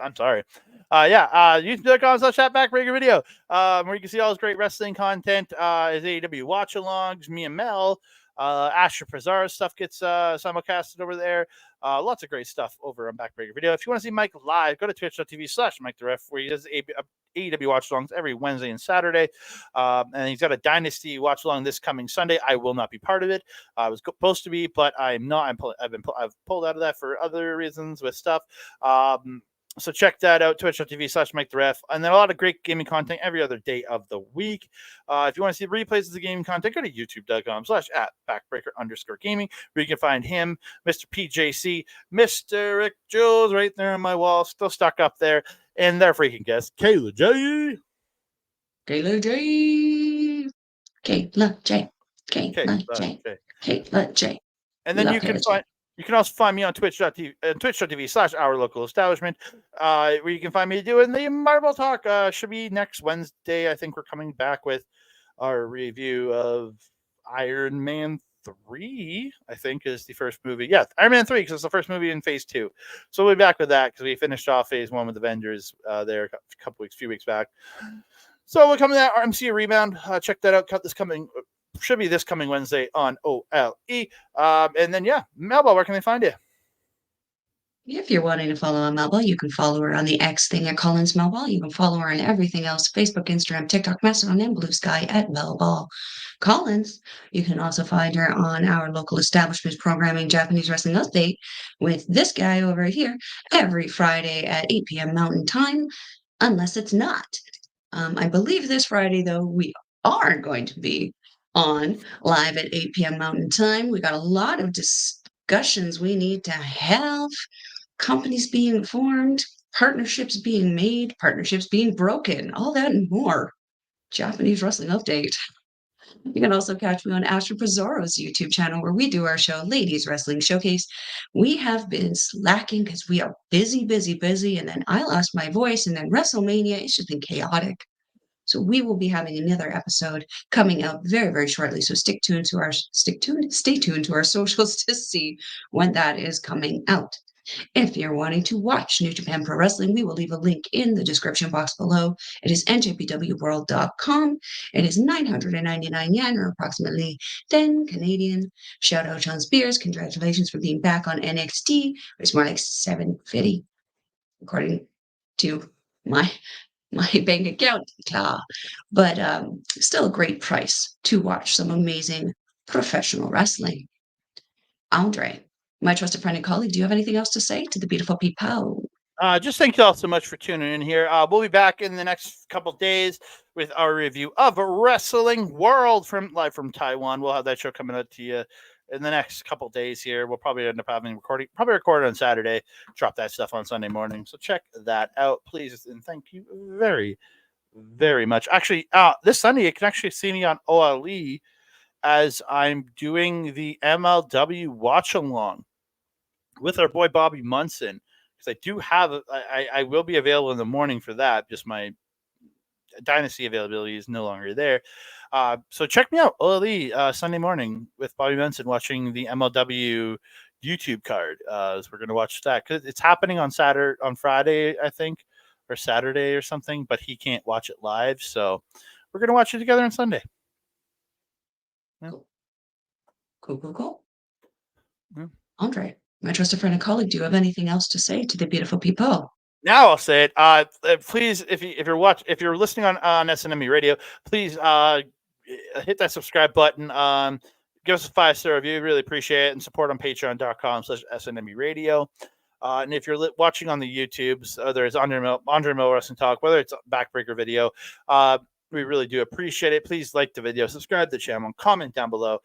I'm sorry. YouTube.com/Backbreaker Video, where you can see all this great wrestling content. His AEW watch alongs, me and Mel. Asher Pizarro stuff gets simulcasted over there. Lots of great stuff over on Backbreaker Video. If you want to see Mike live, go to twitch.tv/Mike the Ref, where he does AEW watch alongs every Wednesday and Saturday. And he's got a Dynasty watch along this coming Sunday. I will not be part of it. I was supposed to be, but I'm not. I've pulled out of that for other reasons with stuff. So check that out, twitch.tv/Mike the Ref. And then a lot of great gaming content every other day of the week. If you want to see replays of the gaming content, go to youtube.com/at Backbreaker_gaming, where you can find him, Mr. PJC, Mr. Rick Jules, right there on my wall, still stuck up there, and their freaking guest, Kayla J. Kayla J. Kayla J. Kayla J. Kayla J. And then you can also find me on twitch.tv/our local establishment, where you can find me doing the Marvel Talk. Should be next Wednesday. I think we're coming back with our review of Iron Man 3, I think is the first movie. Yeah, Iron Man 3, because it's the first movie in phase 2. So we'll be back with that, because we finished off phase 1 with Avengers there a few weeks back. So we're coming to that RMC Rebound. Check that out. Should be this coming Wednesday on OLE. And then, Melball, where can they find you? If you're wanting to follow on Melball, you can follow her on the X thing at Collins Melball. You can follow her on everything else, Facebook, Instagram, TikTok, Mastodon, and Blue Sky at Melball Collins. You can also find her on our local establishment's programming, Japanese Wrestling Update, with this guy over here every Friday at 8 p.m. Mountain Time, unless it's not. I believe this Friday, though, we are going to be on live at 8 p.m. Mountain Time. We got a lot of discussions we need to have, companies being formed, partnerships being made, partnerships being broken, all that and more. Japanese Wrestling Update. You can also catch me on Asher Pizarro's YouTube channel, where we do our show, Ladies Wrestling Showcase. We have been slacking because we are busy, and then I lost my voice, and then WrestleMania, it's just been chaotic. So we will be having another episode coming out very, very shortly. So stay tuned to our socials to see when that is coming out. If you're wanting to watch New Japan Pro Wrestling, we will leave a link in the description box below. It is njpwworld.com. It is 999 yen, or approximately 10 Canadian. Shout out Sean Spears. Congratulations for being back on NXT. It's more like 750, according to my bank account, but still a great price to watch some amazing professional wrestling. Andre, my trusted friend and colleague, do you have anything else to say to the beautiful people? Just thank you all so much for tuning in here. We'll be back in the next couple days with our review of Wrestling World live from Taiwan. We'll have that show coming out to you in the next couple days here. We'll probably end up record on Saturday, drop that stuff on Sunday morning. So check that out, please. And thank you very, very much. Actually, this Sunday, you can actually see me on OLE as I'm doing the MLW watch along with our boy Bobby Munson. Because I do have, I will be available in the morning for that. Just my Dynasty availability is no longer there. So check me out, OLE, Sunday morning with Bobby Munson, watching the MLW YouTube card. So we're going to watch that, because it's happening on Friday, I think, or Saturday or something, but he can't watch it live. So we're going to watch it together on Sunday. Yeah. Cool. Yeah. Andre, my trusted friend and colleague, do you have anything else to say to the beautiful people? Now I'll say it. Please, if you're listening on SNME Radio, please hit that subscribe button. Give us a 5-star review. Really appreciate it. And support on patreon.com/SNME Radio. And if you're watching on the YouTubes, there's Andre Melball Wrestling Talk, whether it's a backbreaker video. We really do appreciate it. Please like the video, subscribe to the channel, and comment down below.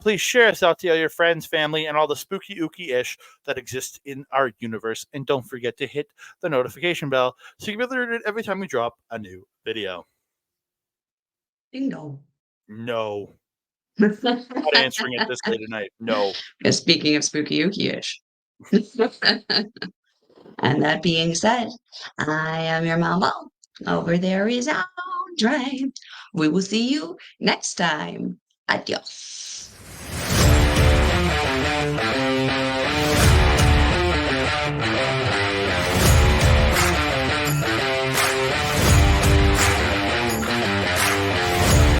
Please share us out to all your friends, family, and all the spooky ooky-ish that exists in our universe. And don't forget to hit the notification bell so you can be alerted every time we drop a new video. Bingo. No. Not answering it this late at night. No. Speaking of spooky ooky-ish. And that being said, I am your mama. Over there is Andre. We will see you next time. Adios.